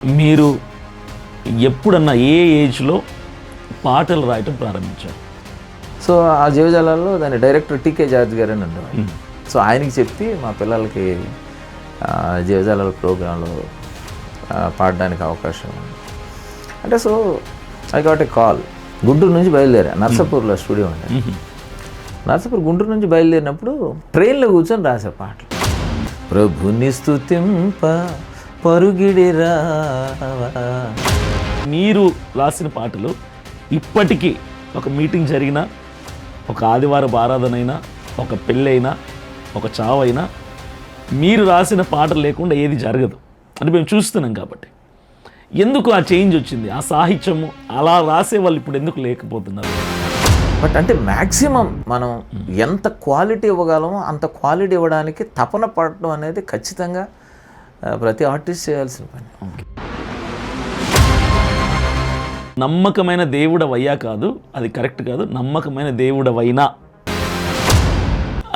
మీరు ఎప్పుడన్నా ఏ ఏజ్లో పాటలు రాయటం ప్రారంభించారు? సో ఆ జీవజాలాల్లో దాని డైరెక్టర్ టీకే జార్జ్ గారు అని ఉండేవారు. సో ఆయనకి చెప్పి మా పిల్లలకి జీవజాలాల ప్రోగ్రాంలో పాడడానికి అవకాశం ఉంది. అంటే so I got a call. Guntur నుంచి బయలుదేరా, నర్సాపూర్లో స్టూడియో ఉండే. నర్సాపూర్ గుంటూరు నుంచి బయలుదేరినప్పుడు ట్రైన్లో కూర్చొని రాసే పాటలు. ప్రభుని స్తుతింప పరుగిడి రావా. మీరు రాసిన పాటలు ఇప్పటికీ ఒక మీటింగ్ జరిగినా, ఒక ఆదివారం ఆరాధన అయినా, ఒక పెళ్ళైనా, ఒక చావైనా మీరు రాసిన పాటలు లేకుండా ఏది జరగదు. అంటే మేము చూస్తున్నాం కాబట్టి. ఎందుకు ఆ చేంజ్ వచ్చింది? ఆ సాహిత్యము అలా రాసే వాళ్ళు ఇప్పుడు ఎందుకు లేకపోతున్నారు? బట్ అంటే మ్యాక్సిమం మనం ఎంత క్వాలిటీ ఇవ్వగలమో అంత క్వాలిటీ ఇవ్వడానికి తపన పడటం అనేది ఖచ్చితంగా ప్రతి ఆర్టిస్ట్ చేయాల్సిన పని. నమ్మకమైన దేవుడవయ్యా కాదు, అది కరెక్ట్ కాదు, నమ్మకమైన దేవుడవైనా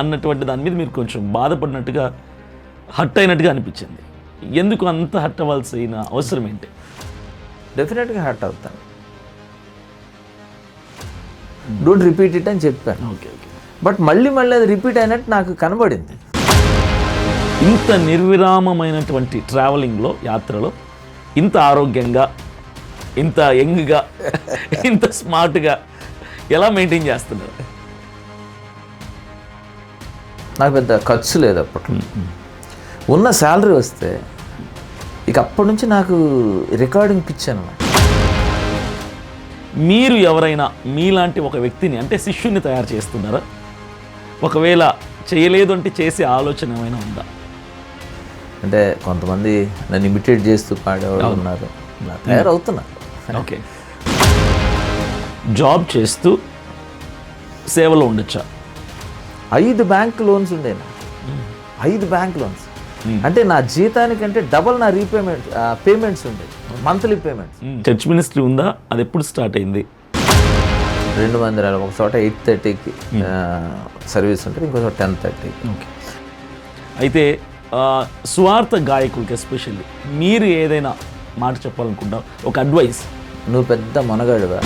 అన్నటువంటి దాని మీద మీరు కొంచెం బాధపడినట్టుగా, హర్ట్ అయినట్టుగా అనిపించింది. ఎందుకు అంత హర్ట్ అవ్వాల్సిన అవసరం ఏంటి? డెఫినెట్గా హర్ట్ అవుతాను. డోంట్ రిపీట్ ఇట్ అని చెప్పాను. Okay okay. బట్ మళ్ళీ అది రిపీట్ అయినట్టు నాకు కనబడింది. ఇంత నిర్విరామమైనటువంటి ట్రావెలింగ్లో, యాత్రలో ఇంత ఆరోగ్యంగా, ఇంత యంగ్గా, ఇంత స్మార్ట్గా ఎలా మెయింటైన్ చేస్తున్నారు? నాకు పెద్ద ఖర్చు లేదు అప్పట్లో. ఉన్న శాలరీ వస్తే ఇక అప్పటి నుంచి నాకు రికార్డింగ్ పిచ్చి అన్నమాట. మీరు ఎవరైనా మీలాంటి ఒక వ్యక్తిని, అంటే శిష్యుని తయారు చేస్తున్నారా? ఒకవేళ చేయలేదు అంటే చేసే ఆలోచన ఏమైనా ఉందా? అంటే కొంతమంది నన్ను ఇమిటేట్ చేస్తూ పాడేవాళ్ళు ఉన్నారు, తయారవుతున్నారు. ఓకే. జాబ్ చేస్తూ సేవలో ఉండొచ్చా? 5 బ్యాంక్ లోన్స్ ఉండే నాకు. 5 బ్యాంక్ లోన్స్ అంటే నా జీతానికంటే డబల్ నా పేమెంట్స్ ఉండేది, మంత్లీ పేమెంట్స్. చర్చ్ మినిస్ట్రీ ఉందా? అది ఎప్పుడు స్టార్ట్ అయింది? 2 మందిరాలు, ఒక చోట 8:30కి సర్వీస్ ఉంటుంది, ఇంకో చోట 10:30కి. ఓకే. అయితే స్వార్థ గాయకుడికి ఎస్పెషల్లీ మీరు ఏదైనా మాట చెప్పాలనుకుంటా, ఒక అడ్వైస్? నువ్వు పెద్ద మనగాడువా,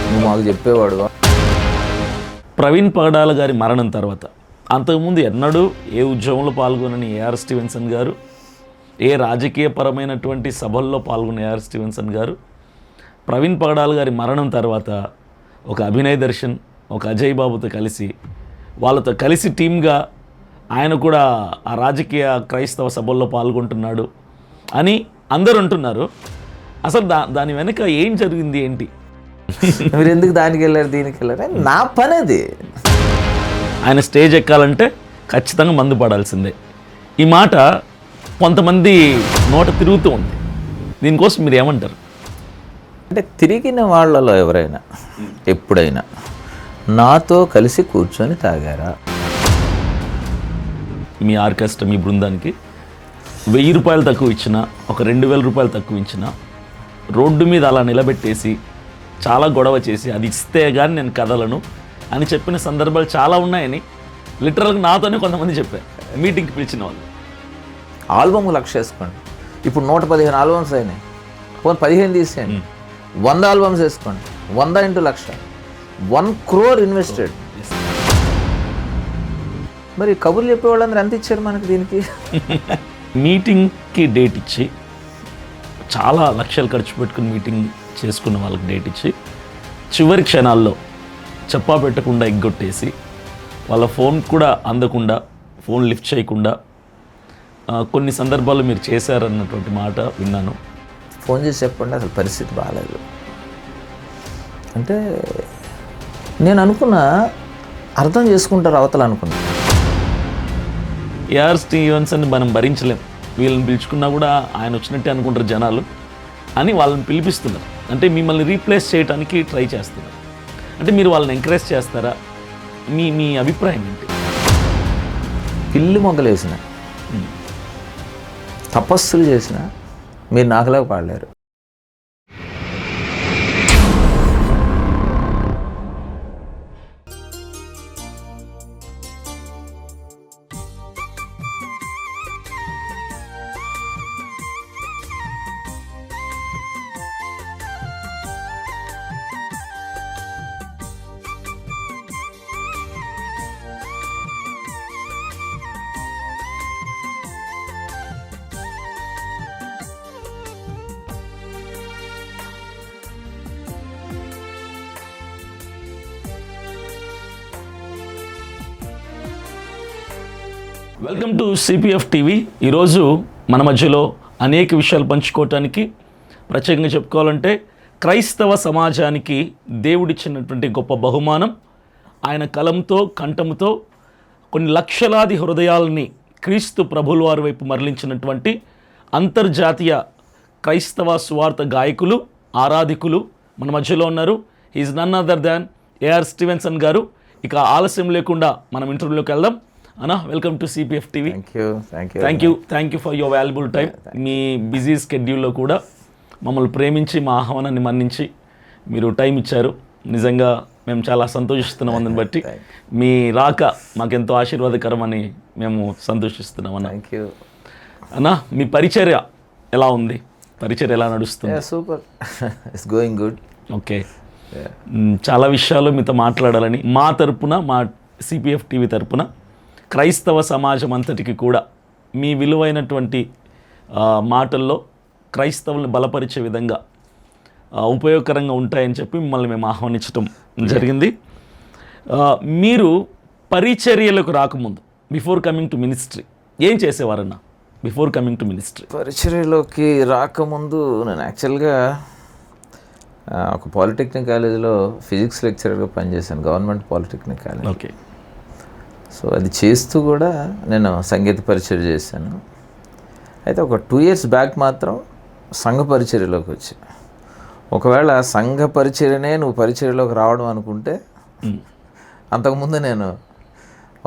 నువ్వు మాకు చెప్పేవాడువా. ప్రవీణ్ పగడాల గారి మరణం తర్వాత అంతకుముందు ఎన్నడూ ఏ ఉద్యమంలో పాల్గొనని ఏఆర్ స్టీవెన్సన్ గారు, ఏ రాజకీయపరమైనటువంటి సభల్లో పాల్గొన్న ఏఆర్ స్టీవెన్సన్ గారు, ప్రవీణ్ పగడాల గారి మరణం తర్వాత ఒక అభినయ్ దర్శన్, ఒక అజయ్ బాబుతో కలిసి, వాళ్ళతో కలిసి టీమ్గా ఆయన కూడా ఆ రాజకీయ క్రైస్తవ సభల్లో పాల్గొంటున్నాడు అని అందరూ అంటున్నారు. అసలు దాని వెనక ఏం జరిగింది, ఏంటి? మీరు ఎందుకు దానికి వెళ్ళారు, దీనికి వెళ్ళారు? నా పని అది. ఆయన స్టేజ్ ఎక్కాలంటే ఖచ్చితంగా మందు పడాల్సిందే. ఈ మాట కొంతమంది నోట తిరుగుతూ ఉంది. దీనికోసం మీరు ఏమంటారు? అంటే తిరిగిన వాళ్ళలో ఎవరైనా ఎప్పుడైనా నాతో కలిసి కూర్చొని తాగారా? మీ ఆర్కెస్ట్రా, మీ బృందానికి 1000 రూపాయలు తక్కువ ఇచ్చినా, ఒక 2000 రూపాయలు తక్కువ ఇచ్చినా, రోడ్డు మీద అలా నిలబెట్టేసి చాలా గొడవ చేసి అది ఇస్తే కానీ నేను కదలను అని చెప్పిన సందర్భాలు చాలా ఉన్నాయని లిటరల్గా నాతోనే కొంతమంది చెప్పారు, మీటింగ్కి పిలిచిన వాళ్ళు. ఆల్బమ్ 1,00,000 వేసుకోండి, ఇప్పుడు 115 ఆల్బమ్స్ అయినాయి. 15 తీసేయండి, 100 ఆల్బమ్స్ వేసుకోండి, 100 × 1,00,000, 1 crore ఇన్వెస్టెడ్. మరి కబుర్లు చెప్పేవాళ్ళందరూ ఎంత ఇచ్చారు మనకి దీనికి? మీటింగ్కి డేట్ ఇచ్చి, చాలా లక్షలు ఖర్చు పెట్టుకుని మీటింగ్ చేసుకున్న వాళ్ళకి డేట్ ఇచ్చి, చివరి క్షణాల్లో చెప్పా పెట్టకుండా ఎగ్గొట్టేసి, వాళ్ళ ఫోన్ కూడా అందకుండా, ఫోన్ లిఫ్ట్ చేయకుండా కొన్ని సందర్భాల్లో మీరు చేశారన్నటువంటి మాట విన్నాను. ఫోన్ చేసి చెప్పండి, అసలు పరిస్థితి బాగాలేదు అంటే నేను అనుకున్నా అర్థం చేసుకుంటారు అవతల అనుకున్నా. ఏఆర్ స్టీవెన్సన్ మనం భరించలేం, వీళ్ళని పిలుచుకున్నా కూడా ఆయన వచ్చినట్టే అనుకుంటారు జనాలు అని వాళ్ళని పిలిపిస్తున్నారు. అంటే మిమ్మల్ని రీప్లేస్ చేయడానికి ట్రై చేస్తున్నారు. అంటే మీరు వాళ్ళని ఎంకరేజ్ చేస్తారా? మీ అభిప్రాయం ఏంటి? పిల్లి మొగ్గలేసిన, తపస్సులు చేసిన మీరు నాకులాగా పాడలేరు. Welcome to CPF TV. ఈరోజు మన మధ్యలో అనేక విషయాలు పంచుకోవటానికి, ప్రత్యేకంగా చెప్పుకోవాలంటే క్రైస్తవ సమాజానికి దేవుడిచ్చినటువంటి గొప్ప బహుమానం, ఆయన కలంతో కంఠంతో కొన్ని లక్షలాది హృదయాలని క్రీస్తు ప్రభుల వారి వైపు మరలించినటువంటి అంతర్జాతీయ క్రైస్తవ సువార్త గాయకులు, ఆరాధికులు మన మధ్యలో ఉన్నారు. Is none other than A R Stevenson గారు. ఇక ఆలస్యం లేకుండా మనం ఇంటర్వ్యూలోకి వెళ్దాం. అన్నా, welcome to CPF TV. Thank you for your valuable time. మీ బిజీ స్కెడ్యూల్లో కూడా మమ్మల్ని ప్రేమించి మా ఆహ్వానాన్ని మన్నించి మీరు టైం ఇచ్చారు. నిజంగా మేము చాలా సంతోషిస్తున్నాం. అందుని బట్టి మీ రాక మాకెంతో ఆశీర్వాదకరమని మేము సంతోషిస్తున్నాం. అన్నా, మీ పరిచర్య ఎలా ఉంది? పరిచర్య ఎలా నడుస్తుంది? Super, it's going good. Okay, చాలా విషయాలు మీతో మాట్లాడాలని మా తరపున, మా సిపిఎఫ్ టీవీ తరపున క్రైస్తవ సమాజం అంతటికి కూడా మీ విలువైనటువంటి మాటల్లో క్రైస్తవుల్ని బలపరిచే విధంగా ఉపయోగకరంగా ఉంటాయని చెప్పి మిమ్మల్ని మేము ఆహ్వానించడం జరిగింది. మీరు పరిచర్యలకు రాకముందు, బిఫోర్ కమింగ్ టు మినిస్ట్రీ, ఏం చేసేవారన్నా? బిఫోర్ కమింగ్ టు మినిస్ట్రీ, పరిచర్యలోకి రాకముందు నేను యాక్చువల్గా ఒక పాలిటెక్నిక్ కాలేజీలో ఫిజిక్స్ లెక్చరర్గా పనిచేశాను, government polytechnic college. Okay. So అది చేస్తూ కూడా నేను సంగీత పరిచర్య చేశాను. అయితే ఒక 2 years బ్యాక్ మాత్రం సంఘ పరిచర్యలోకి వచ్చా. ఒకవేళ సంఘ పరిచర్యనే నువ్వు పరిచర్యలోకి రావడం అనుకుంటే, అంతకుముందు నేను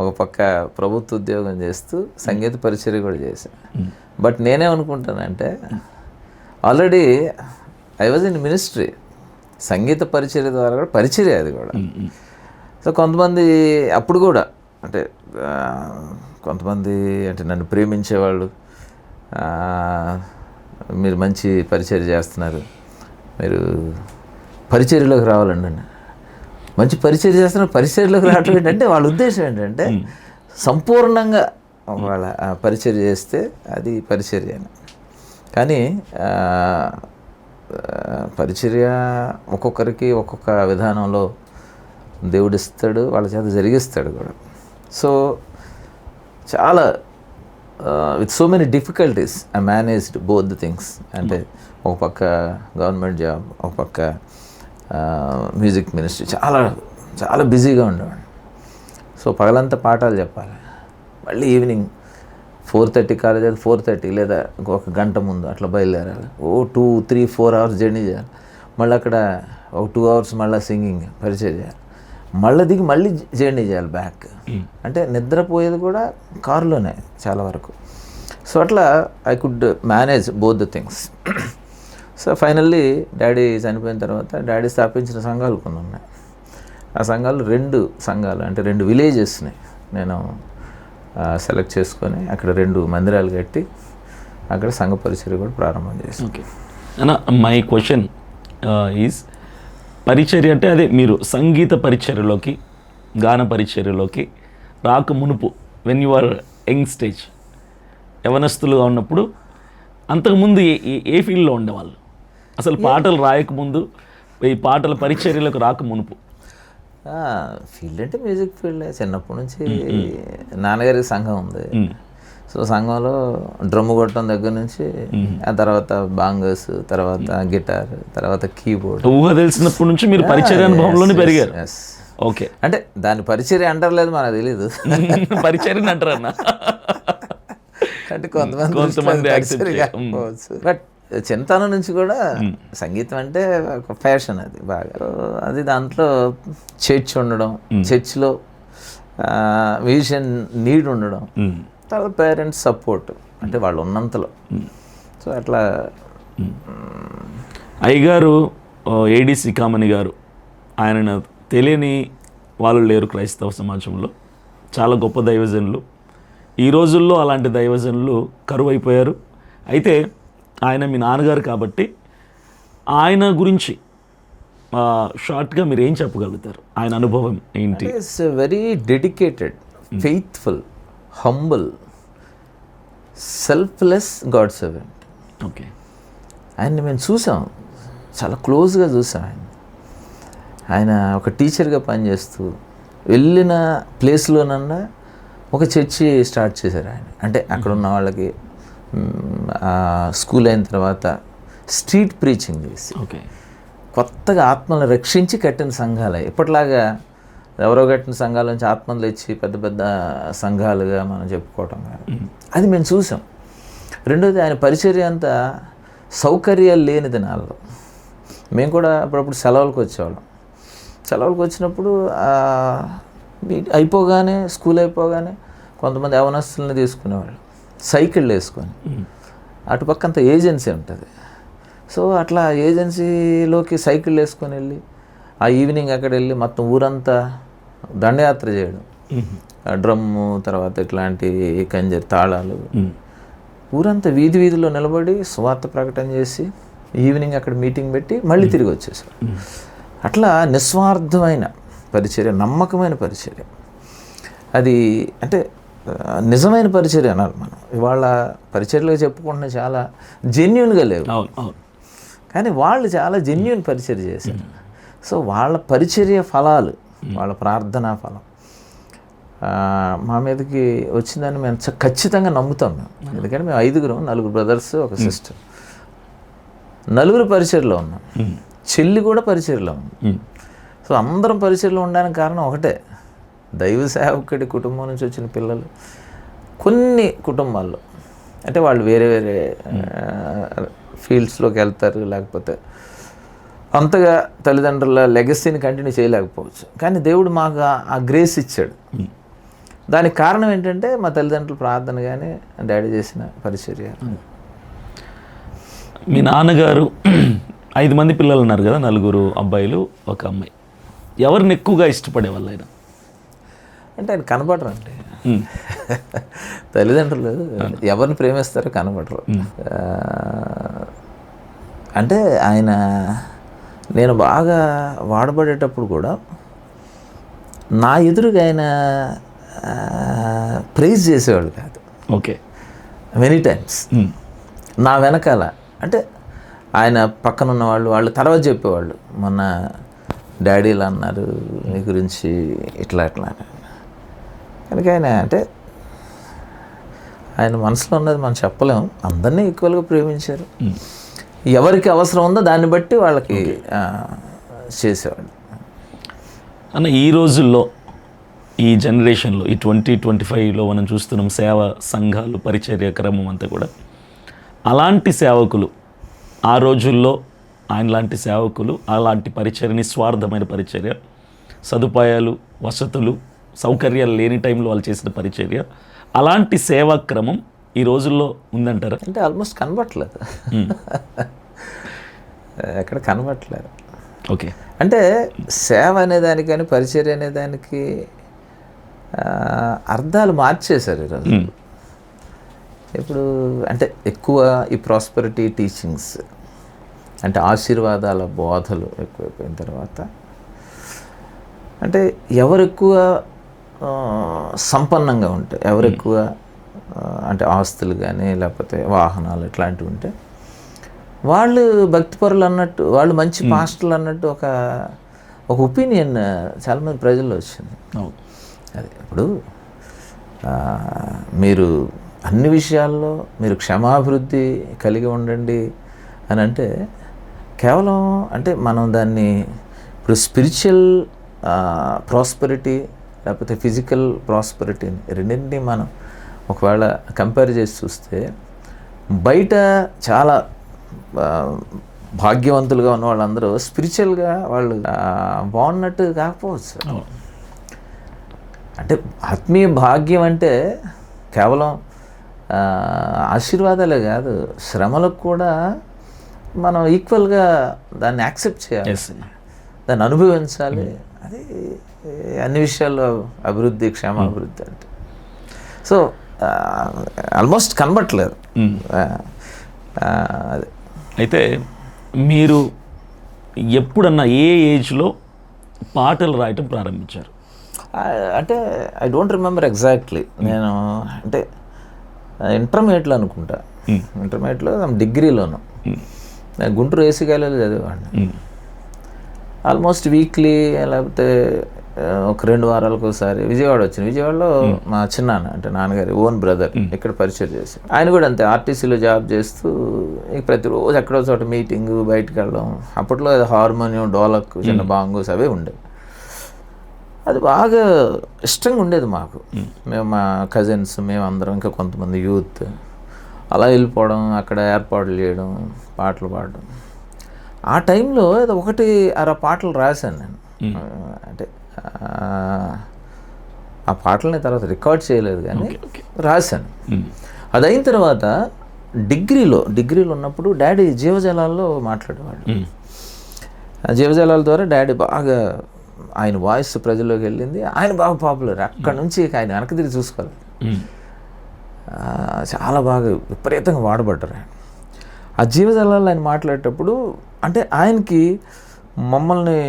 ఒక పక్క ప్రభుత్వ ఉద్యోగం చేస్తూ సంగీత పరిచర్య కూడా చేశాను. బట్ నేనేమనుకుంటానంటే, already I was in ministry. సంగీత పరిచర్య ద్వారా కూడా పరిచర్య అది కూడా. సో కొంతమంది అప్పుడు కూడా అంటే కొంతమంది అంటే నన్ను ప్రేమించేవాళ్ళు, మీరు మంచి పరిచర్య చేస్తున్నారు, మీరు పరిచర్యలోకి రావాలండి, మంచి పరిచర్య చేస్తున్నారు, పరిచర్యలోకి రావటం ఏంటంటే వాళ్ళ ఉద్దేశం ఏంటంటే సంపూర్ణంగా వాళ్ళ పరిచర్య చేస్తే అది పరిచర్య అని. కానీ పరిచర్య ఒక్కొక్కరికి ఒక్కొక్క విధానంలో దేవుడిస్తాడు, వాళ్ళ చేత జరిగిస్తాడు కూడా. సో చాలా with so many difficulties I managed both the things. అంటే ఒక పక్క గవర్నమెంట్ జాబ్, ఒక పక్క మ్యూజిక్ మినిస్ట్రీ, చాలా చాలా బిజీగా ఉండేవాడిని. సో పగలంతా పాఠాలు చెప్పాలి, మళ్ళీ ఈవినింగ్ 4:30 కాలేజ్ అయితే 4:30 లేదా ఒక గంట ముందు అట్లా బయలుదేరాలి. 2, 3, 4 hours జర్నీ చేయాలి. మళ్ళీ అక్కడ ఒక 2 hours మళ్ళీ సింగింగ్ పరిచయం చేయాలి, మళ్ళీ దిగి మళ్ళీ జర్నీ చేయాలి బ్యాక్. అంటే నిద్రపోయేది కూడా కారులోనే చాలా వరకు. సో అట్లా I could manage both the things. So finally daddy చనిపోయిన తర్వాత డాడీ స్థాపించిన సంఘాలు కొన్ని ఉన్నాయి. ఆ సంఘాలు 2 సంఘాలు అంటే 2 విలేజెస్ని నేను సెలెక్ట్ చేసుకొని అక్కడ 2 మందిరాలు కట్టి అక్కడ సంఘ పరిచర్య కూడా ప్రారంభం చేశాను. ఓకే అన్న, మై క్వశ్చన్ ఈజ్, పరిచర్య అంటే అదే మీరు సంగీత పరిచర్యలోకి, గాన పరిచర్యలోకి రాక మునుపు, when you are young stage, యవనస్తులుగా ఉన్నప్పుడు, అంతకుముందు ఏ ఫీల్డ్లో ఉండేవాళ్ళు? అసలు పాటలు రాయకముందు, ఈ పాటల పరిచర్యలకు రాక మునుపు? ఫీల్డ్ అంటే మ్యూజిక్ ఫీల్డ్. చిన్నప్పటి నుంచి నాన్నగారికి సంఘం ఉంది. సో సంఘంలో డ్రమ్ము కొట్టడం దగ్గర నుంచి, ఆ తర్వాత బాంగస్, తర్వాత గిటార్, తర్వాత కీబోర్డ్. ఊహ తెలిసినప్పటి నుంచి మీరు పరిచర్య అనుభవంలోనే పెరిగారు. ఓకే, అంటే దాని పరిచర్య అంటారు లేదు, మనకు తెలీదు. పరిచర్యని అంటారు అన్న, అంటే కొంతమంది బట్ చిన్నతనం నుంచి కూడా సంగీతం అంటే ఒక ఫ్యాషన్, అది బాగా. అది దాంట్లో చర్చ్ ఉండడం, చర్చ్లో మ్యూజిషియన్ నీడ్ ఉండడం, తర్వాత పేరెంట్స్ సపోర్ట్, అంటే వాళ్ళు ఉన్నంతలో. సో అట్లా అయ్యగారు ఏడి సికామణి గారు, ఆయన తెలియని వాళ్ళు లేరు క్రైస్తవ సమాజంలో. చాలా గొప్ప దైవజనులు. ఈ రోజుల్లో అలాంటి దైవజనులు కరువైపోయారు. అయితే ఆయన మీ నాన్నగారు కాబట్టి ఆయన గురించి షార్ట్గా మీరు ఏం చెప్పగలుగుతారు? ఆయన అనుభవం ఏంటి? It's very dedicated, faithful, humble, selfless God servant. Okay, ఆయన్ని మేము చూసాం, చాలా క్లోజ్గా చూసాం. ఆయన ఒక టీచర్గా పనిచేస్తూ వెళ్ళిన ప్లేస్లోనన్నా ఒక చర్చి స్టార్ట్ చేశారు ఆయన. అంటే అక్కడ ఉన్న వాళ్ళకి స్కూల్ అయిన తర్వాత స్ట్రీట్ ప్రీచింగ్ చేసి ఓకే. కొత్తగా ఆత్మలను రక్షించి కట్టిన సంఘాలే. ఇప్పట్లాగా ఎవరో కట్టిన సంఘాల నుంచి ఆత్మలు తెచ్చి పెద్ద పెద్ద సంఘాలుగా మనం చెప్పుకోవటం కాదు. అది మేము చూసాం. రెండోది ఆయన పరిచర్య అంతా సౌకర్యాలు లేని దినాల్లో. మేము కూడా అప్పుడప్పుడు సెలవులకు వచ్చేవాళ్ళం. సెలవులకు వచ్చినప్పుడు అయిపోగానే స్కూల్ అయిపోగానే కొంతమంది యవనస్తుల్ని తీసుకునేవాళ్ళు సైకిళ్ళు వేసుకొని. అటుపక్క అంత ఏజెన్సీ ఉంటుంది. సో అట్లా ఏజెన్సీలోకి సైకిళ్ళు వేసుకొని వెళ్ళి ఆ ఈవినింగ్ అక్కడ వెళ్ళి మొత్తం ఊరంతా దండయాత్ర చేయడం, డ్రమ్ము తర్వాత ఇట్లాంటి కంజర్ తాళాలు, ఊరంతా వీధిలో నిలబడి సువార్త ప్రకటన చేసి ఈవినింగ్ అక్కడ మీటింగ్ పెట్టి మళ్ళీ తిరిగి వచ్చేసారు. అట్లా నిస్వార్థమైన పరిచర్య, నమ్మకమైన పరిచర్య. అది అంటే నిజమైన పరిచర్య అనాలి మనం. ఇవాళ పరిచర్యలో చెప్పుకుంటున్న చాలా జెన్యున్గా లేవు, కానీ వాళ్ళు చాలా జెన్యున్ పరిచర్య చేశారు. సో వాళ్ళ పరిచర్య ఫలాలు, వాళ్ళ ప్రార్థనా ఫలం మా మీదకి వచ్చిందని మేము ఖచ్చితంగా నమ్ముతాం మేము. ఎందుకంటే మేము 5 4 బ్రదర్స్, ఒక సిస్టర్, 4 పరిచర్యలో ఉన్నాం. చెల్లి కూడా పరిచర్యలో ఉంది. సో అందరం పరిచర్యలో ఉండడానికి కారణం ఒకటే, దైవ సేవకుడి కుటుంబం నుంచి వచ్చిన పిల్లలు. కొన్ని కుటుంబాల్లో అంటే వాళ్ళు వేరే వేరే ఫీల్డ్స్లోకి వెళ్తారు, లేకపోతే అంతగా తల్లిదండ్రుల లెగసీని కంటిన్యూ చేయలేకపోవచ్చు. కానీ దేవుడు మాకు ఆ గ్రేస్ ఇచ్చాడు. దానికి కారణం ఏంటంటే మా తల్లిదండ్రుల ప్రార్థన కానీ డాడీ చేసిన పరిచర్య. మీ నాన్నగారు 5 మంది పిల్లలు ఉన్నారు కదా, 4 అబ్బాయిలు 1 అమ్మాయి. ఎవరిని ఎక్కువగా ఇష్టపడే వాళ్ళు ఆయన? అంటే ఆయన కనబడరు. అంటే తల్లిదండ్రులు ఎవరిని ప్రేమిస్తారో కనబడరు. అంటే ఆయన నేను బాగా వాడబడేటప్పుడు కూడా నా ఎదురుగా ఆయన ప్రైజ్ చేసేవాళ్ళు కాదు. ఓకే. మెనీ టైమ్స్ నా వెనకాల అంటే ఆయన పక్కన ఉన్న వాళ్ళు తర్వాత చెప్పేవాళ్ళు, మొన్న డాడీ ఇలా అన్నారు నీ గురించి ఇట్లా కనుక ఆయన అంటే ఆయన మనసులో ఉన్నది మనం చెప్పలేము. అందరినీ ఈక్వల్గా ప్రేమించారు. ఎవరికి అవసరం ఉందో దాన్ని బట్టి వాళ్ళకి చేసేవాళ్ళు. అన్న ఈ రోజుల్లో, ఈ జనరేషన్లో, ఈ 2025లో మనం చూస్తున్నాం సేవ సంఘాలు, పరిచర్య క్రమం అంతా కూడా. అలాంటి సేవకులు, ఆ రోజుల్లో ఆయన లాంటి సేవకులు అలాంటి పరిచర్య, నిస్వార్థమైన పరిచర్య, సదుపాయాలు, వసతులు, సౌకర్యాలు లేని టైంలో వాళ్ళు చేసిన పరిచర్య, అలాంటి సేవా క్రమం ఈ రోజుల్లో ఉందంటారా? అంటే ఆల్మోస్ట్ కనబట్టలేదు. ఎక్కడ కనబట్టలేదు. ఓకే. అంటే సేవ అనేదానికి కానీ పరిచర్య అనేదానికి అర్థాలు మార్చేశారు ఈరోజు. ఇప్పుడు అంటే ఎక్కువ ఈ ప్రాస్పెరిటీ టీచింగ్స్ అంటే ఆశీర్వాదాల బోధలు ఎక్కువైపోయిన తర్వాత అంటే ఎవరు ఎక్కువ సంపన్నంగా ఉంటే, ఎవరు ఎక్కువ అంటే ఆస్తులు కానీ లేకపోతే వాహనాలు ఇట్లాంటివి ఉంటే వాళ్ళు భక్తిపరులు అన్నట్టు, వాళ్ళు మంచి పాస్టర్లు అన్నట్టు ఒక ఒపీనియన్ చాలామంది ప్రజల్లో వచ్చింది. అది ఇప్పుడు మీరు అన్ని విషయాల్లో మీరు క్షమాభివృద్ధి కలిగి ఉండండి అని అంటే కేవలం అంటే మనం దాన్ని ఇప్పుడు స్పిరిచువల్ ప్రాస్పెరిటీ లేకపోతే ఫిజికల్ ప్రాస్పెరిటీని రెండింటినీ మనం ఒకవేళ కంపేర్ చేసి చూస్తే బయట చాలా భాగ్యవంతులుగా ఉన్న వాళ్ళందరూ స్పిరిచువల్గా వాళ్ళు బాగున్నట్టు కాకపోవచ్చు. అంటే ఆత్మీయ భాగ్యం అంటే కేవలం ఆశీర్వాదాలే కాదు, శ్రమలకు కూడా మనం ఈక్వల్గా దాన్ని యాక్సెప్ట్ చేయాలి, దాన్ని అనుభవించాలి. అది అన్ని విషయాల్లో అభివృద్ధి, క్షేమాభివృద్ధి అంటే. సో ఆల్మోస్ట్ కనబట్టలేదు. అది అయితే మీరు ఎప్పుడన్నా ఏ ఏజ్లో పాటలు రాయటం ప్రారంభించారు? అంటే ఐ డోంట్ రిమెంబర్ ఎగ్జాక్ట్లీ. నేను అంటే ఇంటర్మీడియట్లో అనుకుంటా, ఇంటర్మీడియట్లో డిగ్రీలోను నేను గుంటూరు ఏసీ కాలేజీలో చదివేవాడిని. ఆల్మోస్ట్ వీక్లీ లేకపోతే ఒక 2 వారాలకు ఒకసారి విజయవాడ వచ్చింది. విజయవాడలో మా చిన్నాన్న అంటే నాన్నగారి ఓన్ బ్రదర్ ఇక్కడ పరిచయం చేసి, ఆయన కూడా అంతే ఆర్టీసీలో జాబ్ చేస్తూ ఇక ప్రతిరోజు ఎక్కడో చోట మీటింగ్, బయటకు వెళ్ళడం. అప్పట్లో హార్మోనియం, డోలక్, చిన్న బాంగోస్ అవే ఉండేవి. అది బాగా ఇష్టంగా ఉండేది మాకు. మేము మా కజిన్స్, మేము అందరం, ఇంకా కొంతమంది యూత్ అలా వెళ్ళిపోవడం, అక్కడ ఏర్పాట్లు చేయడం, పాటలు పాడడం. ఆ టైంలో ఏదో 1-2 పాటలు రాశాను నేను. అంటే ఆ పాటలని తర్వాత రికార్డ్ చేయలేదు కానీ రాశాను. అది అయిన తర్వాత డిగ్రీలో ఉన్నప్పుడు డాడీ జీవజాలాల్లో మాట్లాడేవాడు. ఆ జీవజాలాల ద్వారా డాడీ బాగా ఆయన వాయిస్ ప్రజల్లోకి వెళ్ళింది. ఆయన బాగా పాపులర్. అక్కడ నుంచి ఆయన వెనక్కి తిరిగి చూసుకోవాలి. చాలా బాగా విపరీతంగా వాడబడ్డారు ఆయన. ఆ జీవజాలాల్లో ఆయన మాట్లాడేటప్పుడు అంటే ఆయనకి మమ్మల్ని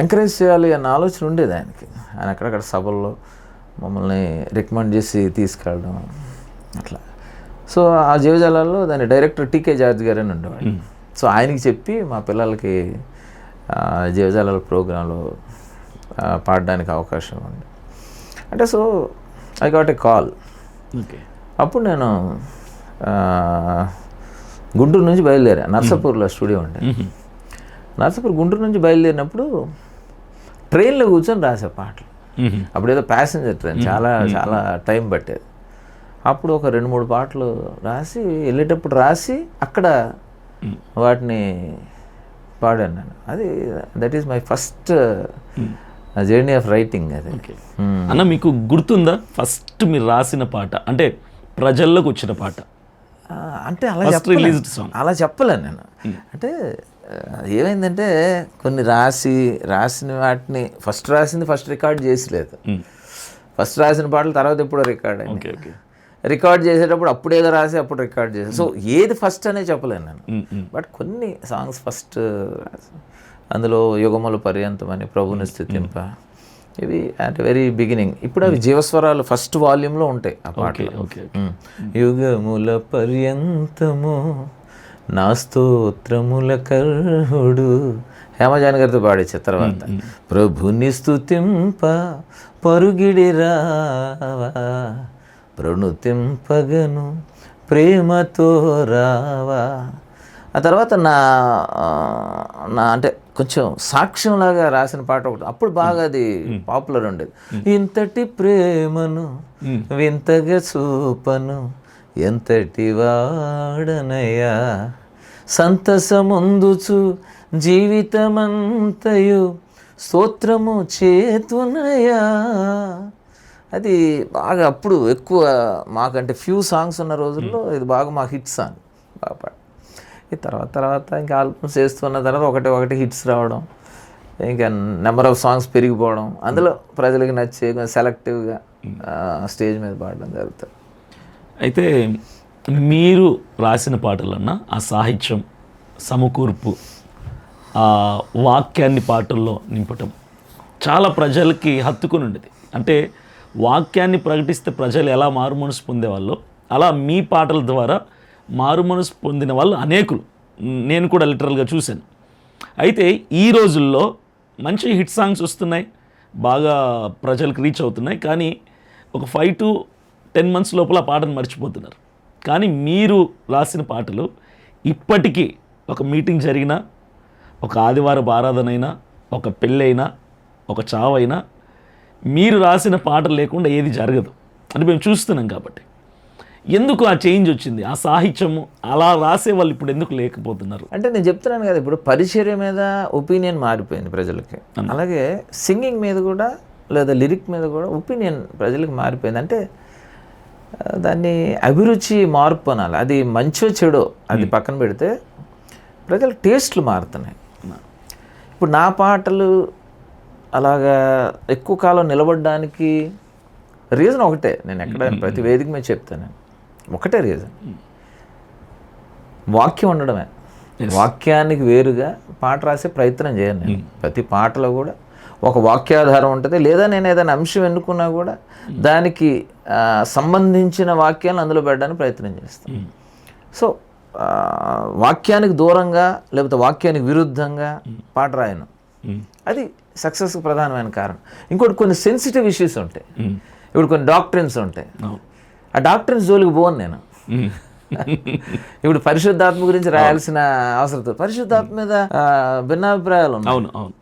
ఎంకరేజ్ చేయాలి అన్న ఆలోచన ఉండేది ఆయనకి. ఆయన అక్కడక్కడ సభల్లో మమ్మల్ని రికమెండ్ చేసి తీసుకెళ్ళడం అట్లా. సో ఆ జీవజాలాల్లో దాని డైరెక్టర్ టీకే జార్జ్ గారు అని ఉండేవాడు. సో ఆయనకి చెప్పి మా పిల్లలకి జీవజాలాల ప్రోగ్రాంలో పాడడానికి అవకాశం ఉంది అంటే. So I got a call. అప్పుడు నేను గుంటూరు నుంచి బయలుదేరా. నర్సాపూర్లో స్టూడియో ఉండే. నర్సాపూర్ గుంటూరు నుంచి బయలుదేరినప్పుడు ట్రైన్లో కూర్చొని రాసే పాటలు. అప్పుడు ఏదో ప్యాసింజర్ ట్రైన్, చాలా చాలా టైం పట్టేది. అప్పుడు ఒక 2-3 పాటలు రాసి వెళ్ళేటప్పుడు రాసి అక్కడ వాటిని పాడాను నేను. అది that is my first journey of writing. అది అన్న మీకు గుర్తుందా ఫస్ట్ మీరు రాసిన పాట, అంటే ప్రజల్లోకి వచ్చిన పాట? అంటే అలా చెప్పలేను నేను. అంటే ఏమైందంటే కొన్ని రాసిన వాటిని ఫస్ట్ రికార్డ్ చేసలేదు. ఫస్ట్ రాసిన పాటలు తర్వాత ఎప్పుడో రికార్డ్ అయింది. రికార్డ్ చేసేటప్పుడు అప్పుడేదో రాసి అప్పుడు రికార్డ్ చేసి, సో ఏది ఫస్ట్ అనే చెప్పలేను నేను. బట్ కొన్ని సాంగ్స్ ఫస్ట్ రాసి, అందులో యుగముల పర్యంతం అని, ప్రభుని స్తుతింప, ఇవి అట్ వెరీ బిగినింగ్. ఇప్పుడు అవి జీవస్వరాలు ఫస్ట్ వాల్యూమ్లో ఉంటాయి ఆ పాటలు. యుగముల పర్యంతము నా స్తోత్రముల కర్హుడు, హేమజాన్ గారితో పాడించే తర్వాత ప్రభుని స్తుతింప పరుగిడి రావా, ప్రణుతింపగను ప్రేమతో రావా. ఆ తర్వాత నా అంటే కొంచెం సాక్ష్యంలాగా రాసిన పాట ఒకటి, అప్పుడు బాగా అది పాపులర్ ఉండేది. ఇంతటి ప్రేమను వింతగా చూపను ఎంతటి వాడనయ్యా, సంతసముందుచు జీవితమంతయు స్తోత్రము చేతునయ్యా. అది బాగా అప్పుడు ఎక్కువ మాకంటే ఫ్యూ సాంగ్స్ ఉన్న రోజుల్లో ఇది బాగా మా హిట్ సాంగ్ బాగా పాడు. ఈ తర్వాత ఇంకా ఆల్బమ్స్ చేస్తున్న తర్వాత ఒకటి హిట్స్ రావడం, ఇంకా నెంబర్ ఆఫ్ సాంగ్స్ పెరిగిపోవడం, అందులో ప్రజలకు నచ్చే సెలెక్టివ్గా స్టేజ్ మీద పాడడం జరుగుతుంది. అయితే మీరు రాసిన పాటలన్నా ఆ సాహిత్యం సమకూర్పు, ఆ వాక్యాన్ని పాటల్లో నింపటం చాలా ప్రజలకి హత్తుకుని ఉండేది. అంటే వాక్యాన్ని ప్రకటిస్తే ప్రజలు ఎలా మారుమనసు పొందేవాళ్ళో అలా మీ పాటల ద్వారా మారుమనసు పొందిన వాళ్ళు అనేకులు, నేను కూడా లిటరల్గా చూశాను. అయితే ఈ రోజుల్లో మంచి హిట్ సాంగ్స్ వస్తున్నాయి, బాగా ప్రజలకు రీచ్ అవుతున్నాయి, కానీ ఒక 5 to 10 months లోపల ఆ పాటను మర్చిపోతున్నారు. కానీ మీరు రాసిన పాటలు ఇప్పటికీ ఒక మీటింగ్ జరిగినా, ఒక ఆదివారపు ఆరాధన అయినా, ఒక పెళ్ళైనా, ఒక చావైనా మీరు రాసిన పాటలు లేకుండా ఏది జరగదు. అంటే మేము చూస్తున్నాం కాబట్టి. ఎందుకు ఆ చేంజ్ వచ్చింది? ఆ సాహిత్యము అలా రాసే వాళ్ళు ఇప్పుడు ఎందుకు లేకపోతున్నారు? అంటే నేను చెప్తున్నాను కదా, ఇప్పుడు పరిచర్య మీద ఒపీనియన్ మారిపోయింది ప్రజలకి. అలాగే సింగింగ్ మీద కూడా లేదా లిరిక్ మీద కూడా ఒపీనియన్ ప్రజలకు మారిపోయింది. అంటే దాన్ని అభిరుచి మార్పు అనాలి. అది మంచో చెడో అది పక్కన పెడితే ప్రజల టేస్ట్లు మారుతున్నాయి. ఇప్పుడు నా పాటలు అలాగా ఎక్కువ కాలం నిలబడడానికి రీజన్ ఒకటే. నేను ఎక్కడ ప్రతి వేదిక మీద చెప్తాను, ఒకటే రీజన్, వాక్యం ఉండడమే. వాక్యానికి వేరుగా పాట రాసే ప్రయత్నం చేయను నేను. ప్రతి పాటలో కూడా ఒక వాక్యాధారం ఉంటుంది, లేదా నేను ఏదైనా అంశం ఎన్నుకున్నా కూడా దానికి సంబంధించిన వాక్యాలను అందులో పెట్టడానికి ప్రయత్నం చేస్తాను. సో వాక్యానికి దూరంగా లేకపోతే వాక్యానికి విరుద్ధంగా పాట రాయను. అది సక్సెస్కి ప్రధానమైన కారణం. ఇంకోటి కొన్ని సెన్సిటివ్ ఇష్యూస్ ఉంటాయి, ఇప్పుడు కొన్ని డాక్ట్రిన్స్ ఉంటాయి, ఆ డాక్ట్రిన్స్ జోలికి పోను నేను. ఇప్పుడు పరిశుద్ధాత్మ గురించి రాయాల్సిన అవసరం, పరిశుద్ధాత్మ మీద భిన్నాభిప్రాయాలు ఉన్నాయి. అవును అవును,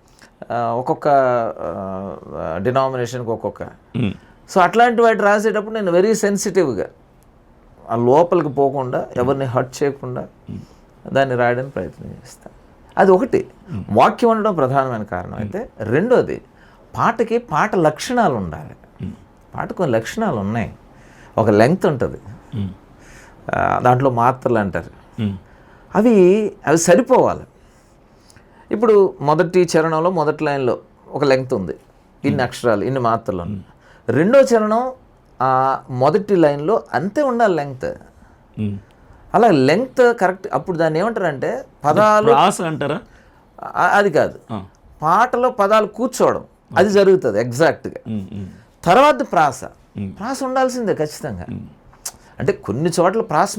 ఒక్కొక్క డినామినేషన్కి ఒక్కొక్క. సో అట్లాంటి వాటి రాసేటప్పుడు నేను వెరీ సెన్సిటివ్గా ఆ లోపలికి పోకుండా ఎవరిని హర్ట్ చేయకుండా దాన్ని రాయడానికి ప్రయత్నం చేస్తాను. అది ఒకటి, వాక్యం ఉండడం ప్రధానమైన కారణం. అయితే రెండోది, పాటకి పాట లక్షణాలు ఉండాలి. పాట కొన్ని లక్షణాలు ఉన్నాయి, ఒక లెంగ్త్ ఉంటుంది, దాంట్లో మాత్రలు అంటారు, అవి సరిపోవాలి. ఇప్పుడు మొదటి చరణంలో మొదటి లైన్లో ఒక లెంగ్త్ ఉంది, ఇన్ని అక్షరాలు ఇన్ని మాత్రలు ఉన్నాయి. రెండో చరణం ఆ మొదటి లైన్లో అంతే ఉండాలి లెంగ్త్. అలా లెంగ్త్ కరెక్ట్. అప్పుడు దాన్ని ఏమంటారంటే పదాలు అంటారా? అది కాదు, పాటలో పదాలు కూర్చోవడం అది జరుగుతుంది ఎగ్జాక్ట్గా. తర్వాత ప్రాస ఉండాల్సిందే ఖచ్చితంగా. అంటే కొన్ని చోట్ల ప్రాస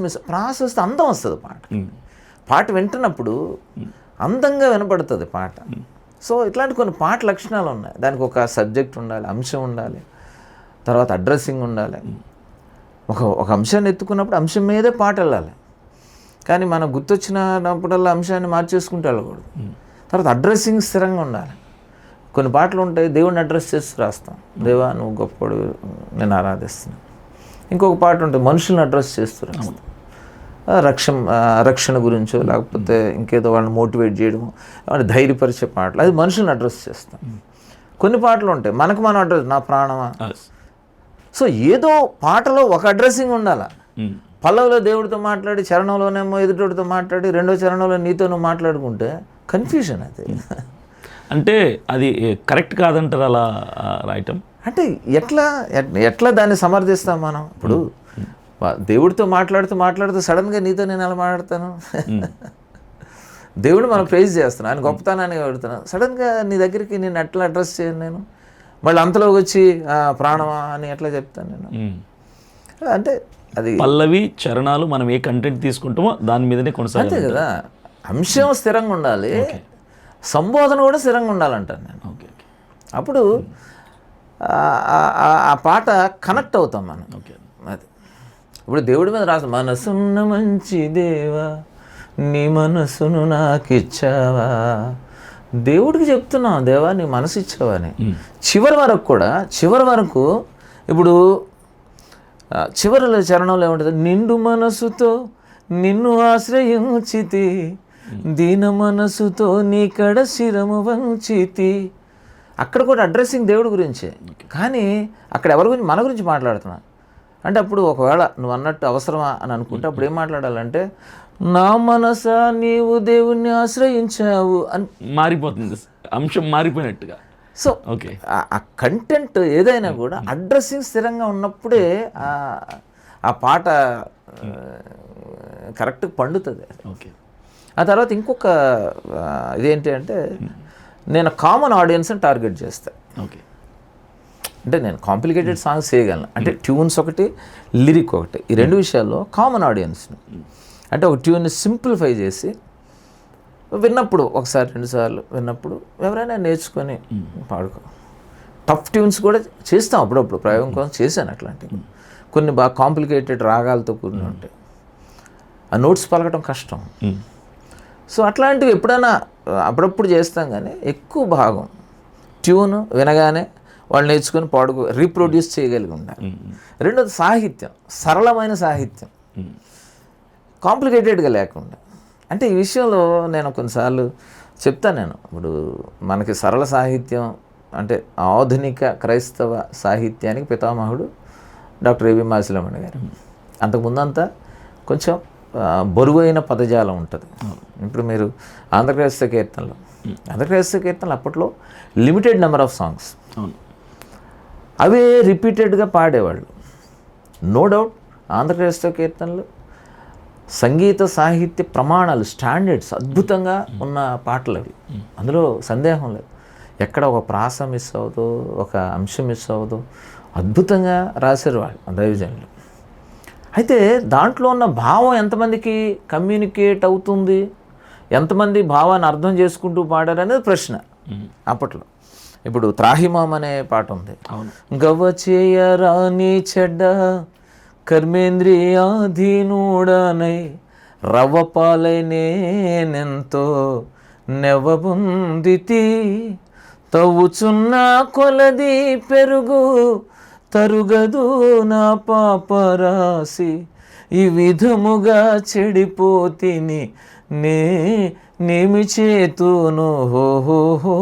వస్తే అందం వస్తుంది పాట వింటున్నప్పుడు అందంగా వినపడుతుంది పాట. సో ఇట్లాంటి కొన్ని పాట లక్షణాలు ఉన్నాయి. దానికి ఒక సబ్జెక్ట్ ఉండాలి, అంశం ఉండాలి, తర్వాత అడ్రస్సింగ్ ఉండాలి. ఒక అంశాన్ని ఎత్తుకున్నప్పుడు అంశం మీదే పాట వెళ్ళాలి, కానీ మనం గుర్తొచ్చినప్పుడల్లా అంశాన్ని మార్చేసుకుంటూ వెళ్ళకూడదు. తర్వాత అడ్రస్సింగ్ స్థిరంగా ఉండాలి. కొన్ని పాటలు ఉంటాయి దేవుడిని అడ్రస్ చేసి రాస్తాం, దేవా నువ్వు గొప్పడు నేను ఆరాధిస్తున్నాను. ఇంకొక పాట ఉంటుంది మనుషులను అడ్రస్ చేస్తూ రాస్తాం, రక్షణ గురించో లేకపోతే ఇంకేదో వాళ్ళని మోటివేట్ చేయడము, వాళ్ళని ధైర్యపరిచే పాటలు, అది మనుషులను అడ్రస్ చేస్తాం. కొన్ని పాటలు ఉంటాయి మనకు మనం అడ్రస్, నా ప్రాణమా. సో ఏదో పాటలో ఒక అడ్రస్సింగ్ ఉండాలి. పల్లవిలో దేవుడితో మాట్లాడి చరణంలోనేమో ఎదుటితో మాట్లాడి రెండో చరణంలో నీతో నువ్వు మాట్లాడుకుంటే కన్ఫ్యూజన్. అది అంటే అది కరెక్ట్ కాదంటారు అలా రాయటం. అంటే ఎట్లా దాన్ని సమర్థిస్తాం మనం? ఇప్పుడు దేవుడితో మాట్లాడుతూ సడన్గా నీతో నేను ఎలా మాట్లాడతాను? దేవుడు మనం ప్రైజ్ చేస్తున్నాను, ఆయన గొప్పతనాన్ని అడుగుతున్నాను, సడన్గా నీ దగ్గరికి నేను ఎట్లా అడ్రస్ చేయను నేను? మళ్ళీ అంతలోకి వచ్చి ప్రాణమా అని ఎట్లా చెప్తాను నేను? అంటే అది పల్లవి చరణాలు మనం ఏ కంటెంట్ తీసుకుంటామో దాని మీదనే కొనసాగాలి. అంతే కదా, అంశం స్థిరంగా ఉండాలి, సంబోధన కూడా స్థిరంగా ఉండాలంటాను నేను. అప్పుడు ఆ పాట కనెక్ట్ అవుతాం మనం. అది ఇప్పుడు దేవుడి మీద రాసు, మనసున్న మంచి దేవా నీ మనసును నాకు ఇచ్చావా, దేవుడికి చెప్తున్నాం దేవా నీ మనసు ఇచ్చావని. చివరి వరకు ఇప్పుడు చివరి చరణంలో ఏముంటుంది, నిండు మనసుతో నిన్ను ఆశ్రయించితి, దీన మనసుతో నీ కడ శిరము వంచితి. అక్కడ కూడా అడ్రస్సింగ్ దేవుడి గురించే, కానీ అక్కడ ఎవరి గురించి, మన గురించి మాట్లాడుతున్నా. అంటే అప్పుడు ఒకవేళ నువ్వు అన్నట్టు అవసరమా అని అనుకుంటే అప్పుడు ఏం మాట్లాడాలంటే, నా మనసా నీవు దేవుణ్ణి ఆశ్రయించావు అని మారిపోతుంది, అంశం మారిపోయినట్టుగా. సో ఓకే, ఆ కంటెంట్ ఏదైనా కూడా అడ్రస్సింగ్ స్థిరంగా ఉన్నప్పుడే ఆ పాట కరెక్ట్గా పండుతుంది. ఓకే. ఆ తర్వాత ఇంకొక ఇదేంటి అంటే, నేను కామన్ ఆడియన్స్ని టార్గెట్ చేస్తాను. ఓకే. అంటే నేను కాంప్లికేటెడ్ సాంగ్స్ చేయగలను, అంటే ట్యూన్స్ ఒకటి, లిరిక్ ఒకటి, ఈ రెండు విషయాల్లో కామన్ ఆడియన్స్ని, అంటే ఒక ట్యూన్ని సింప్లిఫై చేసి విన్నప్పుడు ఒకసారి రెండుసార్లు విన్నప్పుడు ఎవరైనా నేర్చుకొని పాడుకో. టఫ్ ట్యూన్స్ కూడా చేస్తాం అప్పుడప్పుడు, ప్రయోగం కోసం చేశాను అట్లాంటివి. కొన్ని బాగా కాంప్లికేటెడ్ రాగాలతో కూడిన ఉంటాయి, ఆ నోట్స్ పలకటం కష్టం. సో అట్లాంటివి ఎప్పుడైనా అప్పుడప్పుడు చేస్తాం, కానీ ఎక్కువ భాగం ట్యూన్ వినగానే వాళ్ళు నేర్చుకొని రీప్రొడ్యూస్ చేయగలిగి ఉండాలి. రెండోది సాహిత్యం, సరళమైన సాహిత్యం, కాంప్లికేటెడ్గా లేకుండా. అంటే ఈ విషయంలో నేను కొన్నిసార్లు చెప్తాను, నేను ఇప్పుడు మనకి సరళ సాహిత్యం అంటే ఆధునిక క్రైస్తవ సాహిత్యానికి పితామహుడు డాక్టర్ ఏబి మాసిలమణి గారు. అంతకుముందంతా కొంచెం బరువైన పదజాలం ఉంటుంది. ఇప్పుడు మీరు ఆంధ్రక్రైస్తవ కీర్తనలు అప్పట్లో లిమిటెడ్ నెంబర్ ఆఫ్ సాంగ్స్, అవే రిపీటెడ్గా పాడేవాళ్ళు. నో డౌట్ ఆంధ్రక్రైస్తవ కీర్తనలు సంగీత సాహిత్య ప్రమాణాలు, స్టాండర్డ్స్ అద్భుతంగా ఉన్న పాటలు అవి, అందులో సందేహం లేదు. ఎక్కడ ఒక ప్రాస మిస్ అవ్వదు, ఒక అంశం మిస్ అవ్వదు, అద్భుతంగా రాశారు వాళ్ళు దైవజనులు. అయితే దాంట్లో ఉన్న భావం ఎంతమందికి కమ్యూనికేట్ అవుతుంది, ఎంతమంది భావాన్ని అర్థం చేసుకుంటూ పాడారు అనేది ప్రశ్న అప్పట్లో. ఇప్పుడు త్రాహిమాం అనే పాట ఉంది. అవును. గవ్వ చేయరాని చెడ్డ కర్మేంద్రియాధీనుడనై రవ్వ పాలై నేనెంతో నెవ్వబుందితి తవ్వుచున్న కొలది పెరుగు తరుగదు నా పాపరాసి ఈ విధముగా చెడిపోతిని నేమి చేతును హో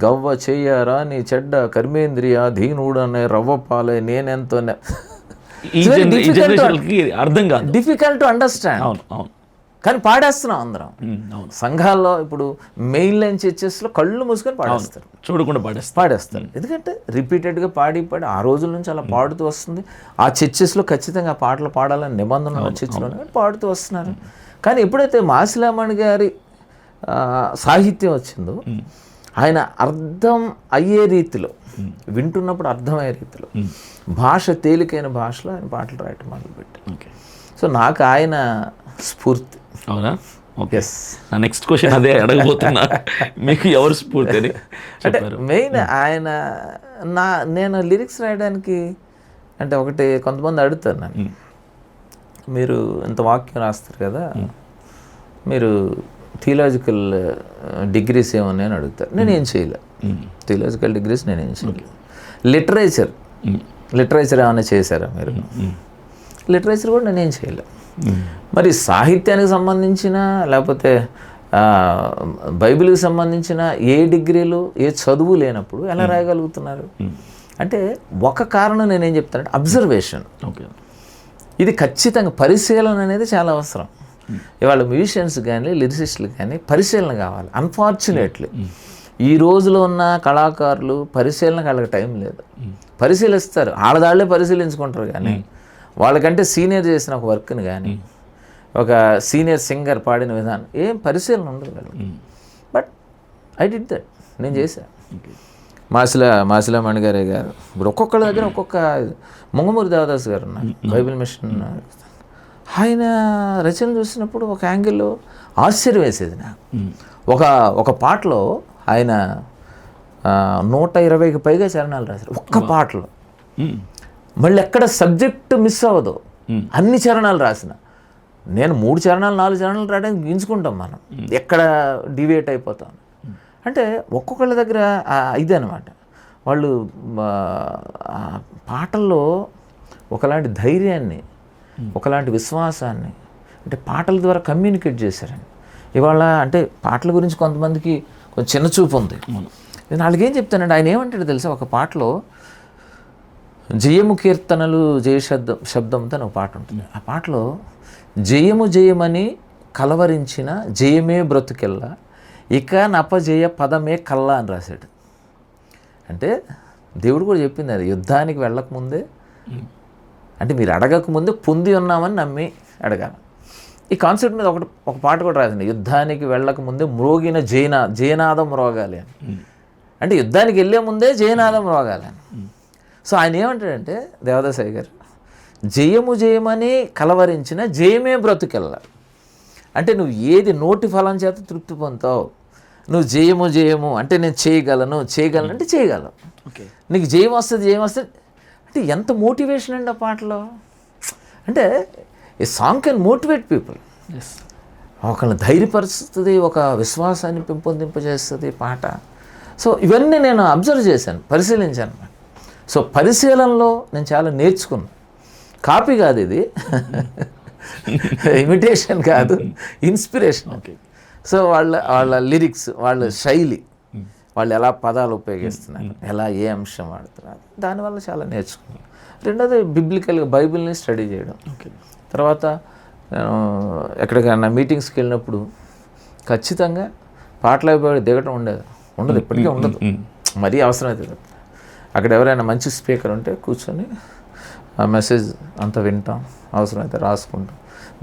గవ్వ చెయ్యరాని చెడ్డ కర్మేంద్రియాధీనుడనే రవ్వ పాలై నేనెంతో అర్థం కాదు, డిఫికల్ట్ టు అండర్స్టాండ్. అవును అవును. కానీ పాడేస్తున్నాం అందరం. అవును. సంఘాల్లో ఇప్పుడు మెయిన్ లైన్ చర్చెస్లో కళ్ళు మూసుకొని పాడేస్తారు, చూడకుండా పాడేస్తారు. ఎందుకంటే రిపీటెడ్గా పాడి ఆ రోజుల నుంచి అలా పాడుతూ వస్తుంది. ఆ చర్చెస్లో ఖచ్చితంగా పాటలు పాడాలని నిబంధన చర్చిలో పాడుతూ వస్తున్నారు. కానీ ఎప్పుడైతే మాసిలామణి గారి సాహిత్యం వచ్చిందో ఆయన అర్థం అయ్యే రీతిలో, వింటున్నప్పుడు అర్థమయ్యే రీతిలో, భాష తేలికైన భాషలో ఆయన పాటలు రాయటం మొదలుపెట్టారు. సో నాకు ఆయన స్ఫూర్తి. అవునా? ఎస్. నా నెక్స్ట్ క్వశ్చన్ అదే అడగబోతున్నా, మీకు ఎవరు స్ఫూర్తి అని. అంటే మెయిన్ ఆయన నేను లిరిక్స్ రాయడానికి అంటే ఒకటి కొంతమంది అడుగుతారు నన్ను, మీరు ఇంత వాక్యం రాస్తారు కదా, మీరు థియలాజికల్ డిగ్రీస్ ఏమన్నా అని అడుగుతారు. నేనేం చేయలే, థియలాజికల్ డిగ్రీస్ నేనేం చేయలేదు. లిటరేచర్ ఏమైనా చేశారా మీరు? లిటరేచర్ కూడా నేనేం చేయలే. మరి సాహిత్యానికి సంబంధించిన లేకపోతే బైబిల్కి సంబంధించిన ఏ డిగ్రీలు ఏ చదువు లేనప్పుడు ఎలా రాయగలుగుతున్నారు? అంటే ఒక కారణం నేనేం చెప్తానంటే అబ్జర్వేషన్. ఇది ఖచ్చితంగా పరిశీలన అనేది చాలా అవసరం. ఇవాళ మ్యూజిషియన్స్ కానీ లిరిసిస్టులు కానీ పరిశీలన కావాలి. అన్ఫార్చునేట్లీ ఈ రోజులో ఉన్న కళాకారులు పరిశీలనకు వాళ్ళకి టైం లేదు. పరిశీలిస్తారు, వాళ్ళదాళ్లే పరిశీలించుకుంటారు, కానీ వాళ్ళకంటే సీనియర్ చేసిన ఒక వర్క్ని కానీ ఒక సీనియర్ సింగర్ పాడిన విధానం ఏం పరిశీలన ఉండదు వాళ్ళు. బట్ ఐ డిడ్ దట్, నేను చేశాను. మాసిలామణి గారు ఇప్పుడు ఒక్కొక్కళ్ళ దగ్గర ఒక్కొక్క, మొంగమూరి దేవదాస్ గారు ఉన్నారు, బైబిల్ మిషన్, ఆయన రచన చూసినప్పుడు ఒక యాంగిల్లో ఆశ్చర్యం వేసేది నాకు. ఒక పాటలో ఆయన 120కి పైగా చరణాలు రాశారు ఒక్క పాటలో. మళ్ళీ ఎక్కడ సబ్జెక్ట్ మిస్ అవ్వదు, అన్ని చరణాలు రాసిన. నేను 3 చరణాలు 4 చరణాలు రాయడానికి గించుకుంటాం మనం, ఎక్కడ డివియేట్ అయిపోతాం. అంటే ఒక్కొక్కళ్ళ దగ్గర ఇదే అనమాట. వాళ్ళు పాటల్లో ఒకలాంటి ధైర్యాన్ని, ఒకలాంటి విశ్వాసాన్ని, అంటే పాటల ద్వారా కమ్యూనికేట్ చేశారని. ఇవాళ అంటే పాటల గురించి కొంతమందికి కొంచెం చిన్న చూపు ఉంది. నేను వాళ్ళకేం చెప్తానండి, ఆయన ఏమంటాడు తెలుసా, ఒక పాటలో జయము కీర్తనలు శబ్దంతో ఒక పాట ఉంటుంది. ఆ పాటలో జయము జయమని కలవరించిన జయమే బ్రతుకెల్లా ఇక నపజయ పదమే కల్లా అని రాశాడు. అంటే దేవుడు కూడా చెప్పింది అది, యుద్ధానికి వెళ్ళకముందే, అంటే మీరు అడగకముందే పొంది ఉన్నామని నమ్మి అడగాలి. ఈ కాన్సెప్ట్ మీద ఒక పాట కూడా రాసింది, యుద్ధానికి వెళ్ళకముందే మ్రోగిన జయనాదం మ్రోగాలి అని. అంటే యుద్ధానికి వెళ్ళే ముందే జయనాదం మ్రోగాలి అని. సో ఆయన ఏమంటాడంటే దేవదాసయ్య గారు, జయము జయమని కలవరించిన జయమే బ్రతుకెల్లా. అంటే నువ్వు ఏది నోటి ఫలం చేత తృప్తి పొందుతావు, నువ్వు జయము జయము అంటే నేను చేయగలను అంటే చేయగలవు. నీకు జయం వస్తుంది అంటే ఎంత మోటివేషన్ అండి ఆ పాటలో. అంటే ఏ సాంగ్ కెన్ మోటివేట్ పీపుల్, ఒకళ్ళని ధైర్యపరుస్తుంది, ఒక విశ్వాసాన్ని పెంపొందింపజేస్తుంది పాట. సో ఇవన్నీ నేను అబ్జర్వ్ చేశాను, పరిశీలించాను. సో పరిశీలనలో నేను చాలా నేర్చుకున్నాను. కాపీ కాదు ఇది, ఇమిటేషన్ కాదు, ఇన్స్పిరేషన్. సో వాళ్ళ లిరిక్స్, వాళ్ళ శైలి, వాళ్ళు ఎలా పదాలు ఉపయోగిస్తున్నారు, ఎలా ఏ అంశం వాడుతున్నారు, దానివల్ల చాలా నేర్చుకున్నాను. రెండోది బిబ్లికల్గా బైబిల్ని స్టడీ చేయడం. తర్వాత నేను ఎక్కడికైనా మీటింగ్స్కి వెళ్ళినప్పుడు ఖచ్చితంగా పాటలు అయిపోయి దిగటం ఉండదు, ఇప్పటికీ ఉండదు, మరీ అవసరమైతే. అక్కడ ఎవరైనా మంచి స్పీకర్ ఉంటే కూర్చొని ఆ మెసేజ్ అంతా వింటాం, అవసరమైతే రాసుకుంటాం,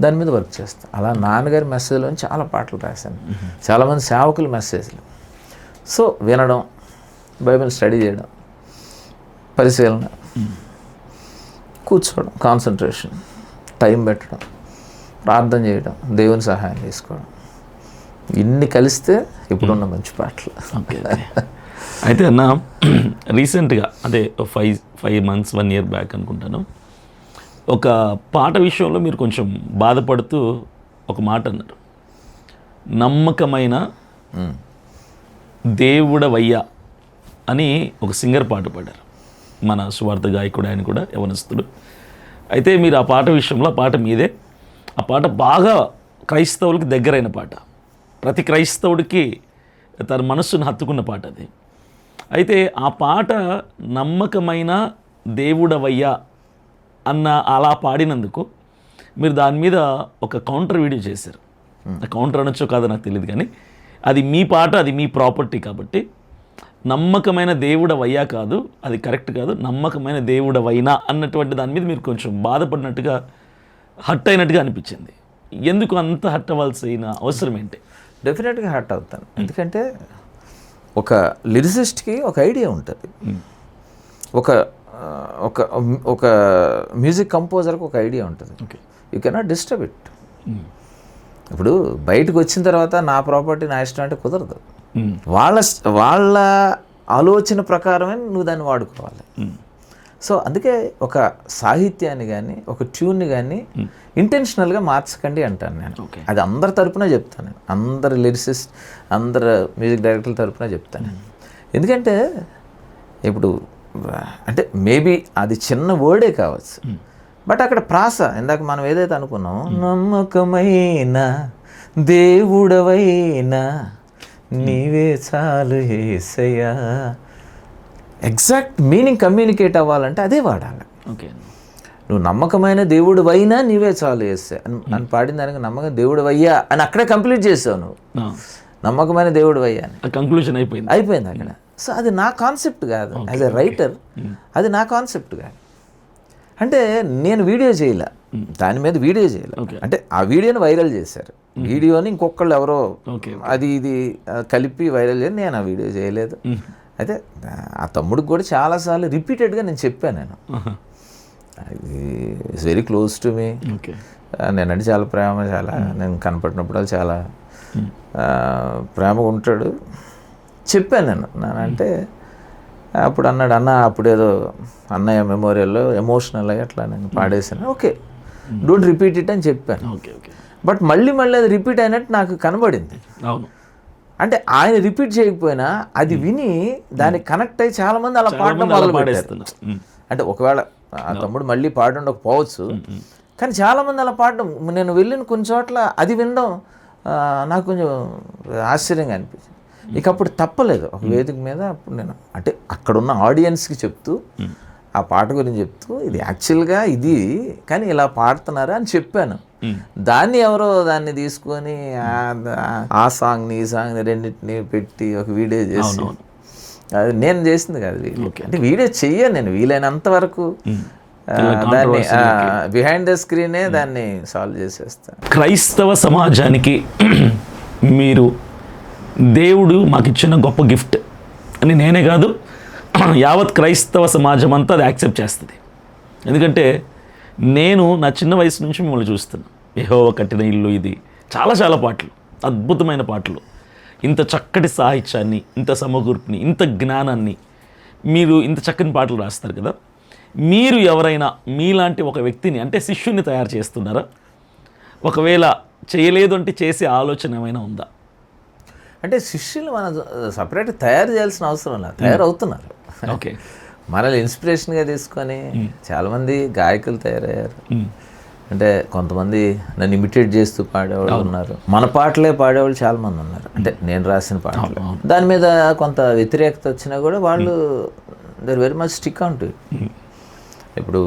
దాని మీద వర్క్ చేస్తాం. అలా నాన్నగారి మెసేజ్లో చాలా పాటలు రాశాను, చాలామంది సేవకుల మెసేజ్లు. సో వినడం, బైబిల్ స్టడీ చేయడం, పరిశీలన, కూర్చోవడం, కాన్సన్ట్రేషన్, టైం పెట్టడం, ప్రార్థన చేయడం, దేవుని సహాయం తీసుకోవడం, ఇన్ని కలిస్తే ఇప్పుడున్న మంచి పాటలు. అయితే అన్న రీసెంట్గా అదే 5 months 1 year బ్యాక్ అనుకుంటాను, ఒక పాట విషయంలో మీరు కొంచెం బాధపడుతూ ఒక మాట అన్నారు, నమ్మకమైన దేవుడవయ్యా అని ఒక సింగర్ పాట పాడారు, మన సువార్త గాయకుడు, ఆయన కూడా యవనస్తుడు. అయితే మీరు ఆ పాట విషయంలో, ఆ పాట మీదే, ఆ పాట బాగా క్రైస్తవులకి దగ్గరైన పాట, ప్రతి క్రైస్తవుడికి తన మనస్సును హత్తుకున్న పాట అది. అయితే ఆ పాట నమ్మకమైన దేవుడవయ్యా అన్న అలా పాడినందుకు మీరు దాని మీద ఒక కౌంటర్ వీడియో చేశారు. ఆ కౌంటర్ అనొచ్చో కాదో నాకు తెలియదు, కానీ అది మీ పాట, అది మీ ప్రాపర్టీ కాబట్టి నమ్మకమైన దేవుడవయ్యా కాదు, అది కరెక్ట్ కాదు, నమ్మకమైన దేవుడవైనా అన్నటువంటి దాని మీద మీరు కొంచెం బాధపడినట్టుగా, హట్ అయినట్టుగా అనిపించింది. ఎందుకు అంత హట్ అవ్వాల్సిన అవసరం ఏంటి? డెఫినెట్గా హర్ట్ అవుతాను. ఎందుకంటే ఒక లిరిసిస్ట్కి ఒక ఐడియా ఉంటుంది, ఒక ఒక ఒక మ్యూజిక్ కంపోజర్కి ఒక ఐడియా ఉంటుంది. You cannot disturb it. ఇప్పుడు బయటకు వచ్చిన తర్వాత నా ప్రాపర్టీ నా ఇష్టం అంటే కుదరదు. వాళ్ళ ఆలోచన ప్రకారమే నువ్వు దాన్ని వాడుకోవాలి. సో అందుకే ఒక సాహిత్యాన్ని కానీ ఒక ట్యూన్ని కానీ ఇంటెన్షనల్గా మార్చకండి అంటాను నేను. అది అందరి తరపున చెప్తాను నేను, అందరు లిరిసిస్ట్, అందరు మ్యూజిక్ డైరెక్టర్ల తరపున చెప్తాను నేను. ఎందుకంటే ఇప్పుడు అంటే మేబీ అది చిన్న వర్డే కావచ్చు, బట్ అక్కడ ప్రాస, ఇందాక మనం ఏదైతే అనుకున్నాం, నమ్మకమైన దేవుడవైనా నీవే చాలు యేసయ్యా, ఎగ్జాక్ట్ మీనింగ్ కమ్యూనికేట్ అవ్వాలంటే అదే వాడాలి. ఓకే, నువ్వు నమ్మకమైన దేవుడివైనా నీవే చాలు యేసయ్యా అని పాడిన దానికి నమ్మకం దేవుడివయ్యా అని అక్కడే కంప్లీట్ చేసావు నువ్వు. నమ్మకమైన దేవుడివయ్యా అని కంక్లూజన్ అయిపోయింది అక్కడ. సో అది నా కాన్సెప్ట్ కాదు, యాజ్ ఎ రైటర్ అది నా కాన్సెప్ట్ కాదు. అంటే నేను వీడియో చేయలే, దాని మీద వీడియో చేయలే, అంటే ఆ వీడియోని వైరల్ చేశారు, వీడియోని ఇంకొకళ్ళు ఎవరో అది ఇది కలిపి వైరల్ చేయాలి, నేను ఆ వీడియో చేయలేదు. అయితే ఆ తమ్ముడికి కూడా చాలాసార్లు రిపీటెడ్గా నేను చెప్పాను, నేను it's very close to me, నేనంటే చాలా ప్రేమ, చాలా నేను కనపడినప్పుడు చాలా ప్రేమగా ఉంటాడు చెప్పాను నేను. అంటే అప్పుడు అన్నాడు, అన్న అప్పుడేదో అన్నయ్య మెమోరియల్లో ఎమోషనల్ అయ్యి అట్లా నేను పాడేశాను, ఓకే డోంట్ రిపీట్ ఇట్ అని చెప్పాను. బట్ మళ్ళీ అది రిపీట్ అయినట్టు నాకు కనబడింది. అంటే ఆయన రిపీట్ చేయకపోయినా అది విని దానికి కనెక్ట్ అయ్యి చాలామంది అలా పాడడం మొదలు పెట్టారు. అంటే ఒకవేళ ఆ తమ్ముడు మళ్ళీ పాడకపోవచ్చు, కానీ చాలామంది అలా పాడడం, నేను వెళ్ళిన కొన్ని చోట్ల అది వినడం నాకు కొంచెం ఆశ్చర్యంగా అనిపించింది. ఇక అప్పుడు తప్పలేదు, ఒక వేదిక మీద అప్పుడు నేను అంటే అక్కడున్న ఆడియన్స్కి చెప్తూ, ఆ పాట గురించి చెప్తూ, ఇది యాక్చువల్గా ఇది కానీ ఇలా పాడుతున్నారా అని చెప్పాను. దాన్ని ఎవరో దాన్ని తీసుకొని ఆ సాంగ్ని ఈ సాంగ్ని రెండింటిని పెట్టి ఒక వీడియో చేసి, అది నేను చేసింది కాదు వీడియో, అంటే వీడియో చెయ్యను నేను వీలైనంత వరకు, దాన్ని బిహైండ్ ద స్క్రీనే దాన్ని సాల్వ్ చేసేస్తాను. క్రైస్తవ సమాజానికి మీరు దేవుడు మాకు ఇచ్చిన గొప్ప గిఫ్ట్ అని నేనే కాదు, యావత్ క్రైస్తవ సమాజం అంతా అది యాక్సెప్ట్ చేస్తుంది. ఎందుకంటే నేను నా చిన్న వయసు నుంచి మిమ్మల్ని చూస్తున్నాను. యెహోవా కట్టిన ఇల్లు, ఇది చాలా చాలా పాటలు, అద్భుతమైన పాటలు, ఇంత చక్కటి సాహిత్యాన్ని, ఇంత సమకూర్పుని, ఇంత జ్ఞానాన్ని, మీరు ఇంత చక్కని పాటలు రాస్తారు కదా. మీరు ఎవరైనా మీలాంటి ఒక వ్యక్తిని అంటే శిష్యుని తయారు చేస్తున్నారా? ఒకవేళ చేయలేదు అంటే చేసే ఆలోచన ఏమైనా ఉందా? అంటే శిష్యులు మనం సపరేట్ తయారు చేయాల్సిన అవసరం లేదు, తయారవుతున్నారు. ఓకే, మనల్ని ఇన్స్పిరేషన్గా తీసుకొని చాలామంది గాయకులు తయారయ్యారు. అంటే కొంతమంది నన్ను ఇమిటేట్ చేస్తూ పాడేవాళ్ళు ఉన్నారు, మన పాటలే పాడేవాళ్ళు చాలామంది ఉన్నారు. అంటే నేను రాసిన పాటలు దాని మీద కొంత వ్యతిరేకత వచ్చినా కూడా వాళ్ళు they're very much stick on to it. ఇప్పుడు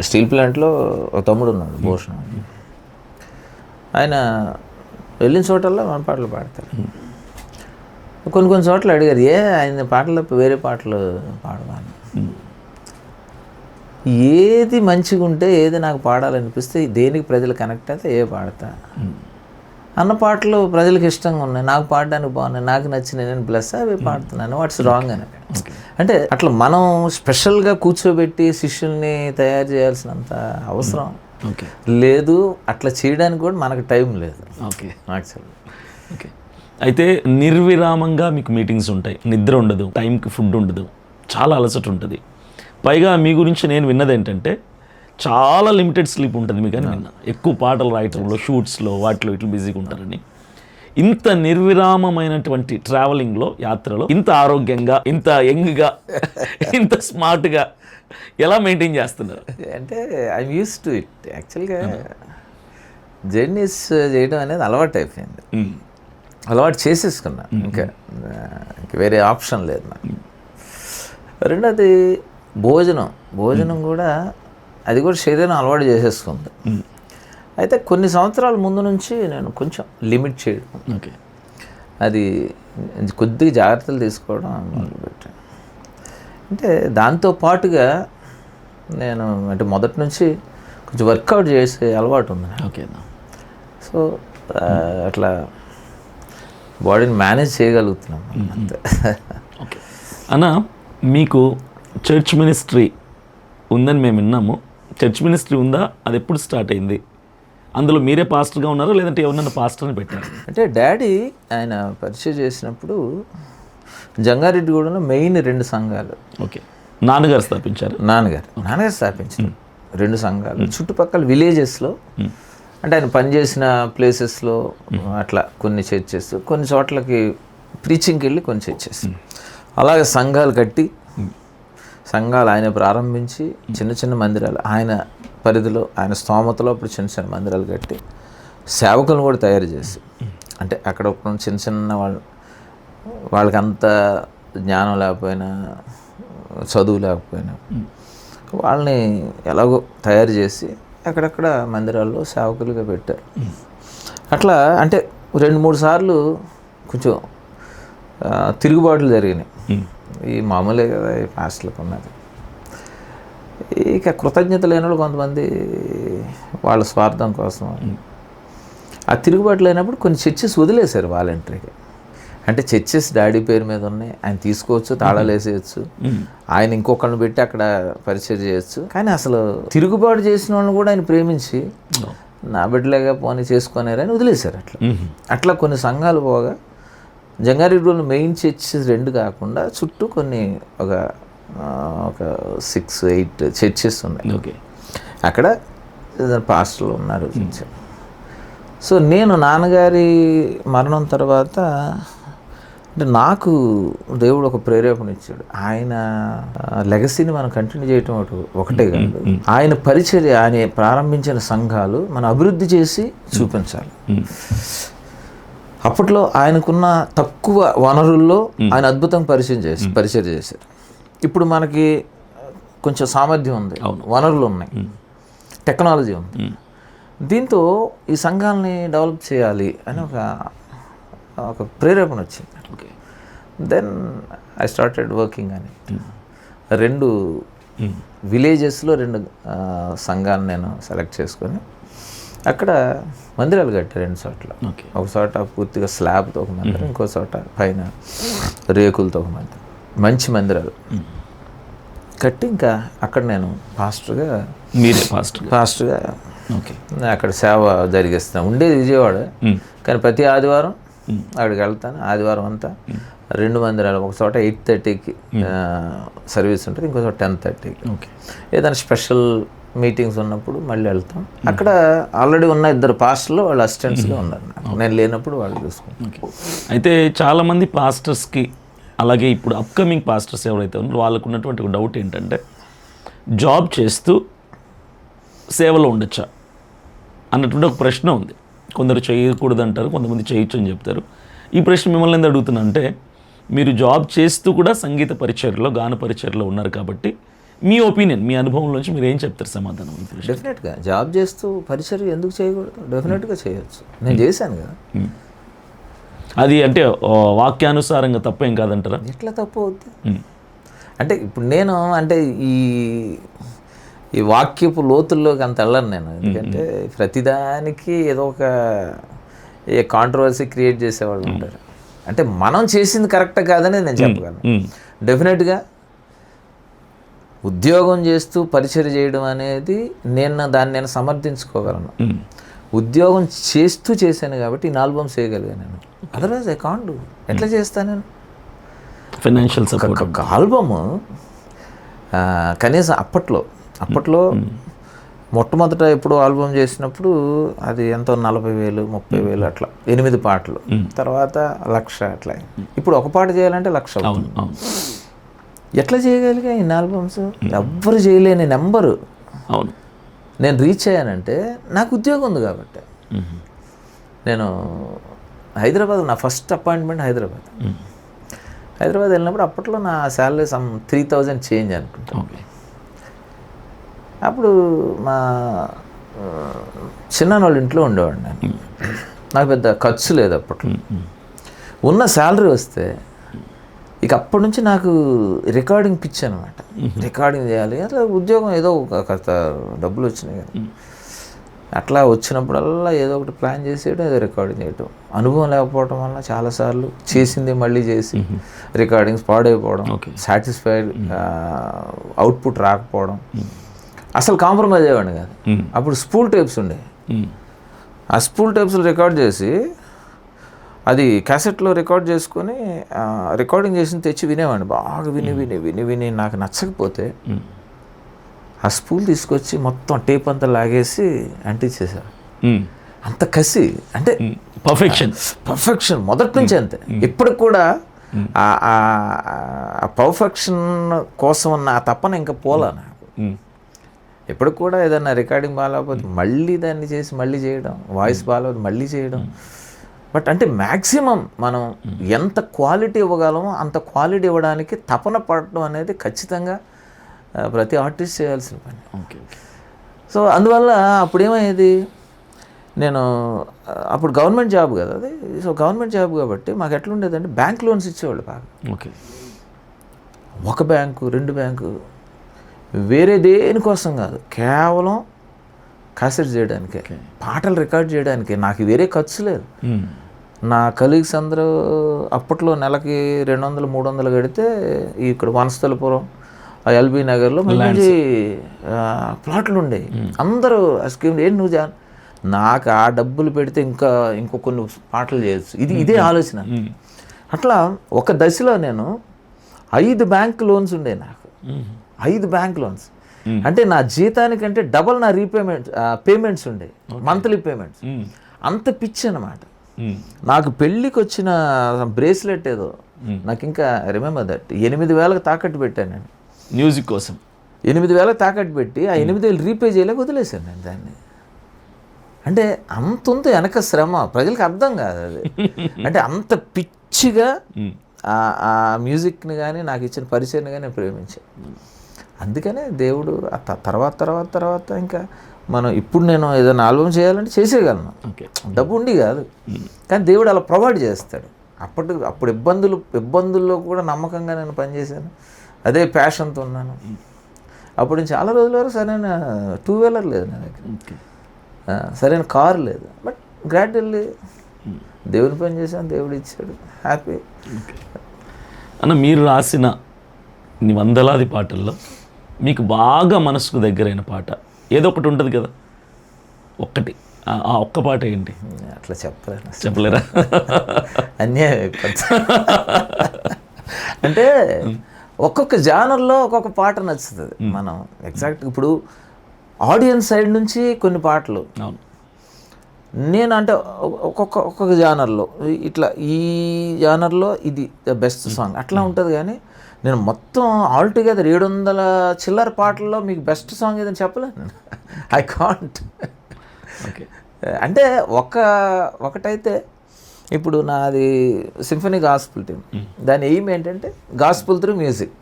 స్టీల్ ప్లాంట్లో ఒక తమ్ముడు ఉన్నాడు భూషణ్, ఆయన వెళ్ళిన చోటల్లో మన పాటలు పాడతారు. కొన్ని చోట్ల అడిగారు, ఆయన పాటలు తప్ప వేరే పాటలు పాడవాను, ఏది మంచిగా ఉంటే ఏది నాకు పాడాలనిపిస్తే దేనికి ప్రజలు కనెక్ట్ అయితే పాడతా అన్న పాటలు ప్రజలకు ఇష్టంగా ఉన్నాయి, నాకు పాడడానికి బాగున్నాయి, నాకు నచ్చినాయి, నేను ప్లస్ అవి పాడుతున్నాను, వాట్స్ రాంగ్ అని. అంటే అట్లా మనం స్పెషల్గా కూర్చోబెట్టి శిష్యుల్ని తయారు చేయాల్సినంత అవసరం లేదు, అట్లా చేయడానికి కూడా మనకు టైం లేదు. Okay, actually. ఓకే, అయితే నిర్విరామంగా మీకు మీటింగ్స్ ఉంటాయి, నిద్ర ఉండదు, టైంకి ఫుడ్ ఉండదు, చాలా అలసట ఉంటుంది. పైగా మీ గురించి నేను విన్నది ఏంటంటే చాలా లిమిటెడ్ స్లీప్ ఉంటుంది మీకు అని విన్నా. ఎక్కువ పాటలు రాయటంలో, షూట్స్లో, వాటిలో ఇట్లా బిజీగా ఉంటారని. ఇంత నిర్విరామమైనటువంటి ట్రావెలింగ్లో, యాత్రలో ఇంత ఆరోగ్యంగా, ఇంత యంగ్గా, ఇంత స్మార్ట్గా ఎలా మెయింటైన్ చేస్తున్నారు? అంటే ఐఎమ్ యూస్ టు ఇట్. యాక్చువల్గా జర్నీస్ చేయడం అనేది అలవాటు అయిపోయింది, అలవాటు చేసేసుకున్నా. ఇంకా వేరే ఆప్షన్ లేదు నాకు. రెండోది భోజనం కూడా, అది కూడా శరీరం అలవాటు చేసేసుకుంది. అయితే కొన్ని సంవత్సరాల ముందు నుంచి నేను కొంచెం లిమిట్ చేయడం, ఓకే, అది కొద్దిగా జాగ్రత్తలు తీసుకోవడం మొదలుపెట్టాను. అంటే దాంతో పాటుగా నేను అంటే మొదటి నుంచి కొంచెం వర్కౌట్ చేసే అలవాటు ఉంది. ఓకే. సో అట్లా బాడీని మేనేజ్ చేయగలుగుతున్నాం అంతే. ఓకే అన్న, మీకు చర్చ్ మినిస్ట్రీ ఉందని మేము విన్నాము. చర్చ్ మినిస్ట్రీ ఉందా? అది ఎప్పుడు స్టార్ట్ అయింది? అందులో మీరే పాస్టర్గా ఉన్నారా లేదంటే ఎవరన్నా పాస్టర్ని పెట్టారు? అంటే డాడీ ఆయన పరిచయం చేసినప్పుడు జంగారెడ్డిగూడలో మెయిన్ 2 సంఘాలు. ఓకే. నాన్నగారు స్థాపించారు? నాన్నగారు స్థాపించారు 2 సంఘాలు చుట్టుపక్కల విలేజెస్లో. అంటే ఆయన పనిచేసిన ప్లేసెస్లో అట్లా కొన్ని చర్చెస్, కొన్ని చోట్లకి ప్రీచింగ్కి వెళ్ళి కొన్ని చర్చెస్, అలాగే సంఘాలు కట్టి, సంఘాలు ఆయన ప్రారంభించి చిన్న చిన్న మందిరాలు ఆయన పరిధిలో, ఆయన స్తోమతలో అప్పుడు చిన్న చిన్న మందిరాలు కట్టి సేవకులను కూడా తయారు చేసి, అంటే అక్కడ చిన్న చిన్న వాళ్ళకి అంత జ్ఞానం లేకపోయినా, చదువు లేకపోయినా వాళ్ళని ఎలాగో తయారు చేసి అక్కడక్కడ మందిరాల్లో సేవకులుగా పెట్టారు. అట్లా అంటే 2-3 సార్లు కొంచెం తిరుగుబాట్లు జరిగినాయి. ఈ మామూలే కదా ఈ పాస్టర్లకు ఉన్నది. ఇక కృతజ్ఞత లేని వాళ్ళు కొంతమంది వాళ్ళ స్వార్థం కోసం ఆ తిరుగుబాట్లు అయినప్పుడు కొన్ని చర్చెస్ వదిలేశారు వాలంటరీగా. అంటే చర్చెస్ డాడీ పేరు మీద ఉన్నాయి, ఆయన తీసుకోవచ్చు, తాళాలు వేసేయచ్చు, ఆయన ఇంకొకళ్ళని పెట్టి అక్కడ పరిచయం చేయొచ్చు. కానీ అసలు తిరుగుబాటు చేసిన వాళ్ళని కూడా ఆయన ప్రేమించి నా బిడ్డలేగా పోనీ చేసుకునేరని వదిలేశారు. అట్లా కొన్ని సంఘాలు పోగా జంగారెడ్డిగూడలో మెయిన్ చర్చెస్ 2 కాకుండా చుట్టూ కొన్ని ఒక 6-8 చర్చెస్ ఉన్నాయి. ఓకే. అక్కడ పాస్టర్లు ఉన్నారు. సో నేను నాన్నగారి మరణం తర్వాత అంటే నాకు దేవుడు ఒక ప్రేరేపణ ఇచ్చాడు. ఆయన లెగసీని మనం కంటిన్యూ చేయటం ఒకటే కాదు, ఆయన పరిచర్య, ఆయన ప్రారంభించిన సంఘాలు మనం అభివృద్ధి చేసి చూపించాలి. అప్పట్లో ఆయనకున్న తక్కువ వనరుల్లో ఆయన అద్భుతంగా పరిచయం చేశారు. ఇప్పుడు మనకి కొంచెం సామర్థ్యం ఉంది, వనరులు ఉన్నాయి, టెక్నాలజీ ఉంది. దీంతో ఈ సంఘాలని డెవలప్ చేయాలి అని ఒక ప్రేరేపణ వచ్చింది. Okay. Then I started working అని 2 విలేజెస్లో 2 సంఘాలను నేను సెలెక్ట్ చేసుకొని అక్కడ మందిరాలు కట్టారు 2 చోట్ల. ఒక చోట పూర్తిగా స్లాబ్తో ఒక మందిరం, ఇంకో చోట పైన రేకులతో ఒక మందిరం, మంచి మందిరాలు కట్టి ఇంకా అక్కడ నేను పాస్టర్గా ఓకే అక్కడ సేవ జరిగిస్తాను. ఉండేది విజయవాడ, కానీ ప్రతి ఆదివారం అక్కడికి వెళ్తాను. ఆదివారం అంతా 2 మందిరాలు, ఒక చోట 8:30కి సర్వీస్ ఉంటుంది, ఇంకో చోట 10:30కి. ఓకే. ఏదైనా స్పెషల్ మీటింగ్స్ ఉన్నప్పుడు మళ్ళీ వెళ్తాం. అక్కడ ఆల్రెడీ ఉన్న 2 పాస్టర్లు వాళ్ళ అసిస్టెంట్స్గా ఉన్నారు, నేను లేనప్పుడు వాళ్ళు చూసుకుంటాను. అయితే చాలామంది పాస్టర్స్కి, అలాగే ఇప్పుడు అప్కమింగ్ పాస్టర్స్ ఎవరైతే ఉన్నారో వాళ్ళకు ఉన్నటువంటి ఒక డౌట్ ఏంటంటే, జాబ్ చేస్తూ సేవలో ఉండొచ్చా అన్నటువంటి ఒక ప్రశ్న ఉంది. కొందరు చేయకూడదు అంటారు, కొంతమంది చేయొచ్చు అని చెప్తారు. ఈ ప్రశ్న మిమ్మల్ని ఎందుకు అడుగుతున్నా అంటే, మీరు జాబ్ చేస్తూ కూడా సంగీత పరిచర్లో, గాన పరిచర్లో ఉన్నారు కాబట్టి మీ ఒపీనియన్, మీ అనుభవంలోంచి మీరు ఏం చెప్తారు సమాధానం? డెఫినెట్గా జాబ్ చేస్తూ పరిచర్య ఎందుకు చేయకూడదు? డెఫినెట్గా చేయొచ్చు, నేను చేశాను కదా. అది అంటే వాక్యానుసారంగా తప్పేం కాదంటారా? ఎట్లా తప్పు అవుద్ది? అంటే ఇప్పుడు నేను అంటే ఈ వాక్యపు లోతుల్లోకి అంత వెళ్ళను నేను. ఎందుకంటే ప్రతిదానికి ఏదో ఒక కాంట్రవర్సీ క్రియేట్ చేసేవాళ్ళు ఉంటారు. అంటే మనం చేసింది కరెక్ట్ కాదని నేను చెప్పగలను. డెఫినెట్గా ఉద్యోగం చేస్తూ పరిచయం చేయడం అనేది దాన్ని నేను సమర్థించుకోగలను. ఉద్యోగం చేస్తూ చేశాను కాబట్టి ఇన్ని ఆల్బమ్స్ చేయగలిగాను నేను. Otherwise I can't do. ఎట్లా చేస్తాను నేను? Financial support. ఒక ఆల్బము కనీసం అప్పట్లో మొట్టమొదట ఎప్పుడు ఆల్బమ్ చేసినప్పుడు అది ఎంతో 40,000 30,000 అట్లా 8 పాటలు, తర్వాత 1,00,000 అట్లా. ఇప్పుడు ఒక పాట చేయాలంటే 1,00,000 అవుతుంది. ఎట్లా చేయగలిగా ఇన్ని ఆల్బమ్స్? ఎవ్వరు చేయలేని నెంబరు అవును. నేను రీచ్ అయ్యానంటే నాకు ఉద్యోగం ఉంది కాబట్టి. నేను హైదరాబాద్, నా ఫస్ట్ అపాయింట్మెంట్ హైదరాబాద్ వెళ్ళినప్పుడు అప్పట్లో నా శాలరీ 3,000 చేంజ్ అనుకుంటా. అప్పుడు మా చిన్నవాళ్ళ ఇంట్లో ఉండేవాడు నేను. నాకు పెద్ద ఖర్చు లేదు అప్పట్లో. ఉన్న శాలరీ వస్తే ఇక అప్పటి నుంచి నాకు రికార్డింగ్ పిచ్చి అనమాట. రికార్డింగ్ చేయాలి, అట్లా ఉద్యోగం ఏదో కాస్త డబ్బులు వచ్చినాయి కదా, అట్లా వచ్చినప్పుడల్లా ఏదో ఒకటి ప్లాన్ చేసేయడం, ఏదో రికార్డింగ్ చేయటం. అనుభవం లేకపోవడం వల్ల చాలాసార్లు చేసింది మళ్ళీ చేసి రికార్డింగ్స్ పాడైపోవడం, సాటిస్ఫైడ్ అవుట్పుట్ రాకపోవడం, అసలు కాంప్రమైజ్ అయ్యేవాడిని కాదు. అప్పుడు స్పూల్ టేప్స్ ఉండే, ఆ స్పూల్ టేప్స్లో రికార్డ్ చేసి అది క్యాసెట్లో రికార్డ్ చేసుకొని రికార్డింగ్ చేసి తెచ్చి వినేవాడిని. బాగా విని నాకు నచ్చకపోతే ఆ స్పూల్ తీసుకొచ్చి మొత్తం టేప్ అంతా లాగేసి అంటించేసారు. అంత కసి, అంటే పర్ఫెక్షన్ మొదటి నుంచి అంతే. ఇప్పటికి కూడా ఆ పర్ఫెక్షన్ కోసం ఉన్న ఆ తప్పన ఇంకా పోలా నాకు. ఎప్పటికి కూడా ఏదన్నా రికార్డింగ్ బాగాలేకపోతే మళ్ళీ దాన్ని చేసి మళ్ళీ చేయడం, వాయిస్ బాగాలేకపోతే మళ్ళీ చేయడం. బట్ అంటే మ్యాక్సిమం మనం ఎంత క్వాలిటీ ఇవ్వగలమో అంత క్వాలిటీ ఇవ్వడానికి తపన పడటం అనేది ఖచ్చితంగా ప్రతి ఆర్టిస్ట్ చేయాల్సిన పని. సో అందువల్ల అప్పుడు ఏమయ్యేది, నేను అప్పుడు గవర్నమెంట్ జాబ్ కదా అది. సో గవర్నమెంట్ జాబ్ కాబట్టి మాకు ఎట్లుండేదంటే బ్యాంక్ లోన్స్ ఇచ్చేవాళ్ళు బాగా. ఒక బ్యాంకు 2 బ్యాంకు, వేరే దేనికోసం కాదు, కేవలం క్యాసెట్ చేయడానికి, పాటలు రికార్డ్ చేయడానికి. నాకు వేరే ఖర్చు లేదు. నా కలీగ్స్ అందరూ అప్పట్లో నెలకి 200-300 కడితే ఇక్కడ వనస్థలపురం, ఎల్బీ నగర్లో మంచి ప్లాట్లు ఉండేవి. అందరూ ఆ స్కీమ్ ఏంటి నువ్వు నాకు ఆ డబ్బులు పెడితే ఇంకో కొన్ని పాటలు చేయొచ్చు, ఇదే ఆలోచన. అట్లా ఒక దశలో నేను 5 బ్యాంక్ లోన్స్ ఉండే నాకు. 5 బ్యాంక్ లోన్స్ అంటే నా జీతానికంటే డబల్ నా పేమెంట్స్ ఉండే, మంత్లీ పేమెంట్స్. అంత పిచ్చి అన్నమాట. నాకు పెళ్ళికి వచ్చిన బ్రేస్లెట్ ఏదో నాకు ఇంకా రిమెంబర్ దట్ 8,000 తాకట్టు పెట్టాను నేను మ్యూజిక్ కోసం. 8,000 తాకట్టు పెట్టి ఆ 8,000 రీపే చేయలేక వదిలేశాను నేను దాన్ని. అంటే అంత ఉంది వెనక శ్రమ, ప్రజలకు అర్థం కాదు అది. అంటే అంత పిచ్చిగా ఆ మ్యూజిక్ని కానీ నాకు ఇచ్చిన పరిచయాన్ని కానీ నేను ప్రేమించాను. అందుకనే దేవుడు తర్వాత ఇంకా మనం ఇప్పుడు నేను ఏదైనా ఆల్బమ్ చేయాలంటే చేసేయగలను, డబ్బు ఉండి కాదు, కానీ దేవుడు అలా ప్రొవైడ్ చేస్తాడు. అప్పుడు ఇబ్బందుల్లో కూడా నమ్మకంగా నేను పనిచేశాను, అదే ప్యాషన్తో ఉన్నాను. అప్పుడు నేను చాలా రోజుల వరకు సరైన 2-వీలర్ లేదు నా దగ్గర, సరైన కారు లేదు. బట్ గ్రాడ్యువల్లీ దేవుని పని చేశాను, దేవుడు ఇచ్చాడు, హ్యాపీ. అన్న, మీరు రాసిన వందలాది పాటల్లో మీకు బాగా మనసుకు దగ్గరైన పాట ఏదో ఒకటి ఉంటుంది కదా, ఒక్కటి, ఆ ఒక్క పాట ఏంటి? అట్లా చెప్పలేరా? అన్యాయం అయిపోతుంది. అంటే ఒక్కొక్క జానర్లో ఒక్కొక్క పాట నచ్చుతుంది. మనం ఎగ్జాక్ట్ ఇప్పుడు ఆడియన్స్ సైడ్ నుంచి కొన్ని పాటలు నేను అంటే ఒక్కొక్క జానర్లో ఇట్లా ఈ జానర్లో ఇది బెస్ట్ సాంగ్ అట్లా ఉంటుంది. కానీ నేను మొత్తం ఆల్టుగెదర్ 700 చిల్లర పాటల్లో మీకు బెస్ట్ సాంగ్ ఏదని చెప్పలేను నేను. I can't. అంటే ఒకటైతే ఇప్పుడు నాది సింఫనీ గాస్పుల్ టీమ్, దాని ఎయిమ్ ఏంటంటే గాస్పుల్ త్రూ మ్యూజిక్,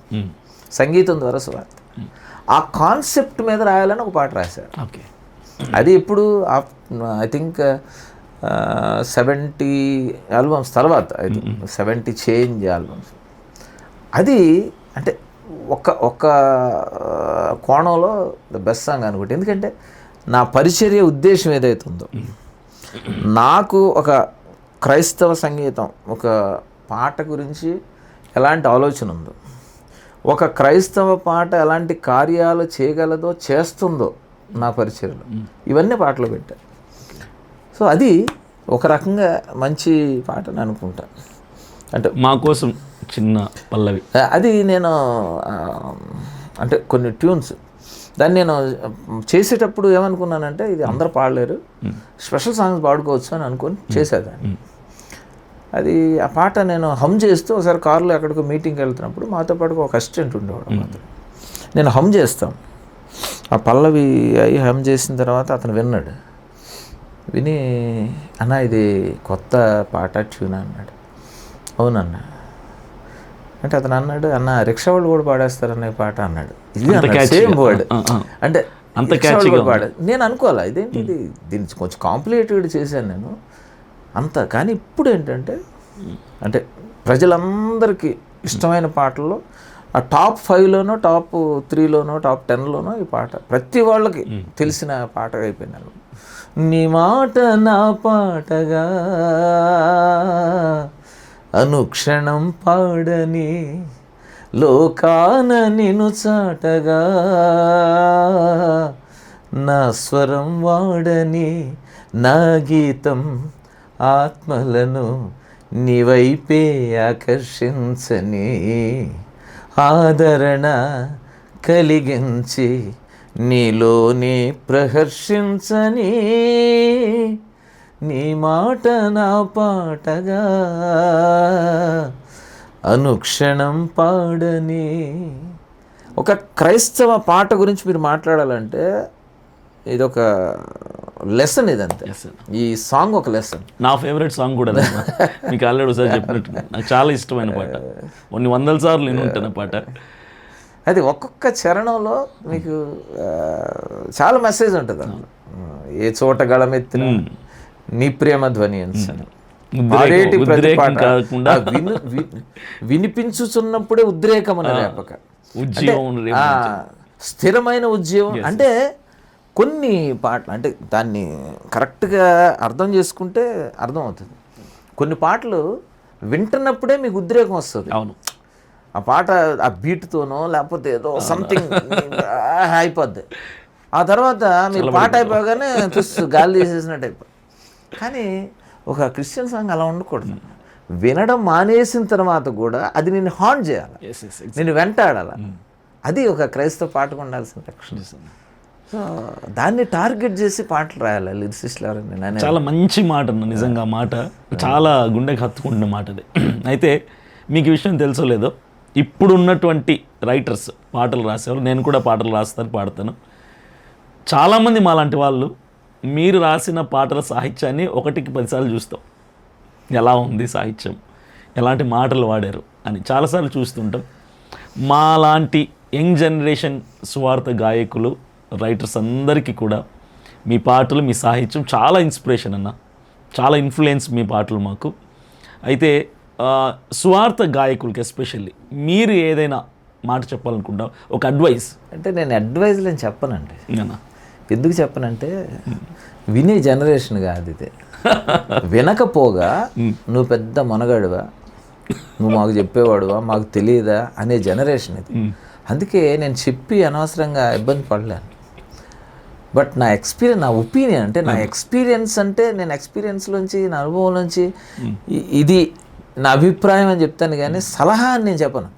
సంగీతం ద్వారా సువార్త. ఆ కాన్సెప్ట్ మీద రాయాలని ఒక పాట రాశారు. అది ఇప్పుడు ఐ థింక్ 70 ఆల్బమ్స్ తర్వాత, ఐ థింక్ 70 చేంజ్ ఆల్బమ్స్. అది అంటే ఒక కోణంలో ద బెస్ట్ సాంగ్ అనుకుంటే. ఎందుకంటే నా పరిచర్య ఉద్దేశం ఏదైతే ఉందో, నాకు ఒక క్రైస్తవ సంగీతం, ఒక పాట గురించి ఎలాంటి ఆలోచన ఉందో, ఒక క్రైస్తవ పాట ఎలాంటి కార్యాలు చేయగలదో చేస్తుందో నా పరిచర్యలో, ఇవన్నీ పాటలు పెట్టాను. సో అది ఒక రకంగా మంచి పాట అని అనుకుంటా. అంటే మా కోసం చిన్న పల్లవి అది నేను అంటే కొన్ని ట్యూన్స్ దాన్ని నేను చేసేటప్పుడు ఏమనుకున్నానంటే ఇది అందరూ పాడలేరు, స్పెషల్ సాంగ్స్ పాడుకోవచ్చు అని అనుకొని చేసేదాన్ని. అది ఆ పాట నేను హమ్ చేస్తూ ఒకసారి కారులో ఎక్కడికో మీటింగ్కి వెళ్తున్నప్పుడు మాతో పాటు ఒక అసిస్టెంట్ ఉండేవాడు. మాత్రం నేను హమ్ చేస్తాం, ఆ పల్లవి అయ్యి హమ్ చేసిన తర్వాత అతను విన్నాడు. విని అన్న ఇది కొత్త పాట ట్యూన్ అన్నాడు. అవునన్నా అంటే అతను అన్నాడు, అన్న రిక్షా వాళ్ళు కూడా పాడేస్తారన్న ఈ పాట అన్నాడు. ఇది సేమ్ వర్డ్ అంటే కూడా పాడారు. నేను అనుకోవాలా ఇదేంటి ఇది, దీన్ని కొంచెం కాంప్లికేటెడ్ చేశాను నేను అంత. కానీ ఇప్పుడు ఏంటంటే అంటే ప్రజలందరికీ ఇష్టమైన పాటల్లో ఆ టాప్ 5లోనో టాప్ 3లోనో టాప్ 10లోనో ఈ పాట ప్రతి వాళ్ళకి తెలిసిన పాట అయిపోయినాను. నీ మాట నా పాటగా అనుక్షణం పాడని లోకాన నిన్ను చాటగా నా స్వరం వాడని నా గీతం ఆత్మలను నీవైపే ఆకర్షించని ఆదరణ కలిగించి నీలోనే ప్రహర్షించని నీ మాట నా పాటగా అనుక్షణం పాడని. ఒక క్రైస్తవ పాట గురించి మీరు మాట్లాడాలంటే ఇదొక లెసన్, ఇదంతే. ఈ సాంగ్ ఒక లెసన్. నా ఫేవరెట్ సాంగ్ కూడా మీకు ఆల్రెడీ ఒకసారి చెప్పినట్టు నాకు చాలా ఇష్టమైన పాట, కొన్ని 100 సార్లు నేను ఉంటాను పాట. అది ఒక్కొక్క చరణంలో మీకు చాలా మెసేజ్ ఉంటుంది. ఏ చోట గళమెత్తిన నీ ప్రేమ ధ్వని పాడేటి ప్రతి పాట వినిపించుచున్నప్పుడే ఉద్రేకం అనే రేపక స్థిరమైన ఉద్యమం. అంటే కొన్ని పాటలు అంటే దాన్ని కరెక్ట్గా అర్థం చేసుకుంటే అర్థం అవుతుంది. కొన్ని పాటలు వింటున్నప్పుడే మీకు ఉద్రేకం వస్తుంది. అవును, ఆ పాట ఆ బీట్తోనో లేకపోతే ఏదో సంథింగ్ అయిపోద్ది. ఆ తర్వాత మీరు పాట అయిపోగానే గాలి తీసేసినట్టు అయిపోయి. కానీ ఒక క్రిస్టియన్ సాంగ్ అలా ఉండకూడదు. వినడం మానేసిన తర్వాత కూడా అది నేను హాంట్ చేయాలి, నేను వెంటాడాలి. అది ఒక క్రైస్తవ పాటకు ఉండాల్సిన లక్షణం. సో దాన్ని టార్గెట్ చేసి పాటలు రాయాలి లిరిసిస్టులు ఎవరైనా. చాలా మంచి మాట అన్న, నిజంగా మాట చాలా గుండెకి హత్తుకుంటున్న మాట అది. అయితే మీకు ఈ విషయం తెలుసో లేదో, ఇప్పుడు ఉన్నటువంటి రైటర్స్ పాటలు రాసేవాళ్ళు, నేను కూడా పాటలు రాస్తాను పాడతాను, చాలామంది మాలాంటి వాళ్ళు మీరు రాసిన పాటల సాహిత్యాన్ని 1కి 10 సార్లు చూస్తాం. ఎలా ఉంది సాహిత్యం, ఎలాంటి మాటలు వాడారు అని చాలాసార్లు చూస్తుంటాం. మాలాంటి యంగ్ జనరేషన్ సువార్త గాయకులు రైటర్స్ అందరికీ కూడా మీ పాటలు మీ సాహిత్యం చాలా ఇన్స్పిరేషన్ అన్న, చాలా ఇన్ఫ్లుయెన్స్ మీ పాటలు మాకు. అయితే సువార్త గాయకులకి ఎస్పెషల్లీ మీరు ఏదైనా మాట చెప్పాలనుకుంటా, ఒక అడ్వైస్ అంటే నేను అడ్వైజ్లు అని చెప్పనండి. ఎందుకు చెప్పనంటే వినే జనరేషన్ కాదు ఇది. వినకపోగా నువ్వు పెద్ద మొనగాడువా, నువ్వు మాకు చెప్పేవాడువా, మాకు తెలియదా అనే జనరేషన్ ఇది. అందుకే నేను చెప్పి అనవసరంగా ఇబ్బంది పడలేను. బట్ నా ఎక్స్పీరియన్స్, నా ఒపీనియన్ అంటే నా ఎక్స్పీరియన్స్ అంటే నేను ఎక్స్పీరియన్స్లోంచి నా అనుభవంలోంచి ఇది నా అభిప్రాయం అని చెప్తాను. కానీ సలహా అని నేను చెప్పను.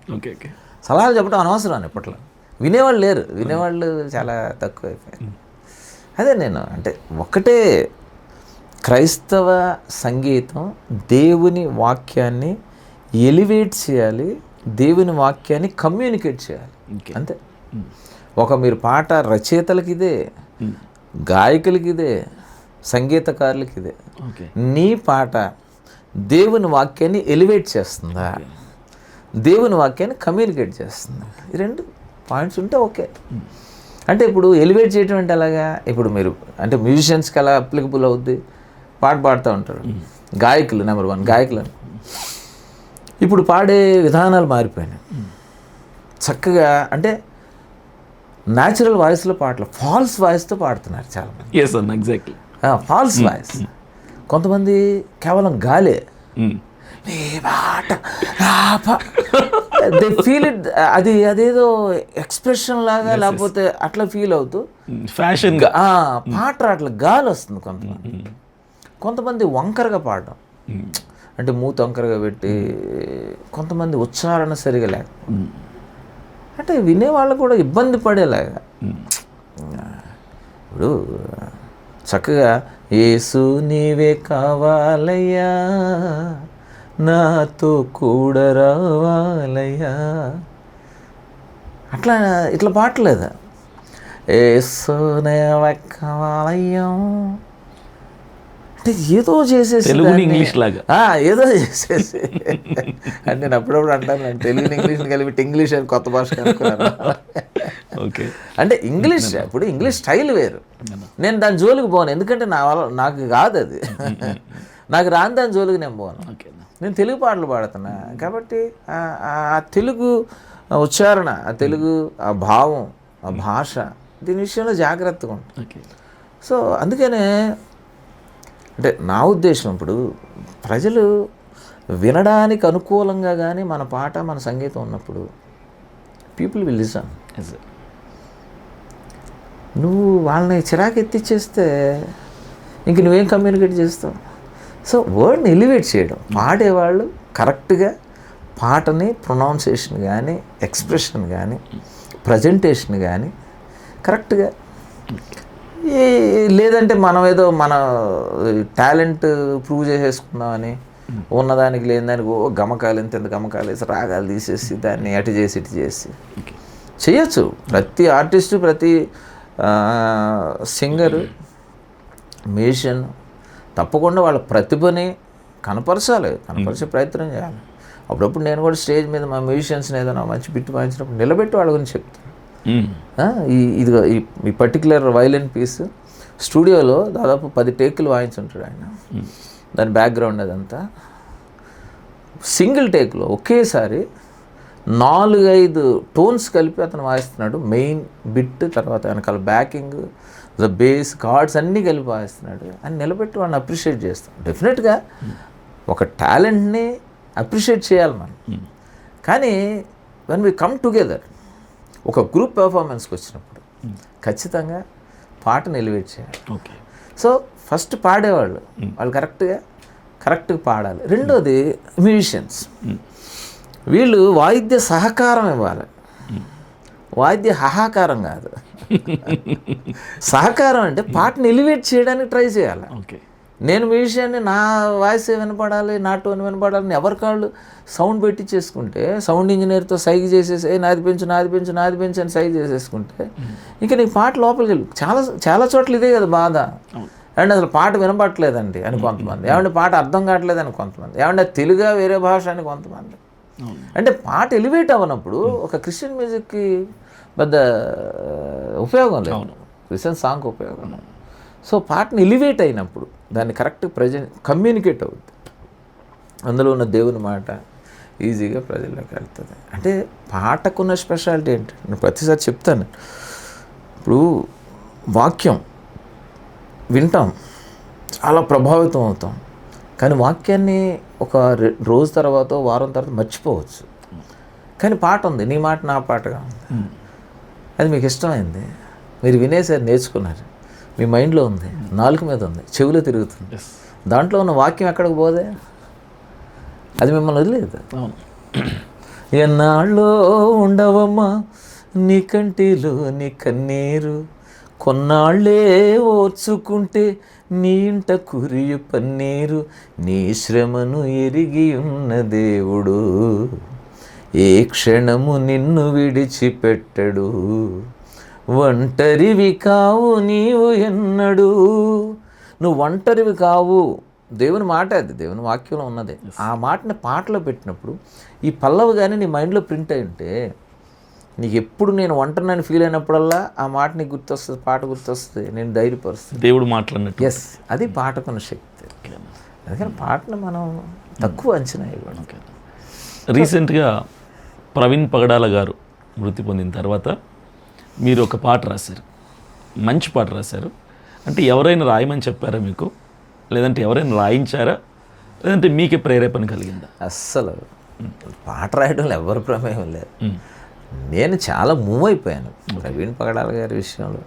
సలహాలు చెప్పడం అనవసరం అని ఇప్పట్లో. వినేవాళ్ళు లేరు, వినేవాళ్ళు చాలా తక్కువ అయిపోయారు. అదే నేను అంటే ఒకటే, క్రైస్తవ సంగీతం దేవుని వాక్యాన్ని ఎలివేట్ చేయాలి, దేవుని వాక్యాన్ని కమ్యూనికేట్ చేయాలి, అంతే. ఒక మీరు పాట రచయితలకి ఇదే, గాయకులకి ఇదే, సంగీతకారులకి ఇదే. నీ పాట దేవుని వాక్యాన్ని ఎలివేట్ చేస్తుందా, దేవుని వాక్యాన్ని కమ్యూనికేట్ చేస్తుందా, ఈ 2 పాయింట్స్ ఉంటే ఓకే. అంటే ఇప్పుడు ఎలివేట్ చేయటం అంటే ఎలాగా, ఇప్పుడు మీరు అంటే మ్యూజిషియన్స్కి ఎలా అప్లికబుల్ అవుద్ది, పాట పాడుతూ ఉంటారు గాయకులు, నెంబర్ 1 గాయకులు. ఇప్పుడు పాడే విధానాలు మారిపోయినాయి. చక్కగా అంటే న్యాచురల్ వాయిస్లో పాటలు ఫాల్స్ వాయిస్తో పాడుతున్నారు చాలామంది. Exactly false voice. కొంతమంది కేవలం గాలే, నీ మాట దే ఫీల్ ఇట్, అది అదేదో ఎక్స్ప్రెషన్ లాగా లేకపోతే అట్లా ఫీల్ అవుతూ ఫ్యాషన్ పాట అట్లా గాలి వస్తుంది కొంతమంది. కొంతమంది వంకరగా పాడడం, అంటే మూత వంకరగా పెట్టి, కొంతమంది ఉచ్చారణ సరిగా లేక, అంటే వినేవాళ్ళు కూడా ఇబ్బంది పడేలాగా. ఇప్పుడు చక్కగా యేసు నీవే కావాలయ్యా, నాతో కూడా రావాలయ్యా, ఇట్లా పాటలేదా? యేసు నీవే కావాలయ్యా అంటే ఏదో చేసేసి ఇంగ్లీష్ లాగా ఏదో చేసేసి అంటే నేను అప్పుడప్పుడు అంటాను, తెలుగు ఇంగ్లీష్ కలిపి ఇంగ్లీష్ అని కొత్త భాష కనుక్కున్నాను. ఓకే, అంటే ఇంగ్లీష్, ఇప్పుడు ఇంగ్లీష్ స్టైల్ వేరు. నేను దాని జోలికి పోను, ఎందుకంటే నాకు కాదు అది, నాకు రాని దాని జోలికి నేను పోను. నేను తెలుగు పాటలు పాడుతున్నా కాబట్టి ఆ తెలుగు ఉచ్చారణ, ఆ తెలుగు ఆ భావం, ఆ భాష, దీని విషయంలో జాగ్రత్తగా ఉంటుంది. సో అందుకనే అంటే నా ఉద్దేశం, ఇప్పుడు ప్రజలు వినడానికి అనుకూలంగా కానీ మన పాట మన సంగీతం ఉన్నప్పుడు పీపుల్ విల్ లిసన్. నువ్వు వాళ్ళని చిరాకు ఎత్తిచ్చేస్తే ఇంక నువ్వేం కమ్యూనికేట్ చేస్తావు? సో వర్డ్ని ఎలివేట్ చేయడం, పాడేవాళ్ళు కరెక్ట్గా పాటని ప్రొనౌన్సియేషన్ కానీ, ఎక్స్ప్రెషన్ కానీ, ప్రజెంటేషన్ కానీ కరెక్ట్గా, లేదంటే మనం ఏదో మన టాలెంట్ ప్రూవ్ చేసేసుకున్నామని ఉన్నదానికి లేని దానికి గమకాలు ఎంత గమకాలు వేసి రాగాలు తీసేసి దాన్ని అటు చేసి ఇటు చేసి చేయొచ్చు. ప్రతి ఆర్టిస్టు, ప్రతి సింగరు, మ్యూజిషియన్ తప్పకుండా వాళ్ళ ప్రతిభని కనపరచే ప్రయత్నం చేయాలి. అప్పుడప్పుడు నేను కూడా స్టేజ్ మీద మా మ్యూజిషియన్స్ని ఏదైనా మంచి బిట్టు వాయించినప్పుడు నిలబెట్టి వాళ్ళ గురించి చెప్తాను. ఇదిగో ఈ పర్టికులర్ వైలిన్ పీస్ స్టూడియోలో దాదాపు 10 టేకులు వాయించుంటాడు ఆయన, దాని బ్యాక్గ్రౌండ్ అదంతా సింగిల్ టేక్లో ఒకేసారి 4-5 టోన్స్ కలిపి అతను వాయిస్తున్నాడు. మెయిన్ బిట్, తర్వాత వెనకాల బ్యాకింగ్, ద బేస్, కార్డ్స్ అన్నీ కలిపి వాయిస్తున్నాడు అని నిలబెట్టి వాళ్ళని అప్రిషియేట్ చేస్తాం. డెఫినెట్గా ఒక టాలెంట్ని అప్రిషియేట్ చేయాలి మనం. కానీ వెన్ వి కమ్ టుగెదర్ ఒక గ్రూప్ పెర్ఫార్మెన్స్కి వచ్చినప్పుడు ఖచ్చితంగా పాటను ఎలివేట్ చేయాలి. ఓకే, సో ఫస్ట్ పాడేవాళ్ళు వాళ్ళు కరెక్ట్గా పాడాలి. రెండోది మ్యూజిషియన్స్, వీళ్ళు వాయిద్య సహకారం ఇవ్వాలి, వాయిద్య హాహాకారం కాదు. సహకారం అంటే పాటను ఎలివేట్ చేయడానికి ట్రై చేయాలి. ఓకే, నేను మ్యూజిషియన్ని, నా వాయిస్ వినపడాలి, నా టోన్ వినపడాలని ఎవరికాళ్ళు సౌండ్ పెట్టి చేసుకుంటే, సౌండ్ ఇంజనీర్తో సైగ చేసేసి నాది పెంచు అని సైగ చేసేసుకుంటే ఇంకా నీకు పాట లోపలికి వెళ్ళి చాలా చోట్ల ఇదే కదా బాధ. ఏమంటే అసలు పాట వినపట్లేదండి అని కొంతమంది, ఏమంటే పాట అర్థం కావట్లేదని కొంతమంది, ఏమంటే తెలుగా వేరే భాష అని కొంతమంది. అంటే పాట ఎలివేట్ అవ్వనప్పుడు ఒక క్రిస్టియన్ మ్యూజిక్కి పెద్ద ఉపయోగం లేదు, క్రిస్టియన్ సాంగ్ ఉపయోగం. సో పాటను ఎలివేట్ అయినప్పుడు దాన్ని కరెక్ట్ కమ్యూనికేట్ అవుతుంది, అందులో ఉన్న దేవుని మాట ఈజీగా ప్రజల్లోకి వెళ్తుంది. అంటే పాటకున్న స్పెషాలిటీ ఏంటి నేను ప్రతిసారి చెప్తాను. ఇప్పుడు వాక్యం వింటాం, చాలా ప్రభావితం అవుతాం, కానీ వాక్యాన్ని ఒక రోజు తర్వాత, వారం తర్వాత మర్చిపోవచ్చు. కానీ పాట ఉంది, నీ మాట నా పాటగా ఉంది, అది మీకు ఇష్టమైంది, మీరు వినేసారి, నేర్చుకున్నారు, మీ మైండ్లో ఉంది, నాలుక మీద ఉంది, చెవిలో తిరుగుతుంది, దాంట్లో ఉన్న వాక్యం ఎక్కడికి పోదే, అది మిమ్మల్ని వదిలేదు. ఎన్నాళ్ళో ఉండవమ్మా నీ కంటిలో నీ కన్నీరు, కొన్నాళ్ళే ఓర్చుకుంటే నీ ఇంట కురియు పన్నీరు, నీ శ్రమను ఎరిగి ఉన్న దేవుడు ఏ క్షణము నిన్ను విడిచిపెట్టడు, ఒంటరివి కావు నీవు ఎన్నడు. నువ్వు ఒంటరివి కావు, దేవుని మాట అది, దేవుని వాక్యంలో ఉన్నది. ఆ మాటని పాటలో పెట్టినప్పుడు ఈ పల్లవి కానీ నీ మైండ్లో ప్రింట్ అయి ఉంటే నీకు ఎప్పుడు నేను ఒంటరిని ఫీల్ అయినప్పుడల్లా ఆ మాట నీకు గుర్తొస్తుంది, పాట గుర్తొస్తుంది, నేను ధైర్యపరుస్తుంది, దేవుడు మాట్లాడినట్టు. ఎస్, అది పాటకున్న శక్తి. అందుకని పాటను మనం తక్కువ అంచనా ఇవ్వడం. రీసెంట్గా ప్రవీణ్ పగడాల గారు మృతి పొందిన తర్వాత మీరు ఒక పాట రాశారు, మంచి పాట రాశారు. అంటే ఎవరైనా రాయమని చెప్పారా మీకు, లేదంటే ఎవరైనా రాయించారా, లేదంటే మీకే ప్రేరేపణ కలిగిందా? అస్సలు పాట రాయడంలో ఎవరి ప్రమేయం లేదు. నేను చాలా మూవ్ అయిపోయాను ప్రవీణ్ పగడాల గారి విషయంలో.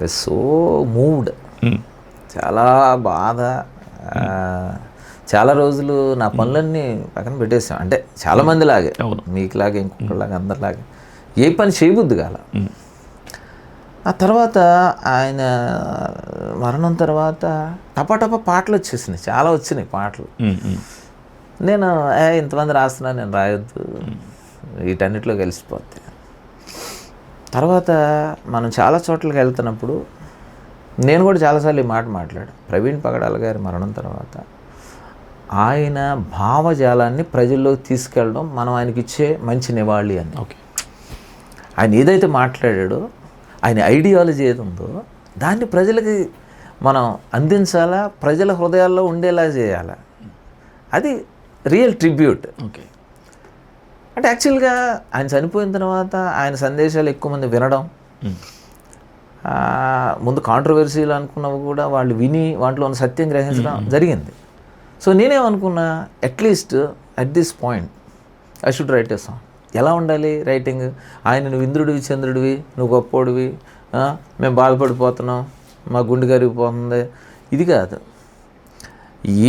I so moved. చాలా బాధ. ఆ, చాలా రోజులు నా పనులన్నీ పక్కన పెట్టేసాం. అంటే చాలామంది లాగే, మీకులాగే ఇంకొకలాగా అందరిలాగే ఏ పని చేయబుద్ది కాల. ఆ తర్వాత ఆయన మరణం తర్వాత టపా పాటలు వచ్చేసినాయి, చాలా వచ్చినాయి పాటలు. నేను ఇంతమంది రాస్తున్నాను, నేను రాయొద్దు, వీటన్నిటిలో కలిసిపోతే. తర్వాత మనం చాలా చోట్లకి వెళ్తున్నప్పుడు నేను కూడా చాలాసార్లు ఈ మాట మాట్లాడాను. ప్రవీణ్ పగడాల గారి మరణం తర్వాత ఆయన భావజాలాన్ని ప్రజల్లోకి తీసుకెళ్ళడం మనం ఆయనకి ఇచ్చే మంచి నివాళి అని. ఓకే, ఆయన ఏదైతే మాట్లాడాడో, ఆయన ఐడియాలజీ ఏది ఉందో దాన్ని ప్రజలకి మనం అందించాలా, ప్రజల హృదయాల్లో ఉండేలా చేయాలా. అది రియల్ ట్రిబ్యూట్. ఓకే, అంటే యాక్చువల్గా ఆయన చనిపోయిన తర్వాత ఆయన సందేశాలు ఎక్కువ మంది వినడం, ముందు కాంట్రవర్సీలు అనుకున్నవి కూడా వాళ్ళు విని వాటిలో ఉన్న సత్యం గ్రహించడం జరిగింది. సో నేనేమనుకున్నా, atleast at this point I should write a song. ఎలా ఉండాలి రైటింగ్? ఆయన నువ్వు ఇంద్రుడివి, చంద్రుడివి, నువ్వు గొప్పోడివి, మేము బాధపడిపోతున్నాం, మా గుండె కరిగిపోతుంది, ఇది కాదు.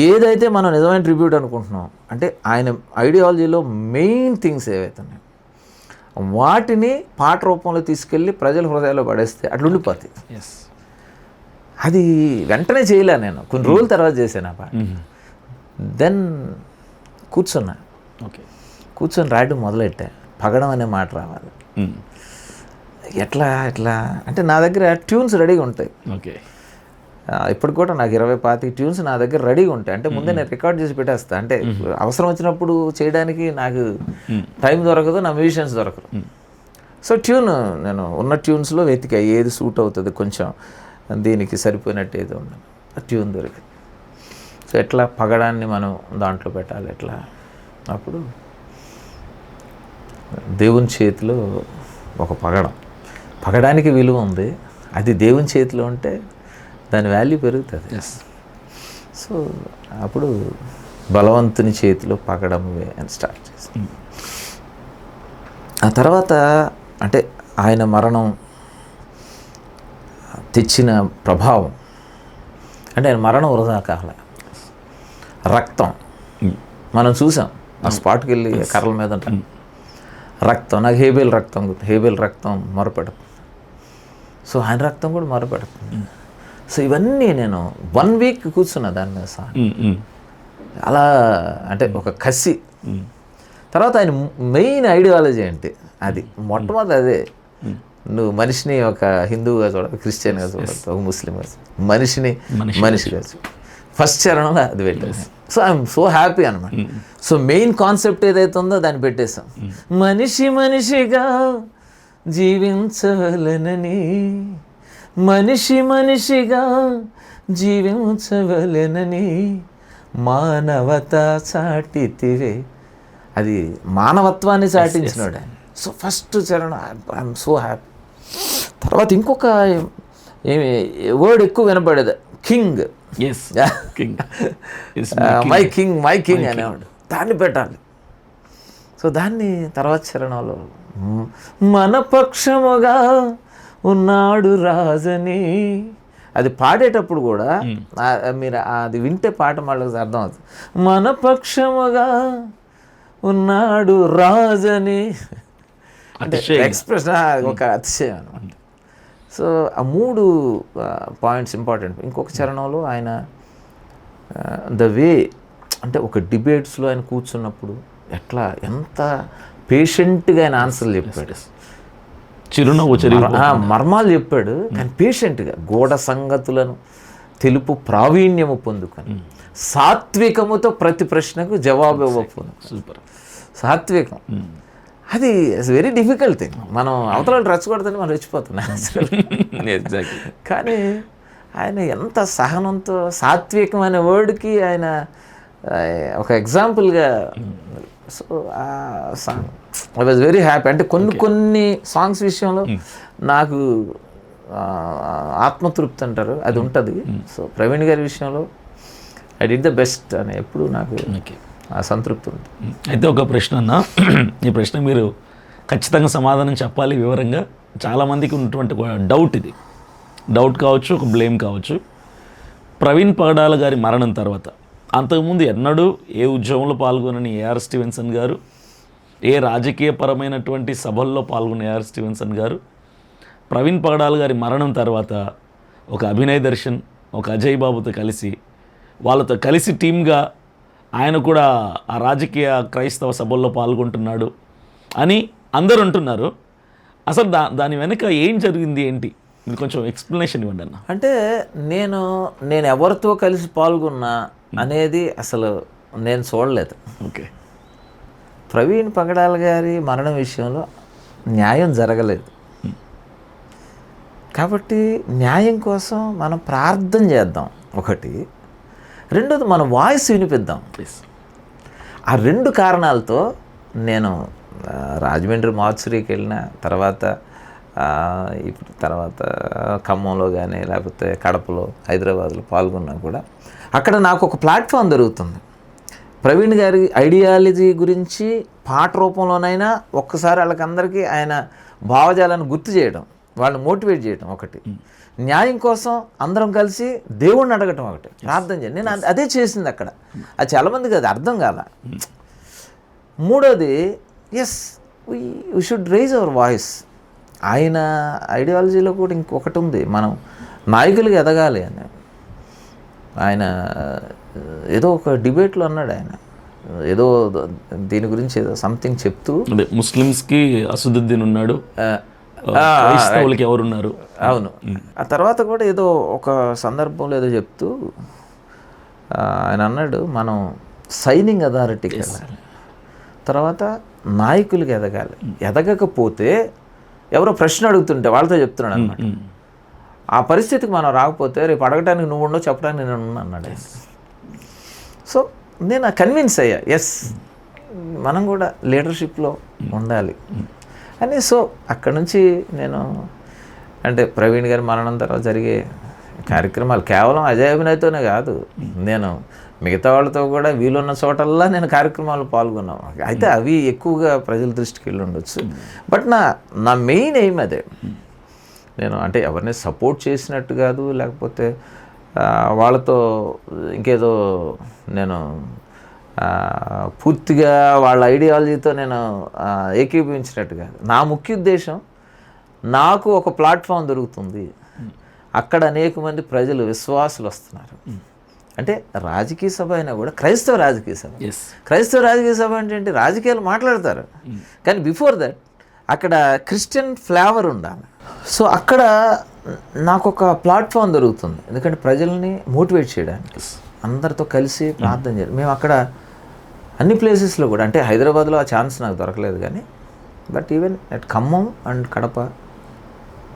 ఏదైతే మనం నిజమైన ట్రిబ్యూట్ అనుకుంటున్నాం, అంటే ఆయన ఐడియాలజీలో మెయిన్ థింగ్స్ ఏవైతే ఉన్నాయో వాటిని పాట రూపంలో తీసుకెళ్ళి ప్రజల హృదయాల్లో పడేస్తే అట్లా ఉండిపోతాయి. అది వెంటనే చేయలే, నేను కొన్ని రోజుల తర్వాత చేశాను ఆ పాట. దెన్ కూర్చున్నా, కూర్చొని రాయడం మొదలెట్టా. పగడం అనే మాట రావాలి. ఎట్లా అంటే నా దగ్గర ట్యూన్స్ రెడీగా ఉంటాయి. ఓకే, ఇప్పుడు కూడా నాకు 20-25 ట్యూన్స్ నా దగ్గర రెడీగా ఉంటాయి. అంటే ముందే నేను రికార్డ్ చేసి పెట్టేస్తా. అంటే అవసరం వచ్చినప్పుడు చేయడానికి నాకు టైం దొరకదు, నా మ్యూజిషియన్స్ దొరకరు. సో ట్యూన్ నేను ఉన్న ట్యూన్స్లో వెతికా ఏది సూట్ అవుతుంది, కొంచెం దీనికి సరిపోయినట్టు ఏదో ఉంది, ఆ ట్యూన్ దొరికింది. సో ఎట్లా పగడాన్ని మనం దాంట్లో పెట్టాలి, ఎట్లా? అప్పుడు దేవుని చేతిలో ఒక పగడానికి విలువ ఉంది. అది దేవుని చేతిలో ఉంటే దాని వాల్యూ పెరుగుతుంది. సో అప్పుడు బలవంతుని చేతిలో పగడమే అని స్టార్ట్ చేశాను. ఆ తర్వాత అంటే ఆయన మరణం తెచ్చిన ప్రభావం, అంటే ఆయన మరణం వృధా కాలే. రక్తం మనం చూసాం, ఆ స్పాట్కి వెళ్ళి కర్రల మీద రక్తం. నాకు హేబేల్ రక్తం గుర్తు, హేబేల్ రక్తం మొరపెడుతుంది. సో ఆయన రక్తం కూడా మొరపెడుతుంది. సో ఇవన్నీ నేను 1 వీక్ కూర్చున్నా దాని మీద సార్. అలా అంటే ఒక కసి. తర్వాత ఆయన మెయిన్ ఐడియాలజీ అంటే అది మొట్టమొదటి అదే, నువ్వు మనిషిని ఒక హిందువుగా చూడాలి, క్రిస్టియన్గా చూడాలి, ఒక ముస్లింగా, మనిషిని మనిషిగా చూడాలి. ఫస్ట్ చరణంలో అది పెట్టేసి, సో ఐఎమ్ సో హ్యాపీ అనమాట. సో మెయిన్ కాన్సెప్ట్ ఏదైతే ఉందో దాన్ని పెట్టేసాం. మనిషిగా జీవించవలెనని, మనిషిగా జీవించవలెనని మానవత చాటితివే. అది మానవత్వాన్ని చాటించినాడు ఆయన. సో ఫస్ట్ చరణం ఐఎమ్ సో హ్యాపీ. తర్వాత ఇంకొక వర్డ్ ఎక్కువ వినపడేది, కింగ్. మై కింగ్ అనేవాడు, దాన్ని పెట్టాలి. సో దాన్ని తర్వాత చరణంలో మన పక్షముగా ఉన్నాడు రాజని, అది పాడేటప్పుడు కూడా మీరు అది వింటే పాట వాళ్ళకి అర్థం అవుతుంది. మన పక్షముగా ఉన్నాడు రాజని అంటే ఎక్స్ప్రెషన్ ఒక అతిశయం అనమాట. సో ఆ 3 పాయింట్స్ ఇంపార్టెంట్. ఇంకొక చరణంలో ఆయన ద వే, అంటే ఒక డిబేట్స్లో ఆయన కూర్చున్నప్పుడు ఎట్లా ఎంత పేషెంట్గా ఆయన ఆన్సర్లు చెప్పాడు, మర్మాలు చెప్పాడు, కానీ పేషెంట్గా గూఢ సంగతులను తెలుపు ప్రావీణ్యము పొందుకొని సాత్వికముతో ప్రతి ప్రశ్నకు జవాబు ఇవ్వకపోను. సూపర్. సాత్వికం అది వెరీ డిఫికల్ట్ థింగ్. మనం అవతల రెచ్చగొడితేనే మనం రెచ్చిపోతున్నాం. కానీ ఆయన ఎంత సహనంతో, సాత్వికం అనే వర్డ్కి ఆయన ఒక ఎగ్జాంపుల్గా. సో ఆ song I was very happy. అంటే కొన్ని సాంగ్స్ విషయంలో నాకు ఆత్మతృప్తి అంటారు, అది ఉంటుంది. సో ప్రవీణ్ గారి విషయంలో ఐ డిడ్ ద బెస్ట్ అని ఎప్పుడు నాకు ఆ సంతృప్తి ఉంది. అయితే ఒక ప్రశ్న అన్న, ఈ ప్రశ్న మీరు ఖచ్చితంగా సమాధానం చెప్పాలి వివరంగా. చాలామందికి ఉన్నటువంటి డౌట్, ఇది డౌట్ కావచ్చు, ఒక బ్లేమ్ కావచ్చు. ప్రవీణ్ పగడాల గారి మరణం తర్వాత అంతకుముందు ఎన్నడూ ఏ ఉద్యమంలో పాల్గొనని ఏఆర్ స్టీవెన్సన్ గారు, ఏ రాజకీయపరమైనటువంటి సభల్లో పాల్గొన్న ఏఆర్ స్టీవెన్సన్ గారు ప్రవీణ్ పగడాల గారి మరణం తర్వాత ఒక అభినయ్ దర్శన్, ఒక అజయ్ బాబుతో కలిసి వాళ్ళతో కలిసి టీమ్గా ఆయన కూడా ఆ రాజకీయ క్రైస్తవ సభల్లో పాల్గొంటున్నాడు అని అందరూ అంటున్నారు. అసలు దాని వెనుక ఏం జరిగింది ఏంటి? మీరు కొంచెం ఎక్స్ప్లెనేషన్ ఇవ్వండి అన్న. అంటే నేను ఎవరితో కలిసి పాల్గొన్నా అనేది అసలు నేను చూడలేదు. ఓకే. ప్రవీణ్ పగడాల గారి మరణం విషయంలో న్యాయం జరగలేదు కాబట్టి న్యాయం కోసం మనం ప్రార్థన చేద్దాం ఒకటి. రెండోది మన వాయిస్ వినిపిద్దాం. ఆ రెండు కారణాలతో నేను రాజమండ్రి మార్చురీకి వెళ్ళిన తర్వాత ఖమ్మంలో కానీ లేకపోతే కడపలో, హైదరాబాద్లో పాల్గొన్నా కూడా అక్కడ నాకు ఒక ప్లాట్ఫామ్ దొరుకుతుంది. ప్రవీణ్ గారి ఐడియాలజీ గురించి పాట రూపంలోనైనా ఒక్కసారి వాళ్ళకందరికీ ఆయన భావజాలను గుర్తు చేయడం, వాళ్ళని మోటివేట్ చేయడం ఒకటి. న్యాయం కోసం అందరం కలిసి దేవుణ్ణి అడగటం ఒకటి, ప్రార్థన చేయండి. నేను అదే చేసింది అక్కడ. అది చాలామందికి అది అర్థం కాల. మూడోది yes we should raise our voice. ఆయన ఐడియాలజీలో కూడా ఇంకొకటి ఉంది, మనం నాయకులుగా ఎదగాలి అని. ఆయన ఏదో ఒక డిబేట్లో అన్నాడు, ఆయన ఏదో దీని గురించి ఏదో సంథింగ్ చెప్తూ, ముస్లిమ్స్కి అసదుద్దీన్ ఉన్నాడు, క్రైస్తవులకి ఎవరున్నారు. అవును. ఆ తర్వాత కూడా ఏదో ఒక సందర్భంలో ఏదో చెప్తూ ఆయన అన్నాడు, మనం సైనింగ్ అథారిటీకి వెళ్ళాలి, తర్వాత నాయకులకి ఎదగాలి. ఎదగకపోతే ఎవరో ప్రశ్న అడుగుతుంటే వాళ్ళతో చెప్తున్నాడు అన్నమాట. ఆ పరిస్థితికి మనం రాకపోతే రేపు అడగటానికి నువ్వు ఉండవు, చెప్పడానికి నేను ఉన్నా అన్నాడు. సో నేను కన్విన్స్ అయ్యా, ఎస్ మనం కూడా లీడర్షిప్లో ఉండాలి అని. సో అక్కడ నుంచి నేను అంటే ప్రవీణ్ గారి మరణం తర్వాత జరిగే కార్యక్రమాలు కేవలం అజయ్ అభినయ్తోనే కాదు, నేను మిగతా వాళ్ళతో కూడా వీలున్న చోటల్లా నేను కార్యక్రమాలు పాల్గొన్నాను. అయితే అవి ఎక్కువగా ప్రజల దృష్టికి వెళ్ళి ఉండొచ్చు. బట్ నా మెయిన్ ఎయిమ్ అదే. నేను అంటే ఎవరిని సపోర్ట్ చేసినట్టు కాదు, లేకపోతే వాళ్ళతో ఇంకేదో నేను పూర్తిగా వాళ్ళ ఐడియాలజీతో నేను ఏకీభవించినట్టు కాదు. నా ముఖ్య ఉద్దేశం, నాకు ఒక ప్లాట్ఫామ్ దొరుకుతుంది, అక్కడ అనేక మంది ప్రజలు విశ్వాసులు వస్తున్నారు. అంటే రాజకీయ సభ అయినా కూడా క్రైస్తవ రాజకీయ సభ. క్రైస్తవ రాజకీయ సభ అంటే రాజకీయాలు మాట్లాడతారు, కానీ బిఫోర్ దట్ అక్కడ క్రిస్టియన్ ఫ్లేవర్ ఉండాలి. సో అక్కడ నాకు ఒక ప్లాట్ఫామ్ దొరుకుతుంది, ఎందుకంటే ప్రజల్ని మోటివేట్ చేయడానికి, అందరితో కలిసి ప్రార్థన చేయాలి. మేము అక్కడ అన్ని ప్లేసెస్లో కూడా, అంటే హైదరాబాద్లో ఆ ఛాన్స్ నాకు దొరకలేదు కానీ, but even at Khammam and Kadapa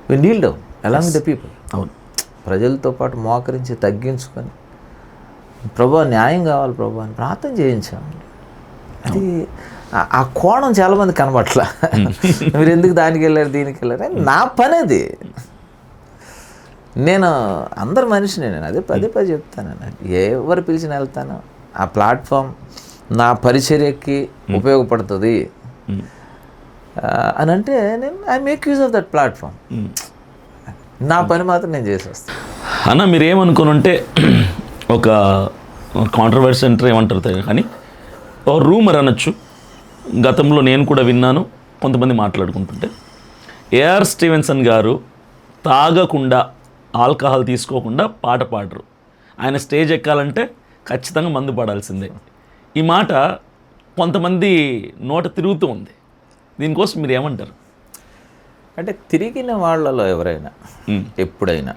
we kneel down along with the people. అవును, ప్రజలతో పాటు మోకరించి తగ్గించుకొని ప్రభా న్యాయం కావాలి ప్రభా అని ప్రార్థన చేయించాము. అది ఆ కోణం చాలామంది కనబట్ల. మీరు ఎందుకు దానికి వెళ్ళారు దీనికి వెళ్ళారు అని. నా పని అది. నేను అందరు మనిషిని, నేను అదే పదే చెప్తాను, ఎవరు పిలిచిన వెళ్తాను. ఆ ప్లాట్ఫామ్ నా పరిచర్యకి ఉపయోగపడుతుంది అని అంటే నేను I make use of that platform. నా పని మాత్రం నేను చేసి వస్తాను. అన్న మీరేమనుకుని ఉంటే ఒక కాంట్రవర్సీ అంటే ఏమంటారు కానీ ఒక రూమర్ అనొచ్చు, గతంలో నేను కూడా విన్నాను, కొంతమంది మాట్లాడుకుంటుంటే ఏఆర్ స్టీవెన్సన్ గారు తాగకుండా, ఆల్కహాల్ తీసుకోకుండా పాట పాడరు, ఆయన స్టేజ్ ఎక్కాలంటే ఖచ్చితంగా మందు పాడాల్సిందే. ఈ మాట కొంతమంది నోట తిరుగుతూ ఉంది. దీనికోసం మీరు ఏమంటారు? అంటే తిరిగిన వాళ్ళలో ఎవరైనా ఎప్పుడైనా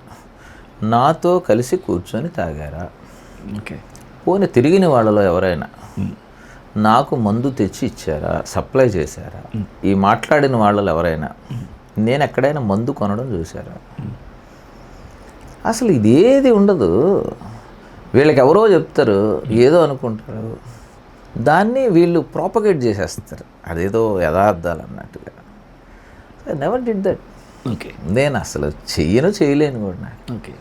నాతో కలిసి కూర్చొని తాగారా? ఓకే. పోనీ తిరిగిన వాళ్ళలో ఎవరైనా నాకు మందు తెచ్చి ఇచ్చారా, సప్లై చేశారా? ఈ మాట్లాడిన వాళ్ళలో ఎవరైనా నేను ఎక్కడైనా మందు కొనడం చూసారా? అసలు ఇదేది ఉండదు. వీళ్ళకి ఎవరో చెప్తారు, ఏదో అనుకుంటారు, దాన్ని వీళ్ళు ప్రాపగేట్ చేసేస్తారు, అదేదో యథార్థాలు అన్నట్టుగా. I never did that. Okay. నేను అసలు చేయలేను కూడా. ఓకే.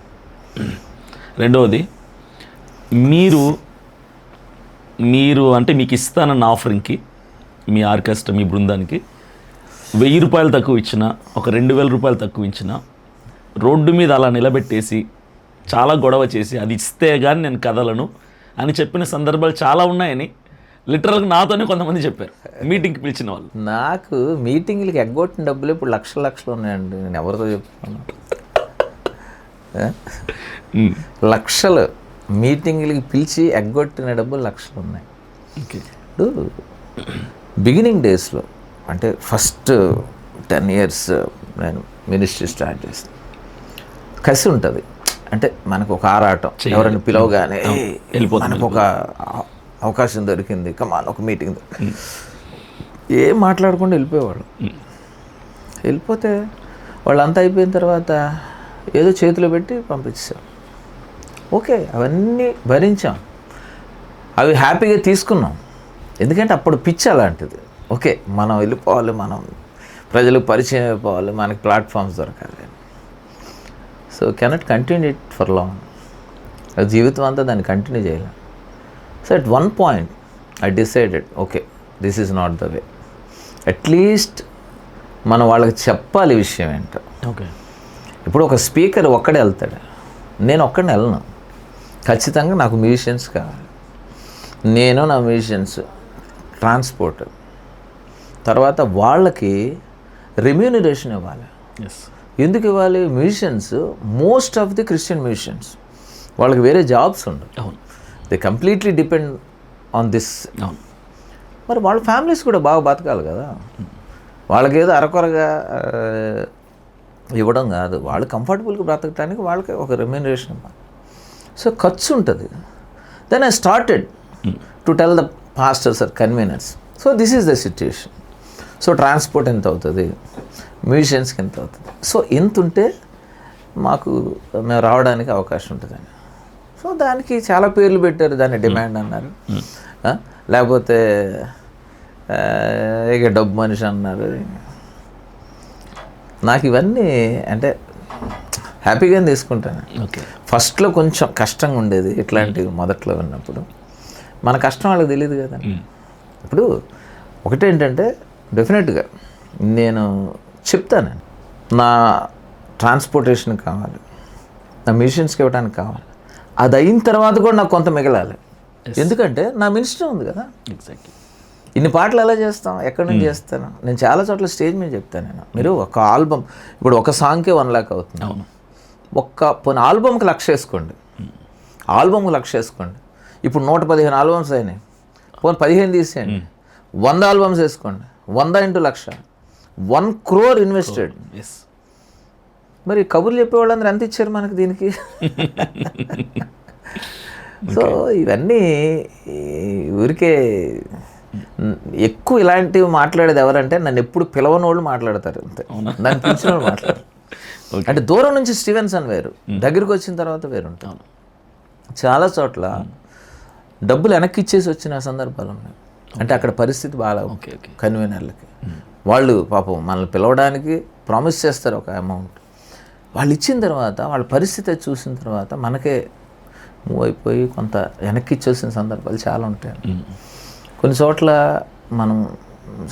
రెండవది, మీరు అంటే మీకు ఇస్తానన్న ఆఫరింగ్కి మీ ఆర్కెస్ట్రా, మీ బృందానికి 1000 రూపాయలు తక్కువ ఇచ్చినా, ఒక 2000 రూపాయలు తక్కువ ఇచ్చినా, రోడ్డు మీద అలా నిలబెట్టేసి చాలా గొడవ చేసి అది ఇస్తే కానీ నేను కదలను అని చెప్పిన సందర్భాలు చాలా ఉన్నాయని లిటరల్గా నాతోనే కొంతమంది చెప్పారు మీటింగ్కి పిలిచిన వాళ్ళు. నాకు మీటింగ్లకి ఎగ్గొట్టిన డబ్బులు ఇప్పుడు లక్షలు ఉన్నాయండి. నేను ఎవరితో చెప్తాను? లక్షలు మీటింగ్లకి పిలిచి ఎగ్గొట్టిన డబ్బులు లక్షలు ఉన్నాయి. ఇప్పుడు బిగినింగ్ డేస్లో అంటే ఫస్ట్ 10 years నేను మినిస్ట్రీ స్టార్ట్ చేస్తాను. కసి ఉంటుంది, అంటే మనకు ఒక ఆరాటం, ఎవరైనా పిలవగానే మనకు ఒక అవకాశం దొరికింది, కమాన్ ఒక మీటింగ్ ఏం మాట్లాడకుండా వెళ్ళిపోయేవాళ్ళు. వెళ్ళిపోతే వాళ్ళంతా అయిపోయిన తర్వాత ఏదో చేతిలో పెట్టి పంపించాం. ఓకే, అవన్నీ భరించాం, అవి హ్యాపీగా తీసుకున్నాం. ఎందుకంటే అప్పుడు పిచ్చి అలాంటిది. ఓకే, మనం వెళ్ళిపోవాలి, మనం ప్రజలకు పరిచయం అయిపోవాలి, మనకి ప్లాట్ఫామ్స్ దొరకాలి. So cannot continue it for long. జీవితం అంతా దాన్ని కంటిన్యూ చేయలేం. So at one point I decided, okay this is not the way. At least మనం వాళ్ళకి చెప్పాలి విషయం ఏంటో. ఓకే, ఇప్పుడు ఒక స్పీకర్ ఒక్కడే వెళ్తాడు, నేను ఒక్కడిని వెళ్ళను. ఖచ్చితంగా నాకు మ్యూజిషియన్స్ కావాలి. నేను నా మ్యూజిషియన్స్ ట్రాన్స్పోర్ట్, తర్వాత వాళ్ళకి రెమ్యూనరేషన్ ఇవ్వాలి. ఎందుకు ఇవ్వాలి? Musicians most of the Christian musicians వాళ్ళకి వేరే జాబ్స్ ఉండవు. They completely depend on this. మరి వాళ్ళ ఫ్యామిలీస్ కూడా బాగా బతకాలి కదా. వాళ్ళకి ఏదో అరకొరగా ఇవ్వడం కాదు, వాళ్ళు కంఫర్టబుల్గా బ్రతకడానికి వాళ్ళకి ఒక రెమ్యూనరేషన్ ఇవ్వాలి. సో ఖర్చు ఉంటుంది. Then I started to tell the pastors or conveners, so this is the situation. So transport ఎంత అవుతుంది, మ్యూజిషియన్స్కి ఎంత అవుతుంది, సో ఎంత ఉంటే మాకు మేము రావడానికి అవకాశం ఉంటుందని. సో దానికి చాలా పేర్లు పెట్టారు, దాన్ని డిమాండ్ అన్నారు, లేకపోతే ఇక డబ్బు మనిషి అన్నారు. నాకు ఇవన్నీ అంటే హ్యాపీగానే తీసుకుంటాను. ఫస్ట్లో కొంచెం కష్టంగా ఉండేది ఇట్లాంటివి మొదట్లో ఉన్నప్పుడు. మన కష్టం వాళ్ళకి తెలియదు కదా. ఇప్పుడు ఒకటేంటంటే డెఫినెట్గా నేను చెప్తాను, నా ట్రాన్స్పోర్టేషన్ కావాలి, నా మ్యూజిషియన్స్కి ఇవ్వడానికి కావాలి. అది అయిన తర్వాత కూడా నాకు కొంత మిగలాలి. ఎందుకంటే నా మినిస్టర్ ఉంది కదా. ఎగ్జాక్ట్లీ. ఇన్ని పాటలు ఎలా చేస్తాం, ఎక్కడి నుంచి చేస్తాను? నేను చాలా చోట్ల స్టేజ్ మీద చెప్తాను. నేను మీరు ఒక ఆల్బమ్, ఇప్పుడు ఒక సాంగ్కే 1 lakh అవుతుంది. పోనీ ఆల్బమ్కి 1,00,000 వేసుకోండి, ఆల్బమ్కి 1,00,000 వేసుకోండి. ఇప్పుడు 115 ఆల్బమ్స్ అయినాయి, పోనీ 15 తీసేయండి, 100 ఆల్బమ్స్ వేసుకోండి, 100 × 1,00,000, 1 crore ఇన్వెస్టెడ్. మరి కబుర్లు చెప్పేవాళ్ళందరూ ఎంత ఇచ్చారు మనకి దీనికి? సో ఇవన్నీ ఊరికే ఎక్కువ ఇలాంటివి మాట్లాడేది ఎవరంటే నన్ను ఎప్పుడు పిలవని వాళ్ళు మాట్లాడతారు, అంతే. నన్ను పిలిచిన వాళ్ళు మాట్లాడతారు. అంటే దూరం నుంచి స్టీవెన్సన్ వేరు, దగ్గరికి వచ్చిన తర్వాత వేరు ఉంటాను. చాలా చోట్ల డబ్బులు వెనక్కి ఇచ్చేసి వచ్చిన సందర్భాలు ఉన్నాయి. అంటే అక్కడ పరిస్థితి బాగా కన్వీనర్లకి, వాళ్ళు పాపం మనల్ని పిలవడానికి ప్రామిస్ చేస్తారు ఒక అమౌంట్, వాళ్ళు ఇచ్చిన తర్వాత వాళ్ళ పరిస్థితి చూసిన తర్వాత మనకే మూవ్ అయిపోయి కొంత వెనక్కి ఇచ్చేసిన సందర్భాలు చాలా ఉంటాయి. కొన్ని చోట్ల మనం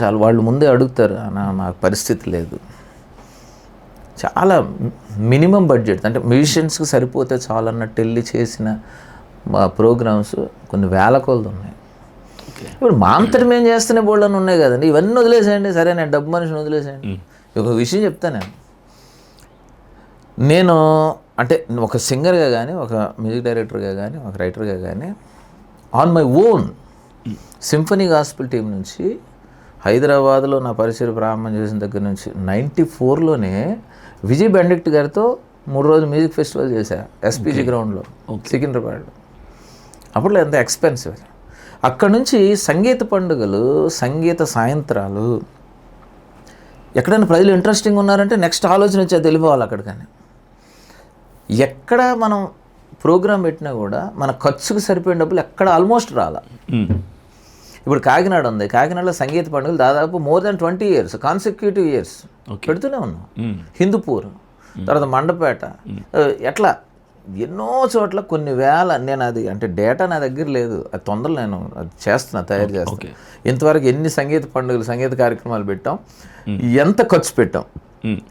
చాలా వాళ్ళు ముందే అడుగుతారు, మాకు పరిస్థితి లేదు, చాలా మినిమం బడ్జెట్, అంటే మ్యూజిషియన్స్కి సరిపోతే చాలా అన్నట్టు వెళ్ళి చేసిన ప్రోగ్రామ్స్ కొన్ని వేల కొలది ఉన్నాయి. ఇప్పుడు మా అంతటి మేము చేస్తూనే బోల్డని ఉన్నాయి కదండి. ఇవన్నీ వదిలేసేయండి, సరే నేను డబ్బు మనిషిని వదిలేసేయండి. ఒక విషయం చెప్తాను నేను, అంటే ఒక సింగర్గా కానీ, ఒక మ్యూజిక్ డైరెక్టర్గా కానీ, ఒక రైటర్గా కానీ, on my own symphony gospel team నుంచి హైదరాబాద్లో నా పరిచయ ప్రారంభం చేసిన దగ్గర నుంచి 94లోనే విజయ్ బెండిక్ట్ గారితో 3 రోజులు మ్యూజిక్ ఫెస్టివల్ చేశా ఎస్పీజీ గ్రౌండ్లో సికింద్రాబాద్లో. అప్పట్లో ఎంత ఎక్స్పెన్సివ్. అక్కడ నుంచి సంగీత పండుగలు, సంగీత సాయంత్రాలు, ఎక్కడైనా ప్రజలు ఇంట్రెస్టింగ్ ఉన్నారంటే నెక్స్ట్ ఆలోచన వచ్చేది వెళ్ళిపోవాలి అక్కడికని. ఎక్కడ మనం ప్రోగ్రాం పెట్టినా కూడా మన ఖర్చుకు సరిపోయిన డబ్బులు ఎక్కడ ఆల్మోస్ట్ రాలా. ఇప్పుడు కాకినాడ ఉంది, కాకినాడలో సంగీత పండుగలు దాదాపు more than 20 years consecutive years పెడుతూనే ఉన్నాం. హిందూపూర్, తర్వాత మండపేట, ఎట్లా ఎన్నో చోట్ల కొన్ని వేల. నేను అది అంటే డేటా నా దగ్గర లేదు, అది తొందరలో నేను అది చేస్తున్నా, తయారు చేస్తాను. ఇంతవరకు ఎన్ని సంగీత పండుగలు, సంగీత కార్యక్రమాలు పెట్టాం, ఎంత ఖర్చు పెట్టాం,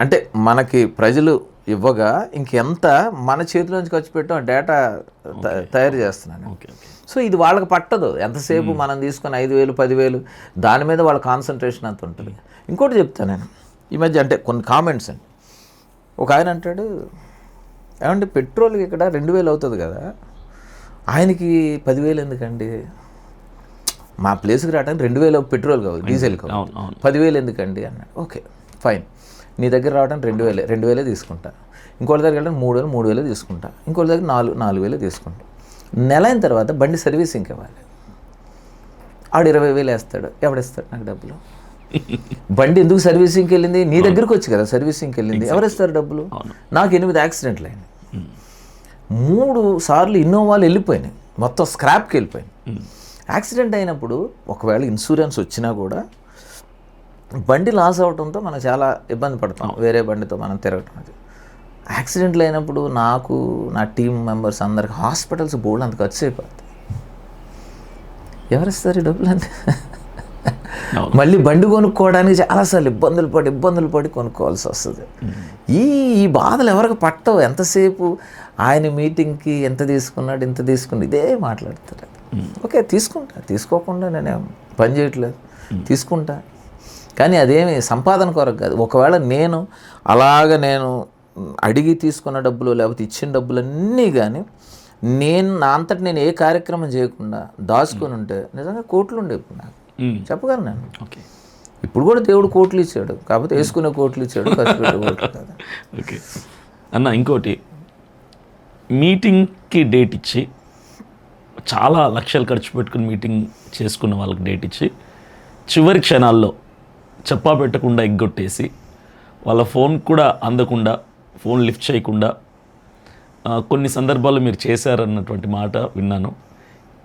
అంటే మనకి ప్రజలు ఇవ్వగా ఇంకెంత మన చేతిలోంచి ఖర్చు పెట్టాం డేటా తయారు చేస్తున్నాను. Okay okay. సో ఇది వాళ్ళకి పట్టదు. ఎంతసేపు మనం తీసుకుని 5,000 10,000 దాని మీద వాళ్ళ కాన్సన్ట్రేషన్ అంత ఉంటుంది. ఇంకోటి చెప్తాను నేను ఈ మధ్య, అంటే కొన్ని కామెంట్స్ అండి. ఒక ఆయన అంటాడు, ఏమంటే పెట్రోల్కి ఇక్కడ 2,000 అవుతుంది కదా, ఆయనకి 10,000 ఎందుకండి? మా ప్లేస్కి రావడానికి 2,000 పెట్రోల్ కావాలి, డీజిల్ కావాలి, 10,000 ఎందుకండి అన్నాడు. ఓకే ఫైన్, నీ దగ్గర రావడానికి 2,000 తీసుకుంటా, ఇంకోటి దగ్గర వెళ్ళడానికి 3,000 తీసుకుంటా, ఇంకోటి దగ్గర 4,000 తీసుకుంటా. నెల అయిన తర్వాత బండి సర్వీసింగ్కి ఇవ్వాలి, ఆడు 20,000 వేస్తాడు. ఎవడిస్తాడు నాకు డబ్బులు? బండి ఎందుకు సర్వీసింగ్కి వెళ్ళింది? నీ దగ్గరకు వచ్చి కదా సర్వీసింగ్కి వెళ్ళింది. ఎవరిస్తారు డబ్బులు? నాకు 8 యాక్సిడెంట్లు అయినాయి, 3 సార్లు ఇన్నోవాలు వెళ్ళిపోయినాయి, మొత్తం స్క్రాప్కి వెళ్ళిపోయినాయి. యాక్సిడెంట్ అయినప్పుడు ఒకవేళ ఇన్సూరెన్స్ వచ్చినా కూడా బండి లాస్ అవడంతో మనం చాలా ఇబ్బంది పడతాం, వేరే బండితో మనం తిరగటం. అది యాక్సిడెంట్లు అయినప్పుడు నాకు, నా టీం మెంబర్స్ అందరికి హాస్పిటల్స్ బోర్డు అంత ఖర్చు అయిపోతుంది. ఎవరిస్తారు ఈ డబ్బులు అంటే? మళ్ళీ బండి కొనుక్కోవడానికి చాలాసార్లు ఇబ్బందులు పడి కొనుక్కోవాల్సి వస్తుంది. ఈ బాధలు ఎవరికి పట్టవు. ఎంతసేపు ఆయన మీటింగ్కి ఎంత తీసుకున్నాడు, ఇంత తీసుకుని ఇదే మాట్లాడతారు. ఓకే తీసుకుంటా, తీసుకోకుండా నేనేం పని చేయట్లేదు, తీసుకుంటా. కానీ అదేమి సంపాదన కొరకు కాదు. ఒకవేళ నేను అడిగి తీసుకున్న డబ్బులు లేకపోతే ఇచ్చిన డబ్బులన్నీ కానీ నా అంతటి నేను ఏ కార్యక్రమం చేయకుండా దాచుకొని ఉంటే నిజంగా కోట్లు ఉండే ఇప్పుడు నాకు చెప్పగలను నేను. ఇప్పుడు కూడా దేవుడు కోట్లు ఇచ్చాడు, కాకపోతే వేసుకునే కోట్లు ఇచ్చాడు, ఖర్చు పెట్టే కోట్లు కదా. ఓకే అన్న, ఇంకోటి మీటింగ్కి డేట్ ఇచ్చి చాలా లక్షలు ఖర్చు పెట్టుకుని మీటింగ్ చేసుకున్న వాళ్ళకి డేట్ ఇచ్చి చివరి క్షణాల్లో చెప్పా పెట్టకుండా ఎగ్గొట్టేసి వాళ్ళ ఫోన్ కూడా అందకుండా, ఫోన్ లిఫ్ట్ చేయకుండా కొన్ని సందర్భాల్లో మీరు చేశారన్నటువంటి మాట విన్నాను.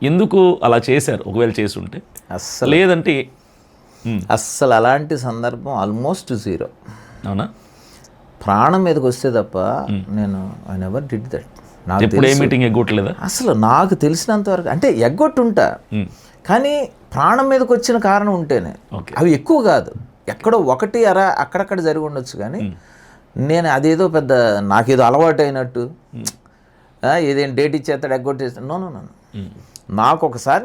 ఎందుకు అలా చేశారు? ఒకవేళ చేసి ఉంటే అస్సలు లేదంటే అస్సలు అలాంటి సందర్భం ఆల్మోస్ట్ 0. అవునా? ప్రాణం మీదకి వస్తే తప్ప నేను ఐ నెవర్ డిడ్ దట్. ఎప్పుడు ఏ మీటింగ్ ఎగ్గొట్టలేదా? అసలు నాకు తెలిసినంత వరకు అంటే ఎగ్గొట్టుంటా, కానీ ప్రాణం మీదకి వచ్చిన కారణం ఉంటేనే. అవి ఎక్కువ కాదు, ఎక్కడో 1 అరా అక్కడక్కడ జరిగి ఉండొచ్చు. కానీ నేను అదేదో పెద్ద నాకేదో అలవాటు అయినట్టు ఏదేం డేట్ ఇచ్చేస్తాడు ఎగ్గొట్టేస్తాను. నో. నాకు ఒకసారి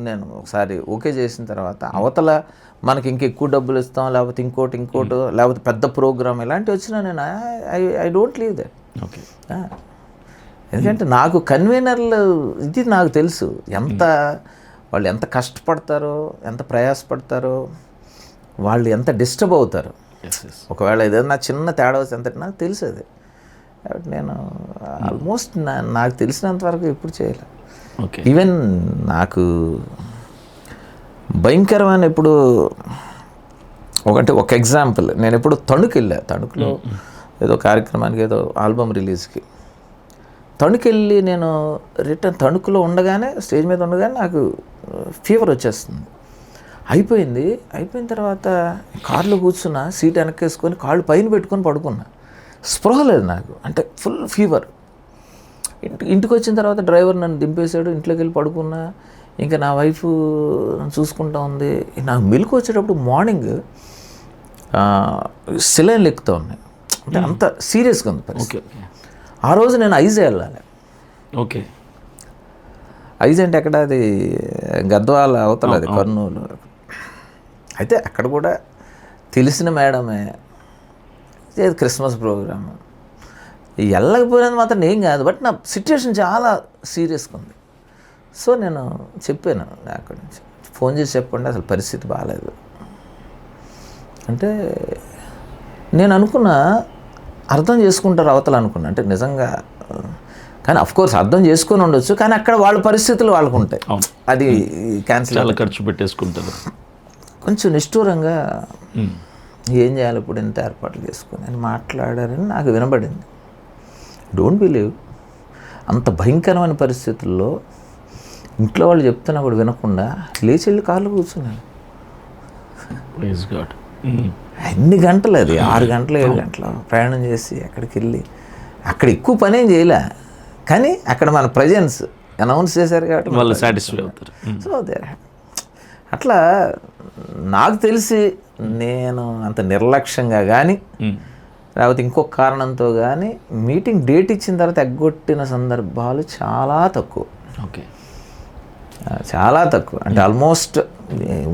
నేను ఒకసారి ఓకే చేసిన తర్వాత అవతల మనకి ఇంకెక్కువ డబ్బులు ఇస్తాం, లేకపోతే ఇంకోటి లేకపోతే పెద్ద ప్రోగ్రామ్ ఇలాంటివి వచ్చినా నేను I don't leave that. Okay. ఎందుకంటే నాకు కన్వీనర్లు ఇది నాకు తెలుసు, వాళ్ళు ఎంత కష్టపడతారో, ఎంత ప్రయాసపడతారో, వాళ్ళు ఎంత డిస్టర్బ్ అవుతారు. ఒకవేళ ఏదైనా చిన్న తేడా వస్తే ఎంత నాకు తెలుసు అది. కాబట్టి నేను ఆల్మోస్ట్ నాకు తెలిసినంత వరకు ఎప్పుడు చేయలే. ఈవెన్ నాకు భయంకరమైన ఇప్పుడు ఒక ఎగ్జాంపుల్, నేను ఎప్పుడు తణుకులో ఏదో కార్యక్రమానికి, ఏదో ఆల్బమ్ రిలీజ్కి తణుకెళ్ళి నేను తణుకులో ఉండగానే, స్టేజ్ మీద ఉండగానే నాకు ఫీవర్ వచ్చేస్తుంది. అయిపోయిన తర్వాత కార్లో కూర్చున్నా, సీట్ వెనక్కేసుకొని కాళ్ళు పైన పెట్టుకొని పడుకున్నా. స్పృహ లేదు నాకు, అంటే ఫుల్ ఫీవర్. ఇంటికి వచ్చిన తర్వాత డ్రైవర్ నన్ను దింపేశాడు, ఇంట్లోకి వెళ్ళి పడుకున్నా. ఇంకా నా వైఫ్ చూసుకుంటా ఉంది. నాకు మెలకు వచ్చేటప్పుడు మార్నింగ్ సెలైన్లు ఎక్కుతూ ఉన్నాయి, అంటే అంత సీరియస్గా ఉంది పరిస్థితి. ఆ రోజు నేను ఐజ్ వెళ్ళాలి. ఓకే. ఐజ్ అంటే ఎక్కడ? అది గద్వాల అవతల, అది కర్నూలు. అయితే అక్కడ కూడా తెలిసిన మేడమే, క్రిస్మస్ ప్రోగ్రామ్, వెళ్ళకపోయినందుకు మాత్రం ఏం కాదు, బట్ నా సిచ్యువేషన్ చాలా సీరియస్గా ఉంది. సో నేను చెప్పాను అక్కడి నుంచి, ఫోన్ చేసి చెప్పండి అసలు పరిస్థితి బాగాలేదు అంటే. నేను అనుకున్నా అర్థం చేసుకుంటారు అవతల అనుకున్నా, అంటే నిజంగా. కానీ అఫ్కోర్స్ అర్థం చేసుకొని ఉండొచ్చు, కానీ అక్కడ వాళ్ళ పరిస్థితులు వాళ్ళకు ఉంటాయి, అది క్యాన్సిల్, చాలా ఖర్చు పెట్టేసుకుంటారు. కొంచెం నిష్ఠూరంగా ఏం చేయాలి ఇప్పుడు, ఎంత ఏర్పాట్లు చేసుకుని అని మాట్లాడారని నాకు వినబడింది. డోంట్ బిలీవ్, అంత భయంకరమైన పరిస్థితుల్లో ఇంట్లో వాళ్ళు చెప్తున్నా కూడా వినకుండా లేచి వెళ్ళి కార్లో కూర్చున్నాను. ఎన్ని గంటలు అది, 6 గంటలు 7 గంటలు ప్రయాణం చేసి అక్కడికి వెళ్ళి, అక్కడ ఎక్కువ పని ఏం చేయలే, కానీ అక్కడ మన ప్రజెన్స్ అనౌన్స్ చేశారు కాబట్టి వాళ్ళు సాటిస్ఫై అవుతారు. సో అట్లా నాకు తెలిసి నేను అంత నిర్లక్ష్యంగా కానీ లేకపోతే ఇంకొక కారణంతో కానీ మీటింగ్ డేట్ ఇచ్చిన తర్వాత ఎగ్గొట్టిన సందర్భాలు చాలా తక్కువ. ఓకే, చాలా తక్కువ. అంటే ఆల్మోస్ట్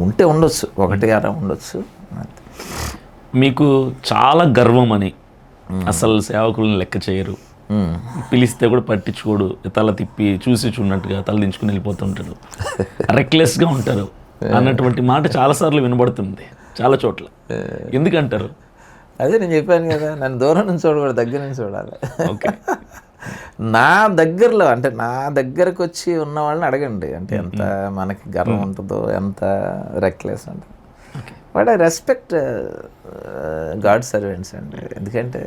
ఉంటే ఉండొచ్చు, 1-6 ఉండొచ్చు. మీకు చాలా గర్వం అని అసలు సేవకులను లెక్క చేయరు, పిలిస్తే కూడా పట్టించుకోడు, తల తిప్పి చూసి చూడనట్టుగా తల దించుకుని వెళ్ళిపోతుంటాడు, రెక్లెస్గా ఉంటారు అన్నటువంటి మాట చాలాసార్లు వినబడుతుంది చాలా చోట్ల. ఎందుకంటారు? అదే నేను చెప్పాను కదా, నన్ను దూరం నుంచి చూడకూడదు, దగ్గర నుంచి చూడాలి. ఓకే, నా దగ్గరలో అంటే నా దగ్గరకు వచ్చి ఉన్న వాళ్ళని అడగండి, అంటే ఎంత మనకి గర్వం ఉంటుందో, ఎంత రెక్లెస్ ఉంటుందో. But I respect God servants అండి. ఎందుకంటే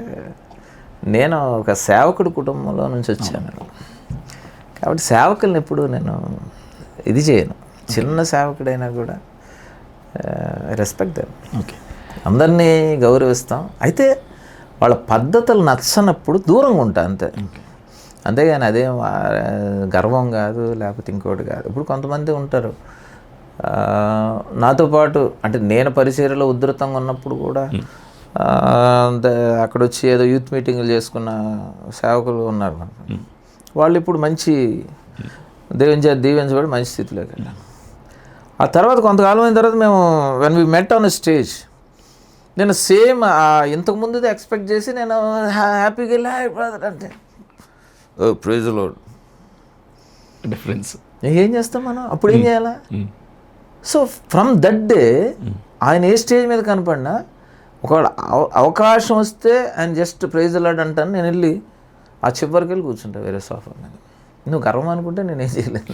నేను ఒక సేవకుడి కుటుంబంలో నుంచి వచ్చాను కాబట్టి సేవకుల్ని ఎప్పుడు నేను ఇది చేయను. చిన్న సేవకుడైనా కూడా రెస్పెక్ట్ దెమ్. ఓకే, అందరినీ గౌరవిస్తాం. అయితే వాళ్ళ పద్ధతులు నచ్చనప్పుడు దూరంగా ఉంటా అంతే. అంతేగాని అదేం గర్వం కాదు, లేకపోతే ఇంకోటి కాదు. ఇప్పుడు కొంతమంది ఉంటారు నాతో పాటు, అంటే నేను పరిచర్యలో ఉధృతంగా ఉన్నప్పుడు కూడా అక్కడ వచ్చి ఏదో యూత్ మీటింగ్లు చేసుకున్న సేవకులు ఉన్నారు. వాళ్ళు ఇప్పుడు మంచి దీవించబడి మంచి స్థితిలోకి వెళ్ళాను. ఆ తర్వాత కొంతకాలం అయిన తర్వాత మేము when we met on stage, నేను సేమ్ ఇంతకుముందు ఎక్స్పెక్ట్ చేసి నేను హ్యాపీగా వెళ్ళి బ్రదర్ అంటే ప్రైజ్ ది లార్డ్ డిఫరెన్స్. ఏం చేస్తాం మనం అప్పుడు, ఏం చేయాలా? సో ఫ్రమ్ దట్ డే ఆయన ఏ స్టేజ్ మీద కనపడినా ఒకవేళ అవకాశం వస్తే ఆయన జస్ట్ ప్రైజ్ ది లార్డ్ అంటాను, నేను వెళ్ళి ఆ చివరికి వెళ్ళి కూర్చుంటా వేరే సోఫా మీద. నువ్వు గర్వం అనుకుంటే నేనేం చేయలేదు.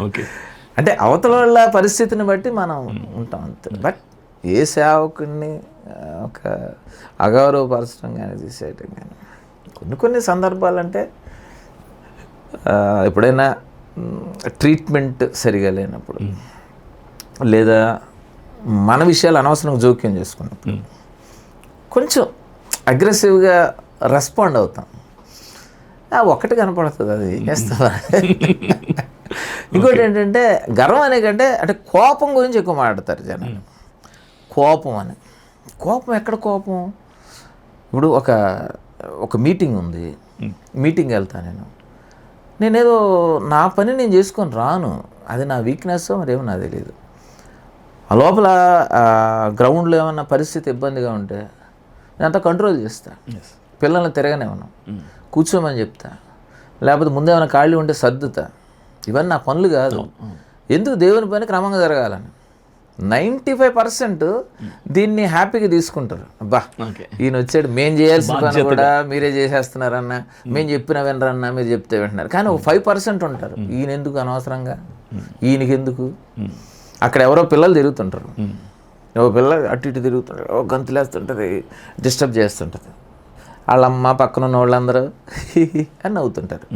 ఓకే, అంటే అవతల వాళ్ళ పరిస్థితిని బట్టి మనం ఉంటాం అంతే. బట్ ఏ సేవకుడిని ఒక అగౌరవపరచడం కానీ తీసేయటం కానీ కొన్ని సందర్భాలంటే ఎప్పుడైనా ట్రీట్మెంట్ సరిగా లేనప్పుడు, లేదా మన విషయాలు అనవసరంగా జోక్యం చేసుకున్నప్పుడు కొంచెం అగ్రెసివ్గా రెస్పాండ్ అవుతాం. ఒక్కటి కనపడుతుంది, అది చేస్తా. ఇంకోటి ఏంటంటే గర్వం అనే కంటే అంటే కోపం గురించి ఎక్కువ మాట్లాడతారు జనాలు. కోపం అని, కోపం ఎక్కడ కోపం? ఇప్పుడు ఒక మీటింగ్ ఉంది, మీటింగ్ వెళ్తాను నేనేదో నా పని నేను చేసుకొని రాను, అది నా వీక్నెస్ మరేమో నాకు తెలియదు. ఆ లోపల గ్రౌండ్లో ఏమన్నా పరిస్థితి ఇబ్బందిగా ఉంటే నేను అంతా కంట్రోల్ చేస్తా. పిల్లల్ని తిరగనేమన్నా, కూర్చోమని చెప్తా, లేకపోతే ముందేమైనా ఖాళీ ఉంటే సర్దుతా. ఇవన్నీ నా పనులు కాదు. ఎందుకు? దేవుని పని క్రమంగా జరగాలని. 95% దీన్ని హ్యాపీగా తీసుకుంటారు. అబ్బా ఈయన వచ్చాడు, మేము చేయాల్సిన పని కూడా మీరే చేసేస్తున్నారన్న, మేము చెప్పిన వినరన్నా, మీరు చెప్తే వింటున్నారు. కానీ ఒక 5% ఉంటారు, ఈయన ఎందుకు అనవసరంగా, ఈయనకి ఎందుకు. అక్కడ ఎవరో పిల్లలు తిరుగుతుంటారు, ఓ పిల్ల అటు ఇటు తిరుగుతుంటారు, ఓ గంతులేస్తుంటుంది, డిస్టర్బ్ చేస్తుంటుంది. వాళ్ళమ్మ పక్కన ఉన్న వాళ్ళందరూ అని నవ్వుతుంటారు.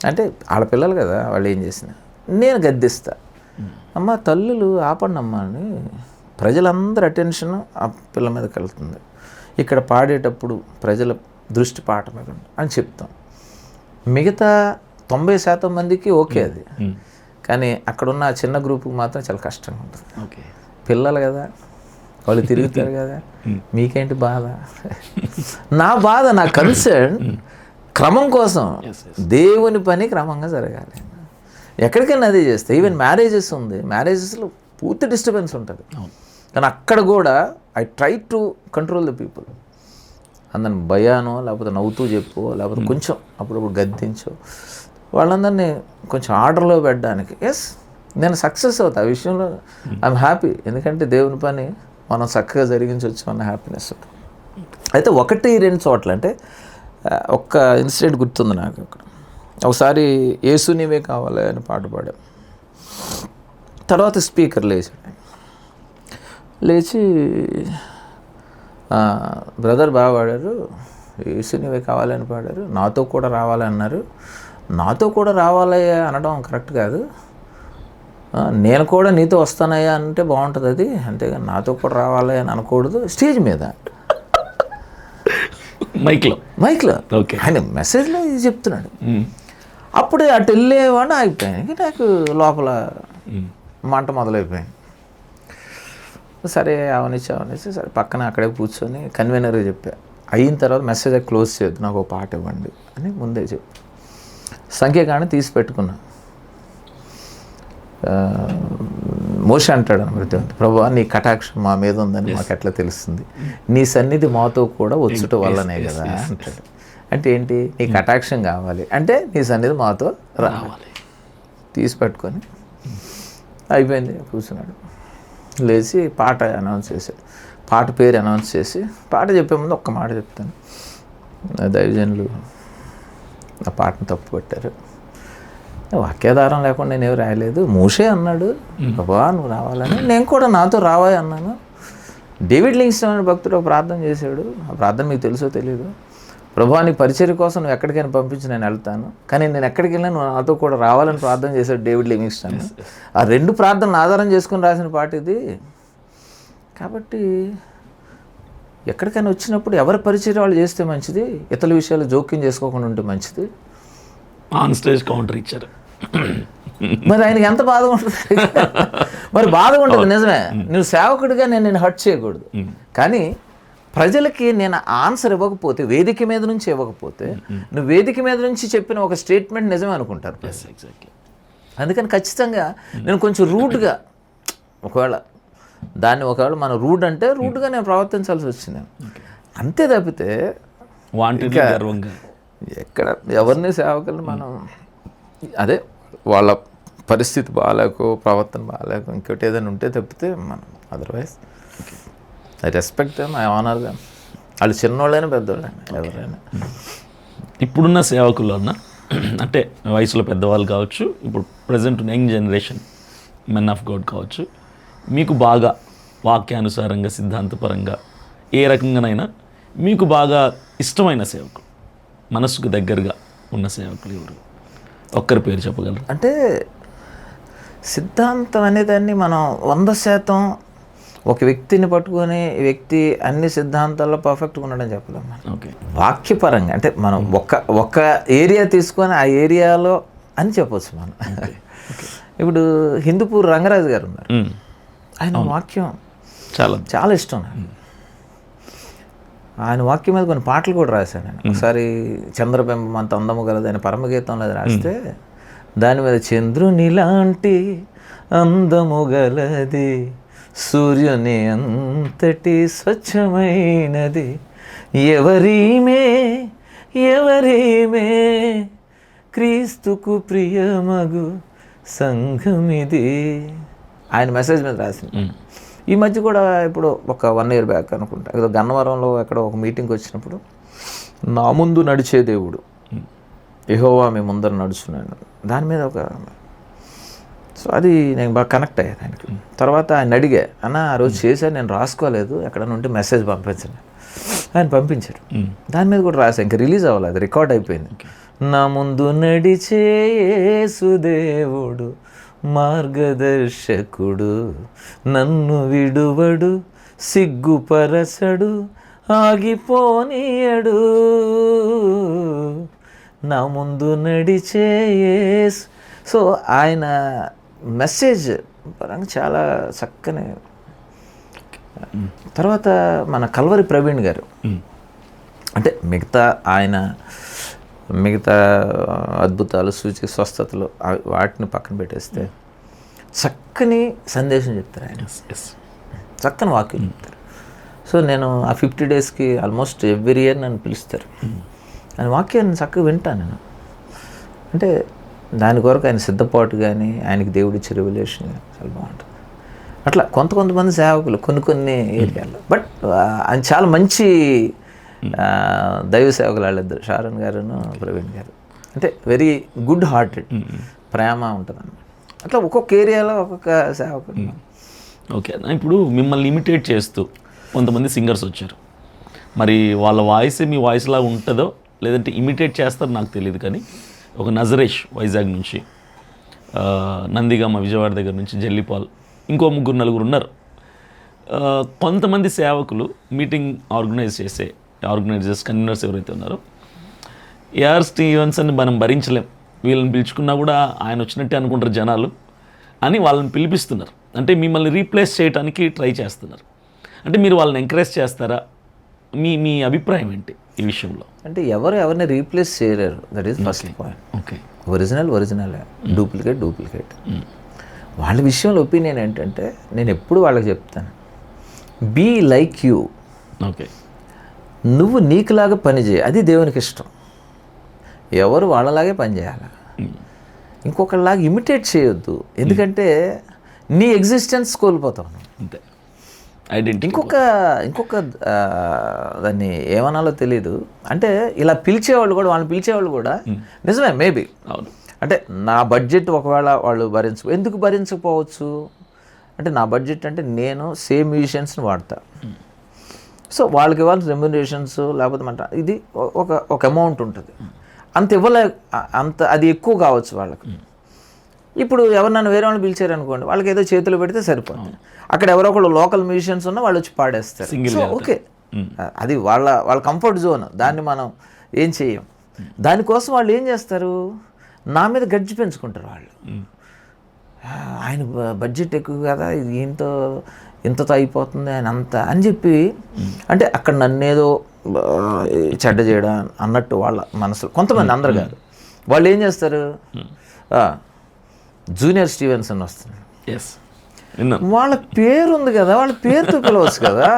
అంటే వాళ్ళ పిల్లలు కదా, వాళ్ళు ఏం చేసినా నేను గద్దిస్తా. అమ్మ తల్లులు ఆపండి అమ్మ అని, ప్రజలందరూ అటెన్షన్ ఆ పిల్ల మీదకి వెళ్తుంది. ఇక్కడ పాడేటప్పుడు ప్రజల దృష్టి పాట మీద అని చెప్తాం. మిగతా 90% మందికి ఓకే అది, కానీ అక్కడున్న ఆ చిన్న గ్రూప్కి మాత్రం చాలా కష్టంగా ఉంటుంది. ఓకే, పిల్లలు కదా, వాళ్ళు తిరుగుతారు కదా, మీకేంటి బాధ? నా బాధ, నా కన్సర్న్ క్రమం కోసం, దేవుని పని క్రమంగా జరగాలి. ఎక్కడికైనా అదే చేస్తే, ఈవెన్ మ్యారేజెస్ ఉంది, మ్యారేజెస్లో పూర్తి డిస్టర్బెన్స్ ఉంటుంది. కానీ అక్కడ కూడా I try to control the people. అందరిని భయానో లేకపోతే నవ్వుతూ చెప్పు, లేకపోతే కొంచెం అప్పుడప్పుడు గద్దించో, వాళ్ళందరినీ కొంచెం ఆర్డర్లో పెట్టడానికి. ఎస్, నేను సక్సెస్ అవుతా ఆ విషయంలో. ఐఎమ్ హ్యాపీ, ఎందుకంటే దేవుని పని మనం చక్కగా జరిగించవచ్చు అన్న హ్యాపీనెస్. అయితే 1-2 చోట్ల అంటే ఒక్క ఇన్సిడెంట్ గుర్తుంది నాకు. అక్కడ ఒకసారి యేసు నీవే కావాలి అని పాట పాడాం. తర్వాత స్పీకర్ లేచి బ్రదర్ బాగా పాడారు, యేసు నీవే కావాలని పాడారు, నాతో కూడా రావాలి అన్నారు. నాతో కూడా రావాలి అనడం కరెక్ట్ కాదు, నేను కూడా నీతో వస్తానయ్యా అంటే బాగుంటుంది అది, అంతేగాని నాతో కూడా రావాలి అని అనకూడదు. స్టేజ్ మీద మైక్లో ఓకే, ఆయన మెసేజ్లో ఇది చెప్తున్నాడు. అప్పుడే అటు వెళ్ళేవాడిని ఆగిపోయాను. నాకు లోపల మంట మొదలైపోయింది. సరే అవనిచ్చి సరే పక్కన అక్కడే కూర్చొని కన్వీనర్గా చెప్పా. అయిన తర్వాత మెసేజ్ క్లోజ్ చేయొద్దు, నాకు ఒక పాట ఇవ్వండి అని ముందే చెప్పి సంఖ్యాకాండం తీసి పెట్టుకున్నా. మోషే అంటాడు అన్నమాట, ప్రభువా నీ కటాక్షం మా మీద ఉందని మాకు ఎట్లా తెలుస్తుంది, నీ సన్నిధి మాతో కూడా వచ్చుట వల్లనే కదా అంటాడు. అంటే ఏంటి, నీ కటాక్షం కావాలి అంటే నీ సన్నిధి మాతో రావాలి. తీసి పెట్టుకొని అయిపోయింది, కూర్చున్నాడు. లేచి పాట అనౌన్స్ చేశాడు. పాట పేరు అనౌన్స్ చేసి పాట చెప్పే ముందు ఒక్క మాట చెప్తాను. దైవజనులు ఆ పాటను తప్పు పెట్టారు, వాక్యాధారం లేకుండా నేనేమి రాయలేదు, మోషే అన్నాడు బాబా నువ్వు రావాలని, నేను కూడా నాతో రావాలి అన్నాను. డేవిడ్ లింగ్స్టన్ అనే భక్తుడు ఒక ప్రార్థన చేశాడు. ఆ ప్రార్థన మీకు తెలుసో తెలియదు. ప్రభువా నీ పరిచర్య కోసం నువ్వు ఎక్కడికైనా పంపించి నేను వెళ్తాను, కానీ నేను ఎక్కడికి వెళ్ళినా నువ్వు నాతో కూడా రావాలని ప్రార్థన చేశాడు డేవిడ్ లింగ్స్టన్. ఆ రెండు ప్రార్థనలు ఆధారం చేసుకుని రాసిన పాట ఇది. కాబట్టి ఎక్కడికైనా వచ్చినప్పుడు ఎవరి పరిచర్య వాళ్ళు చేస్తే మంచిది, ఇతర విషయాలు జోక్యం చేసుకోకుండా ఉంటే మంచిది. ఆన్ స్టేజ్ కౌంటర్ ఇచ్చారు. మరి ఆయనకి ఎంత బాధగా ఉంటుంది, మరి బాధగా ఉంటుంది నిజమే. నువ్వు సేవకుడిగా నేను హర్ట్ చేయకూడదు, కానీ ప్రజలకి నేను ఆన్సర్ ఇవ్వకపోతే, వేదిక మీద నుంచి ఇవ్వకపోతే, నువ్వు వేదిక మీద నుంచి చెప్పిన ఒక స్టేట్మెంట్ నిజమే అనుకుంటారు. అందుకని ఖచ్చితంగా నేను కొంచెం రూడ్గా, ఒకవేళ మనం రూడ్ అంటే రూడ్గా నేను ప్రవర్తించాల్సి వచ్చింది అంతే. తప్పితే ఎక్కడ ఎవరిని సేవకులు మనం అదే వాళ్ళ పరిస్థితి బాగాలేకో, ప్రవర్తన బాగాలేకో, ఇంకోటి ఏదైనా ఉంటే తప్పితే మనం otherwise I respect them, I honour them. వాళ్ళు చిన్నోళ్ళైనా పెద్దోళ్ళైనా ఎవరైనా. ఇప్పుడున్న సేవకులు అన్న అంటే వయసులో పెద్దవాళ్ళు కావచ్చు, ఇప్పుడు present young generation men of God కావచ్చు, మీకు బాగా వాక్యానుసారంగా సిద్ధాంతపరంగా ఏ రకంగానైనా మీకు బాగా ఇష్టమైన సేవకులు, మనసుకు దగ్గరగా ఉన్న సేవకులు ఎవరు? ఒక్కరి పేరు చెప్పగలరు? అంటే సిద్ధాంతం అనేదాన్ని మనం 100% ఒక వ్యక్తిని పట్టుకొని ఈ వ్యక్తి అన్ని సిద్ధాంతాల్లో పర్ఫెక్ట్గా ఉండడం చెప్పలేము. ఓకే, వాక్యపరంగా అంటే మనం ఒక ఏరియా తీసుకొని ఆ ఏరియాలో అని చెప్పవచ్చు మనం. ఇప్పుడు హిందూపూర్ రంగరాజు గారు ఉన్నారు, ఆయన వాక్యం చాలా ఇష్టం నాకు. ఆయన వాక్యం మీద కొన్ని పాటలు కూడా రాశాను నేను. ఒకసారి చంద్రబింబం అంత అందము గలది అని పరమగీతంలో అది రాస్తే దాని మీద చంద్రుని లాంటి అందము గలది, సూర్యుని అంతటి స్వచ్ఛమైనది, ఎవరీమే క్రీస్తుకు ప్రియమగు సంఘమిది, ఆయన మెసేజ్ మీద రాసింది. ఈ మధ్య కూడా ఇప్పుడు ఒక 1 year బ్యాక్ అనుకుంటా, ఏదో గన్నవరంలో ఎక్కడ ఒక మీటింగ్కి వచ్చినప్పుడు, నా ముందు నడిచే దేవుడు యెహోవా మీ ముందర నడుచున్నాను, దాని మీద ఒక, సో అది నేను బాగా కనెక్ట్ అయ్యాను ఆయనకి. తర్వాత ఆయన అడిగా, అన్న ఆ రోజు చేశాను నేను రాసుకోలేదు, ఎక్కడైనా ఉంటే మెసేజ్ పంపించండి. ఆయన పంపించారు, దాని మీద కూడా రాశాను. ఇంకా రిలీజ్ అవ్వాలి, అది రికార్డ్ అయిపోయింది. నా ముందు నడిచే యేసుదేవుడు మార్గదర్శకుడు, నన్ను విడువడు సిగ్గుపరచడు ఆగిపోనీయడు, నా ముందు నడిచే యేసు. సో ఆయన మెసేజ్ పరంగా చాలా చక్కని. తర్వాత మన కల్వరి ప్రవీణ్ గారు, అంటే మిగతా అద్భుతాలు, సూచిక స్వస్థతలు వాటిని పక్కన పెట్టేస్తే చక్కని సందేశం చెప్తారు ఆయన, చక్కని వాక్యం చెప్తారు. సో నేను ఆ 50 daysకి ఆల్మోస్ట్ ఎవ్రీ ఇయర్ నన్ను పిలుస్తారు. ఆయన వాక్యాన్ని చక్కగా వింటాను నేను. అంటే దాని కొరకు ఆయన సిద్ధపాటు కానీ, ఆయనకి దేవుడిచ్చే రెవల్యూషన్ కానీ చాలా బాగుంటుంది. అట్లా కొంతమంది సేవకులు కొన్ని ఏరియాల్లో, బట్ ఆయన చాలా మంచి దైవ సేవకులు వాళ్ళిద్దరు, షారోన్ గారును ప్రవీణ్ గారు. అంటే వెరీ గుడ్ హార్టెడ్, ప్రేమ ఉంటుంది అన్నమాట. అట్లా ఒక్కొక్క ఏరియాలో ఒక్కొక్క సేవకుడు. ఓకే, ఇప్పుడు మిమ్మల్ని ఇమిటేట్ చేస్తూ కొంతమంది సింగర్స్ వచ్చారు, మరి వాళ్ళ వాయిస్ మీ వాయిస్ లాగా ఉంటుందో లేదంటే ఇమిటేట్ చేస్తారో నాకు తెలియదు, కానీ ఒక నజరేష్ వైజాగ్ నుంచి, నందిగామ విజయవాడ దగ్గర నుంచి, జల్లిపాల్, ఇంకో 3-4 ఉన్నారు. కొంతమంది సేవకులు మీటింగ్ ఆర్గనైజర్స్ కన్వీనర్స్ ఎవరైతే ఉన్నారో, ఏఆర్ స్టీవెన్స్ అని మనం భరించలేం, వీళ్ళని పిలుచుకున్నా కూడా ఆయన వచ్చినట్టే అనుకుంటారు జనాలు, అని వాళ్ళని పిలిపిస్తున్నారు. అంటే మిమ్మల్ని రీప్లేస్ చేయడానికి ట్రై చేస్తున్నారు. అంటే మీరు వాళ్ళని ఎంకరేజ్ చేస్తారా? మీ మీ అభిప్రాయం ఏంటి ఈ విషయంలో? అంటే ఎవరిని రీప్లేస్ చేయలేరు. That is first point. Okay, original, duplicate. వాళ్ళ విషయంలో ఒపీనియన్ ఏంటంటే నేను ఎప్పుడు వాళ్ళకి చెప్తాను, బీ లైక్ యూ. ఓకే, నువ్వు నీకులాగా పని చేయి, అది దేవునికి ఇష్టం. ఎవరు వాళ్ళలాగే పని చేయాలి, ఇంకొకళ్ళలాగా ఇమిటేట్ చేయొద్దు. ఎందుకంటే నీ ఎగ్జిస్టెన్స్ కోల్పోతావు. అంతే, ఐడెంటిటీ. ఇంకొక దాన్ని ఏమనాలో తెలియదు. అంటే ఇలా వాళ్ళని పిలిచేవాళ్ళు కూడా నిజమే మేబీ. అవును. అంటే నా బడ్జెట్ ఒకవేళ వాళ్ళు ఎందుకు భరించకపోవచ్చు అంటే, నా బడ్జెట్ అంటే నేను సేమ్ మ్యూజిషియన్స్ని వాడతా. సో వాళ్ళకి ఇవ్వాల్సిన రెమ్యునరేషన్స్ లేకపోతే ఇది ఒక అమౌంట్ ఉంటుంది. అంత అది ఎక్కువ కావచ్చు వాళ్ళకి. ఇప్పుడు ఎవరినైనా వేరే వాళ్ళని పిలిచారనుకోండి, వాళ్ళకి ఏదో చేతులు పెడితే సరిపోతుంది. అక్కడ ఎవరో ఒకళ్ళు లోకల్ మ్యూజిషియన్స్ ఉన్నా వాళ్ళు వచ్చి పాడేస్తారు. సో ఓకే, అది వాళ్ళ కంఫర్ట్ జోన్. దాన్ని మనం ఏం చేయం. దానికోసం వాళ్ళు ఏం చేస్తారు, నా మీద గడ్జి పెంచుకుంటారు వాళ్ళు. ఆయన బడ్జెట్ ఎక్కువ కదా, ఇది ఇంతతో అయిపోతుంది ఆయన అంతా అని చెప్పి, అంటే అక్కడ నన్నేదో చెడ్డ చేయడం అన్నట్టు వాళ్ళ మనసులో కొంతమంది, అందరు కాదు. వాళ్ళు ఏం చేస్తారు, జూనియర్ స్టీవెన్సన్ వస్తుంది, వాళ్ళ పేరు ఉంది కదా, వాళ్ళ పేరుతో పిలవచ్చు కదా,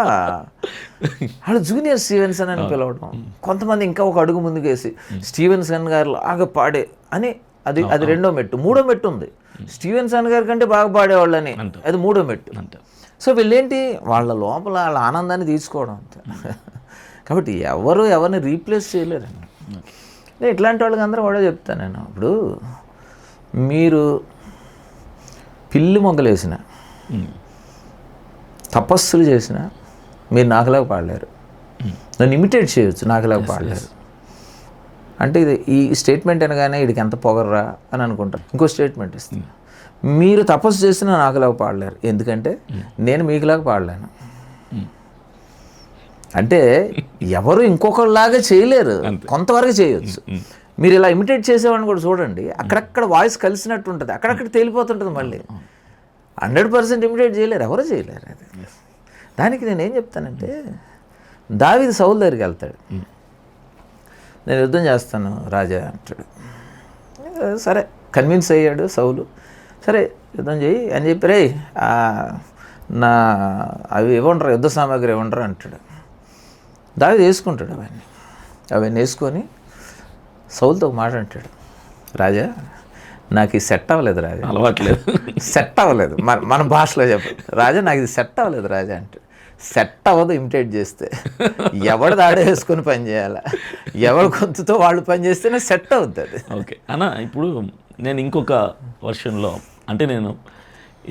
వాళ్ళు జూనియర్ స్టీవెన్సన్ అని పిలవడం. కొంతమంది ఇంకా ఒక అడుగు ముందుకేసి స్టీవెన్సన్ గారు లాగా పాడే అని, అది రెండో మెట్టు. మూడో మెట్టు ఉంది, స్టీవెన్సన్ గారి కంటే బాగా పాడేవాళ్ళని, అది మూడో మెట్టు. సో వీళ్ళేంటి, వాళ్ళ లోపల వాళ్ళ ఆనందాన్ని తీసుకోవడం అంతే. కాబట్టి ఎవరిని రీప్లేస్ చేయలేరండి. నేను ఇట్లాంటి వాళ్ళకి అందరూ కూడా చెప్తాను నేను. ఇప్పుడు మీరు పిల్లి మొగ్గలేసిన, తపస్సులు చేసిన, మీరు నాకులాగా పాడలేరు. నన్ను ఇమిటేట్ చేయొచ్చు, నాకులాగా పాడలేరు. అంటే ఈ స్టేట్మెంట్ అనగానే వీడికి ఎంత పొగర్రా అని అనుకుంటారు. ఇంకో స్టేట్మెంట్ ఇస్తుంది, మీరు తపస్సు చేసినా నాకులాగా పాడలేరు, ఎందుకంటే నేను మీకులాగా పాడలేను. అంటే ఎవరు ఇంకొకరిలాగా చేయలేరు, కొంతవరకు చేయొచ్చు. మీరు ఇలా ఇమిటేట్ చేసేవాడిని కూడా చూడండి, అక్కడక్కడ వాయిస్ కలిసినట్టు ఉంటుంది, అక్కడక్కడ తేలిపోతుంటుంది. మళ్ళీ 100% ఇమిటేట్ చేయలేరు, ఎవరు చేయలేరు. అది దానికి నేనేం చెప్తానంటే, దావీదు సౌలు దగ్గరికి వెళ్తాడు, నేను యుద్ధం చేస్తాను రాజా అంటాడు. సరే కన్విన్స్ అయ్యాడు సౌలు, సరే యుద్ధం చేయి అని చెప్పి, రే నా అవి ఇవ్వంటారు, యుద్ధ సామాగ్రి ఇవ్వంటారు అంటాడు. దావీదు వేసుకుంటాడు అవన్నీ వేసుకొని సౌలుతో ఒక మాట అంటాడు, రాజా నాకు ఇది సెట్ అవ్వలేదు రాజా, అలవాట్లేదు, సెట్ అవ్వలేదు. మన భాషలో చెప్పాలి, రాజా నాకు ఇది సెట్ అవ్వలేదు రాజా అంటే. సెట్ అవ్వదు ఇమిటేట్ చేస్తే, ఎవడు దాడే వేసుకొని పని చేయాలి, ఎవరి గొంతుతో వాళ్ళు పని చేస్తేనే సెట్ అవుతుంది. ఓకే అన్న, ఇప్పుడు నేను ఇంకొక వర్షన్లో, అంటే నేను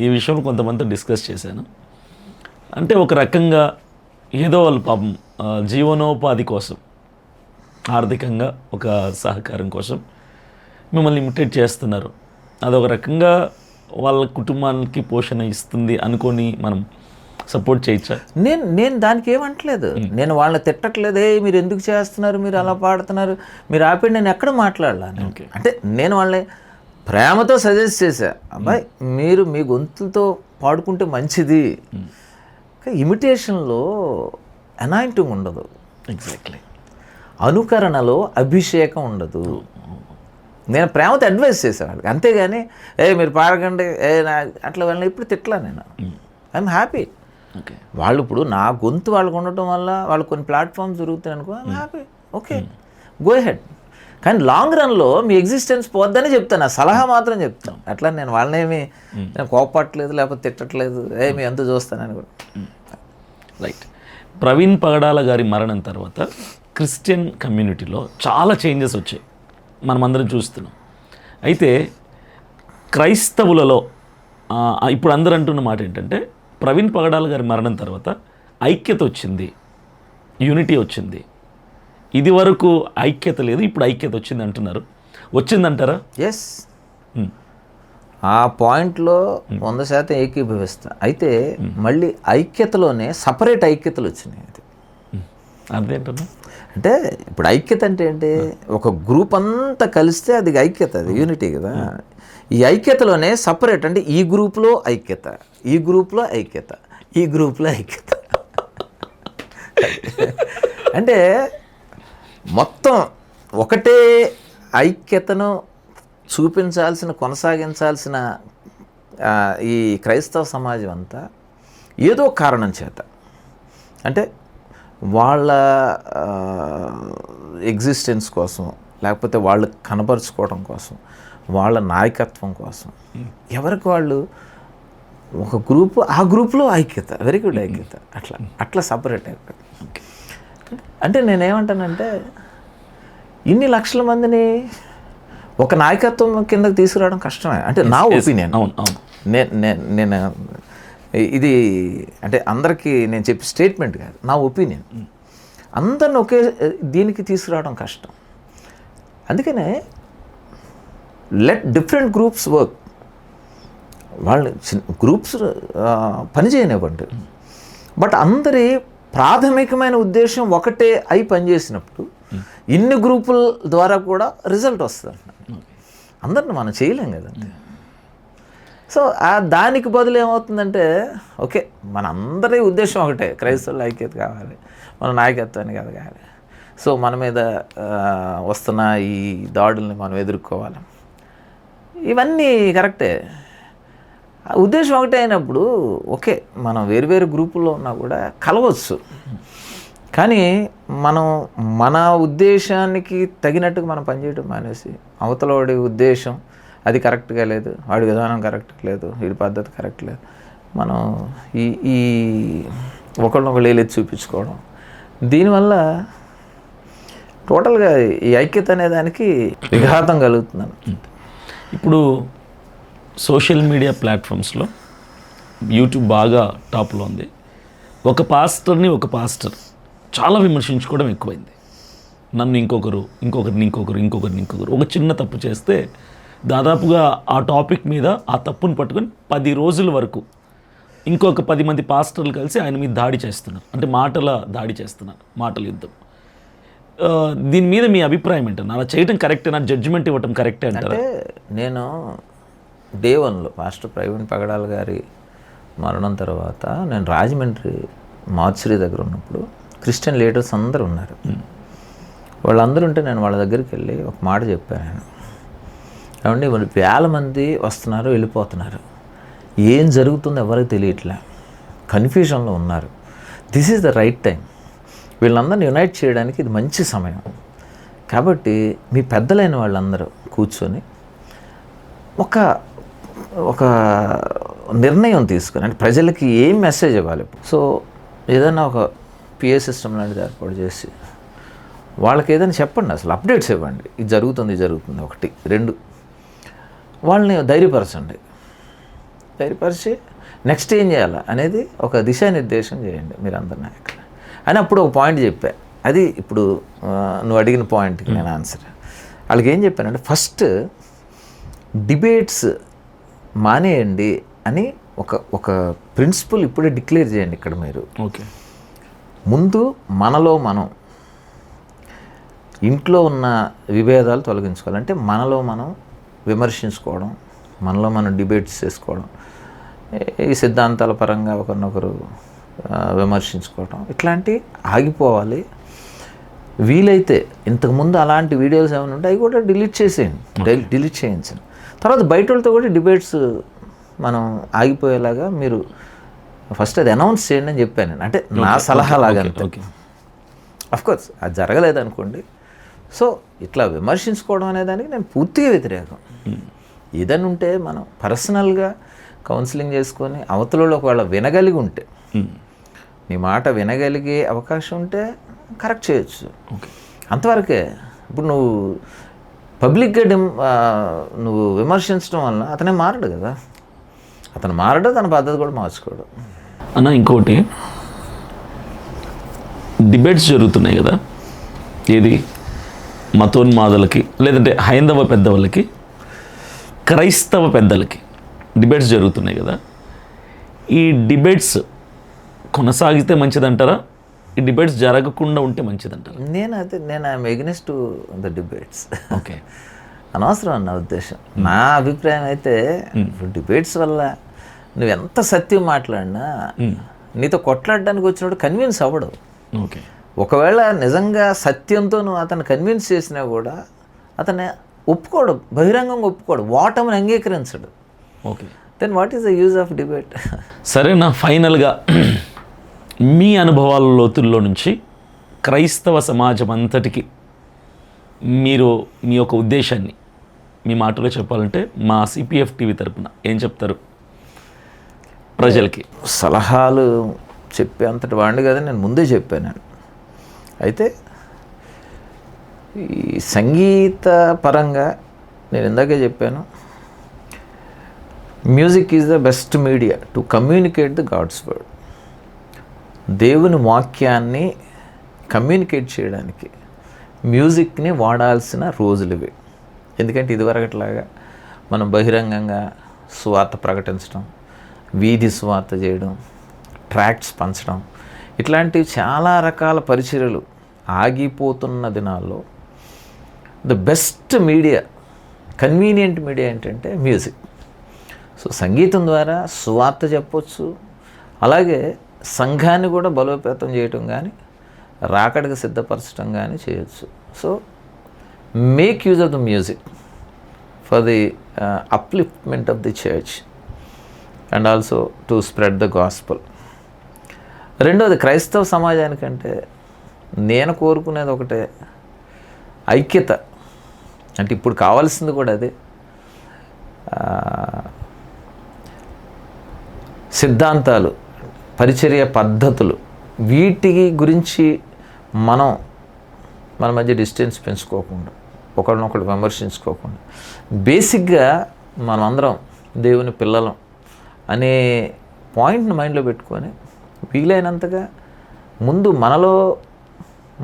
ఈ విషయం కొంతమందితో డిస్కస్ చేశాను. అంటే ఒక రకంగా ఏదో వాళ్ళు పాపం జీవనోపాధి కోసం, ఆర్థికంగా ఒక సహకారం కోసం మిమ్మల్ని ఇమిటేట్ చేస్తున్నారు. అదొక రకంగా వాళ్ళ కుటుంబానికి పోషణ ఇస్తుంది అనుకొని మనం సపోర్ట్ చేయొచ్చా? నేను దానికి ఏమంటలేదు, నేను వాళ్ళని తిట్టట్లేదే, మీరు ఎందుకు చేస్తున్నారు, మీరు అలా పాడుతున్నారు, మీరు ఆపి నేను ఎక్కడ మాట్లాడలేను. అంటే నేను వాళ్ళని ప్రేమతో సజెస్ట్ చేశా, అబ్బాయి మీరు మీ గొంతులతో పాడుకుంటే మంచిది. ఇమిటేషన్లో అనాయింటింగ్ ఉండదు, ఎగ్జాక్ట్లీ, అనుకరణలో అభిషేకం ఉండదు. నేను ప్రేమతో అడ్వైస్ చేసేవాళ్ళకి, అంతేగాని మీరు పాడకండి అట్లా వాళ్ళని ఎప్పుడు తిట్టలా నేను. I'm happy. వాళ్ళు ఇప్పుడు నా గొంతు వాళ్ళకు ఉండటం వల్ల వాళ్ళు కొన్ని ప్లాట్ఫామ్స్ దొరుకుతాయి అనుకో, I'm happy, okay go head. కానీ లాంగ్ రన్లో మీ ఎగ్జిస్టెన్స్ పోద్దని చెప్తాను, నా సలహా మాత్రం చెప్తాను. అట్లా నేను వాళ్ళనేమి నేను కోపట్లేదు లేకపోతే తిట్టట్లేదు, మీ ఎంత చూస్తానని కూడా. రైట్. ప్రవీణ్ పగడాల గారి మరణం తర్వాత క్రిస్టియన్ కమ్యూనిటీలో చాలా చేంజెస్ వచ్చాయి, మనమందరం చూస్తున్నాం. అయితే క్రైస్తవులలో ఇప్పుడు అందరూ అంటున్న మాట ఏంటంటే, ప్రవీణ్ పగడాల గారి మరణం తర్వాత ఐక్యత వచ్చింది, యూనిటీ వచ్చింది. ఇది వరకు ఐక్యత లేదు, ఇప్పుడు ఐక్యత వచ్చింది అంటున్నారు. వచ్చిందంటారా? ఎస్, ఆ పాయింట్లో 100% ఏకీభవిస్తా. అయితే మళ్ళీ ఐక్యతలోనే సపరేట్ ఐక్యతలు వచ్చినాయి. అది అదేంటన్నా అంటే ఇప్పుడు ఐక్యత అంటే ఏంటి, ఒక గ్రూప్ అంతా కలిస్తే అది ఐక్యత, అది యూనిటీ కదా. ఈ ఐక్యతలోనే సపరేట్, అంటే ఈ గ్రూప్లో ఐక్యత, ఈ గ్రూప్లో ఐక్యత, ఈ గ్రూప్లో ఐక్యత. అంటే మొత్తం ఒకటే ఐక్యతను చూపించాల్సిన, కొనసాగించాల్సిన ఈ క్రైస్తవ సమాజం అంతా ఏదో కారణం చేత, అంటే వాళ్ళ ఎగ్జిస్టెన్స్ కోసం, లేకపోతే వాళ్ళు కనపరుచుకోవడం కోసం, వాళ్ళ నాయకత్వం కోసం, ఎవరికి వాళ్ళు ఒక గ్రూపు, ఆ గ్రూప్లో ఐక్యత, వెరీ గుడ్ ఐక్యత, అట్లా సపరేట్ అయిపోయింది. అంటే నేనేమంటానంటే ఇన్ని లక్షల మందిని ఒక నాయకత్వం కిందకి తీసుకురావడం కష్టమే, అంటే నా ఒపీనియన్. నేను ఇది అంటే అందరికీ నేను చెప్పే స్టేట్మెంట్ కాదు, నా ఒపీనియన్. అందరిని ఒకే దీనికి తీసుకురావడం కష్టం. అందుకనే లెట్ డిఫరెంట్ గ్రూప్స్ వర్క్. వాళ్ళు గ్రూప్స్ పనిచేయనివ్వండి, బట్ అందరి ప్రాథమికమైన ఉద్దేశం ఒకటే అయి పనిచేసినప్పుడు ఇన్ని గ్రూపుల ద్వారా కూడా రిజల్ట్ వస్తుంది. అందరిని మనం చేయలేం కదండి. సో దానికి బదులు ఏమవుతుందంటే, ఓకే మన అందరి ఉద్దేశం ఒకటే, క్రైస్తవుల ఐక్యత కావాలి, మన నాయకత్వాన్ని కావాలి, సో మన మీద వస్తున్న ఈ దాడుల్ని మనం ఎదుర్కోవాలి, ఇవన్నీ కరెక్టే. ఉద్దేశం ఒకటే అయినప్పుడు ఓకే మనం వేరు గ్రూపుల్లో ఉన్నా కూడా కలవచ్చు, కానీ మనం మన ఉద్దేశానికి తగినట్టుగా మనం పనిచేయడం మానేసి అవతల వాడి ఉద్దేశం అది కరెక్ట్గా లేదు, వాడి విధానం కరెక్ట్ లేదు, వీడి పద్ధతి కరెక్ట్ లేదు, మనం ఈ ఒకళ్ళనొకళ్ళు ఏలెత్తి చూపించుకోవడం, దీనివల్ల టోటల్గా ఈ ఐక్యత అనే దానికి విఘాతం కలుగుతుందని. ఇప్పుడు సోషల్ మీడియా ప్లాట్ఫామ్స్లో యూట్యూబ్ బాగా టాప్లో ఉంది. ఒక పాస్టర్ని ఒక పాస్టర్ చాలా విమర్శించుకోవడం ఎక్కువైంది. నన్ను ఇంకొకరు ఒక చిన్న తప్పు చేస్తే దాదాపుగా ఆ టాపిక్ మీద ఆ తప్పును పట్టుకొని 10 రోజుల వరకు ఇంకొక 10 మంది పాస్టర్లు కలిసి ఆయన మీద దాడి చేస్తున్నారు, అంటే మాటల దాడి చేస్తున్నారు, మాటల యుద్ధం. దీని మీద మీ అభిప్రాయం ఏంటన్నా? అలా చేయడం కరెక్టేనా? జడ్జిమెంట్ ఇవ్వటం కరెక్టే అంటారా? అంటే నేను డే 1లో మాస్టర్ ప్రవీణ్ పగడాల గారి మరణం తర్వాత నేను రాజమండ్రి మార్చురీ దగ్గర ఉన్నప్పుడు క్రిస్టియన్ లీడర్స్ అందరూ ఉన్నారు. వాళ్ళందరూ ఉంటే నేను వాళ్ళ దగ్గరికి వెళ్ళి ఒక మాట చెప్పాను. నేను ఏమండి వాళ్ళు 1000 మంది వస్తున్నారు, వెళ్ళిపోతున్నారు, ఏం జరుగుతుందో ఎవరికి తెలియట్లే, కన్ఫ్యూజన్లో ఉన్నారు. This is the right time, వీళ్ళందరినీ యునైట్ చేయడానికి ఇది మంచి సమయం. కాబట్టి మీ పెద్దలైన వాళ్ళందరూ కూర్చొని ఒక నిర్ణయం తీసుకొని, అంటే ప్రజలకి ఏం మెసేజ్ ఇవ్వాలి. సో ఏదైనా ఒక పిఏ సిస్టమ్ లాంటిది ఏర్పాటు చేసి వాళ్ళకి ఏదైనా చెప్పండి, అసలు అప్డేట్స్ ఇవ్వండి, ఇది జరుగుతుంది 1 2 వాళ్ళని ధైర్యపరిచి నెక్స్ట్ ఏం చేయాలా అనేది ఒక దిశానిర్దేశం చేయండి మీరందరి నాయకులు అని అప్పుడు ఒక పాయింట్ చెప్పా. అది ఇప్పుడు నువ్వు అడిగిన పాయింట్కి నేను ఆన్సర్. వాళ్ళకి ఏం చెప్పానంటే, ఫస్ట్ డిబేట్స్ మానేయండి అని ఒక ప్రిన్సిపల్ ఇప్పుడే డిక్లేర్ చేయండి ఇక్కడ మీరు. ఓకే, ముందు మనలో మనం ఇంట్లో ఉన్న విభేదాలు తొలగించుకోవాలంటే మనలో మనం విమర్శించుకోవడం, మనలో మనం డిబేట్స్ చేసుకోవడం, ఈ సిద్ధాంతాల పరంగా ఒకరినొకరు విమర్శించుకోవడం, ఇట్లాంటి ఆగిపోవాలి. వీలైతే ఇంతకుముందు అలాంటి వీడియోస్ ఏమైనా ఉంటే అవి కూడా డిలీట్ చేయించండి. తర్వాత బయట వాళ్ళతో కూడా డిబేట్స్ మనం ఆగిపోయేలాగా మీరు ఫస్ట్ అది అనౌన్స్ చేయండి అని చెప్పాను నేను. అంటే నా సలహా లాగా. అఫ్కోర్స్ అది జరగలేదు అనుకోండి. సో ఇట్లా విమర్శించుకోవడం అనే దానికి నేను పూర్తిగా వ్యతిరేకం. ఏదైనా ఉంటే మనం పర్సనల్గా కౌన్సిలింగ్ చేసుకొని అవతలలో ఒకవేళ వినగలిగి ఉంటే, నీ మాట వినగలిగే అవకాశం ఉంటే కరెక్ట్ చేయొచ్చు, అంతవరకే. ఇప్పుడు నువ్వు పబ్లిక్గా నువ్వు విమర్శించడం వల్ల అతనే మారడు కదా, అతను మారడు, తన పద్ధతి కూడా మార్చుకోడు. అన్న ఇంకోటి, డిబేట్స్ జరుగుతున్నాయి కదా, ఏది మతోన్మాదులకి లేదంటే హైందవ పెద్దవాళ్ళకి క్రైస్తవ పెద్దలకి డిబేట్స్ జరుగుతున్నాయి కదా, ఈ డిబేట్స్ కొనసాగితే మంచిదంటారా? ఈ డిబేట్స్ జరగకుండా ఉంటే మంచిదంటారా? నేను I'm against the debates. Okay, అనవసరం అన్న ఉద్దేశం. నా అభిప్రాయం అయితే ఇప్పుడు డిబేట్స్ వల్ల నువ్వు ఎంత సత్యం మాట్లాడినా నీతో కొట్లాడడానికి వచ్చినప్పుడు కన్విన్స్ అవ్వడు. ఓకే, ఒకవేళ నిజంగా సత్యంతో నువ్వు అతను కన్విన్స్ చేసినా కూడా అతను ఒప్పుకోడు, బహిరంగంగా ఒప్పుకోడు, ఓటమిని అంగీకరించడు. Okay, then what is the use of debate? సరేనా, ఫైనల్గా మీ అనుభవాల లోతుల్లో నుంచి క్రైస్తవ సమాజం అంతటికి మీరు మీ యొక్క ఉద్దేశాన్ని మీ మాటలో చెప్పాలంటే మా సిపిఎఫ్ టీవీ తరపున ఏం చెప్తారు ప్రజలకి? సలహాలు చెప్పే అంతటి వాడిని కదా, నేను ముందే చెప్పాను. అయితే ఈ సంగీత పరంగా నేను ఇందాకే చెప్పాను, music is the best media to communicate the God's word. దేవుని వాక్యాన్ని కమ్యూనికేట్ చేయడానికి మ్యూజిక్ని వాడాల్సిన రోజులు ఇవి. ఎందుకంటే ఇదివరకట్లాగా మనం బహిరంగంగా సువార్త ప్రకటించడం, వీధి సువార్త చేయడం, ట్రాక్ట్స్ పంచడం, ఇట్లాంటివి చాలా రకాల పరిచర్యలు ఆగిపోతున్న దినాల్లో the best media, convenient media ఏంటంటే మ్యూజిక్. సో సంగీతం ద్వారా సువార్త చెప్పొచ్చు, అలాగే సంఘాన్ని కూడా బలోపేతం చేయటం కానీ రాకడికి సిద్ధపరచడం కానీ చేయొచ్చు. So make use of the music for the upliftment of the church and also to spread the gospel. రెండోది, క్రైస్తవ సమాజానికంటే నేను కోరుకునేది ఒకటే, ఐక్యత. అంటే ఇప్పుడు కావాల్సింది కూడా అదే. సిద్ధాంతాలు, పరిచర్య పద్ధతులు, వీటి గురించి మన మధ్య డిస్టెన్స్ పెంచుకోకుండా, ఒకరినొకరు విమర్శించుకోకుండా, బేసిక్గా మనం అందరం దేవుని పిల్లలం అనే పాయింట్ని మైండ్లో పెట్టుకొని వీలైనంతగా ముందు మనలో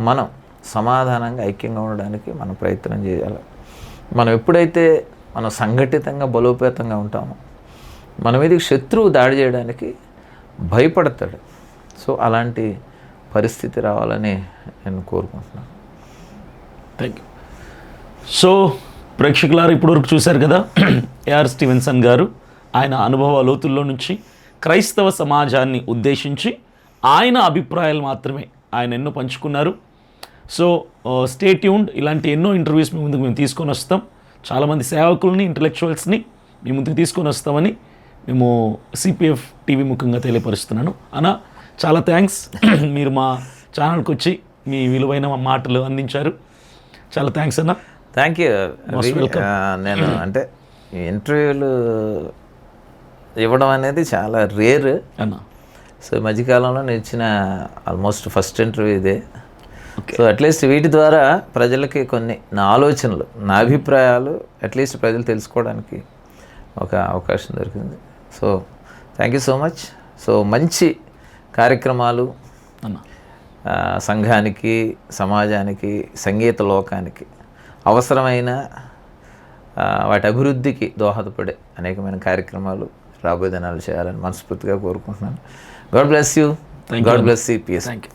మనం సమాధానంగా ఐక్యంగా ఉండడానికి మనం ప్రయత్నం చేయాలి. మనం ఎప్పుడైతే మనం సంఘటితంగా బలోపేతంగా ఉంటామో మన మీదకి శత్రువు దాడి చేయడానికి భయపడతాడు. సో అలాంటి పరిస్థితి రావాలని నేను కోరుకుంటున్నాను. Thank you. సో ప్రేక్షకులారు ఇప్పటివరకు చూశారు కదా, ఏఆర్ స్టీవెన్సన్ గారు ఆయన అనుభవ లోతుల్లో నుంచి క్రైస్తవ సమాజాన్ని ఉద్దేశించి ఆయన అభిప్రాయాలు మాత్రమే ఆయన ఎన్నో పంచుకున్నారు. సో స్టే ట్యూన్డ్, ఇలాంటి ఎన్నో ఇంటర్వ్యూస్ మీ ముందుకు మేము తీసుకొని వస్తాం. చాలామంది సేవకుల్ని, ఇంటలెక్చువల్స్ని మీ ముందుకు తీసుకొని వస్తామని మేము సిపిఎఫ్ టీవీ ముఖంగా తెలియపరుస్తున్నాను. అన్న చాలా థ్యాంక్స్, మీరు మా ఛానల్కి వచ్చి మీ విలువైన మాటలు అందించారు. చాలా థ్యాంక్స్ అన్న. Thank you. నేను అంటే ఇంటర్వ్యూలు ఇవ్వడం అనేది చాలా రేర్ అన్న. సో ఈ మధ్యకాలంలో నేను ఇచ్చిన ఆల్మోస్ట్ ఫస్ట్ ఇంటర్వ్యూ ఇదే. సో అట్లీస్ట్ వీటి ద్వారా ప్రజలకి కొన్ని నా ఆలోచనలు, నా అభిప్రాయాలు అట్లీస్ట్ ప్రజలు తెలుసుకోవడానికి ఒక అవకాశం దొరికింది. So thank you so much. So మంచి కార్యక్రమాలు సంఘానికి, సమాజానికి, సంగీత లోకానికి అవసరమైన వాటి అభివృద్ధికి దోహదపడే అనేకమైన కార్యక్రమాలు రాబోయే దినాలు చేయాలని మనస్ఫూర్తిగా కోరుకుంటున్నాను. God bless you. God bless CPS. Thank you.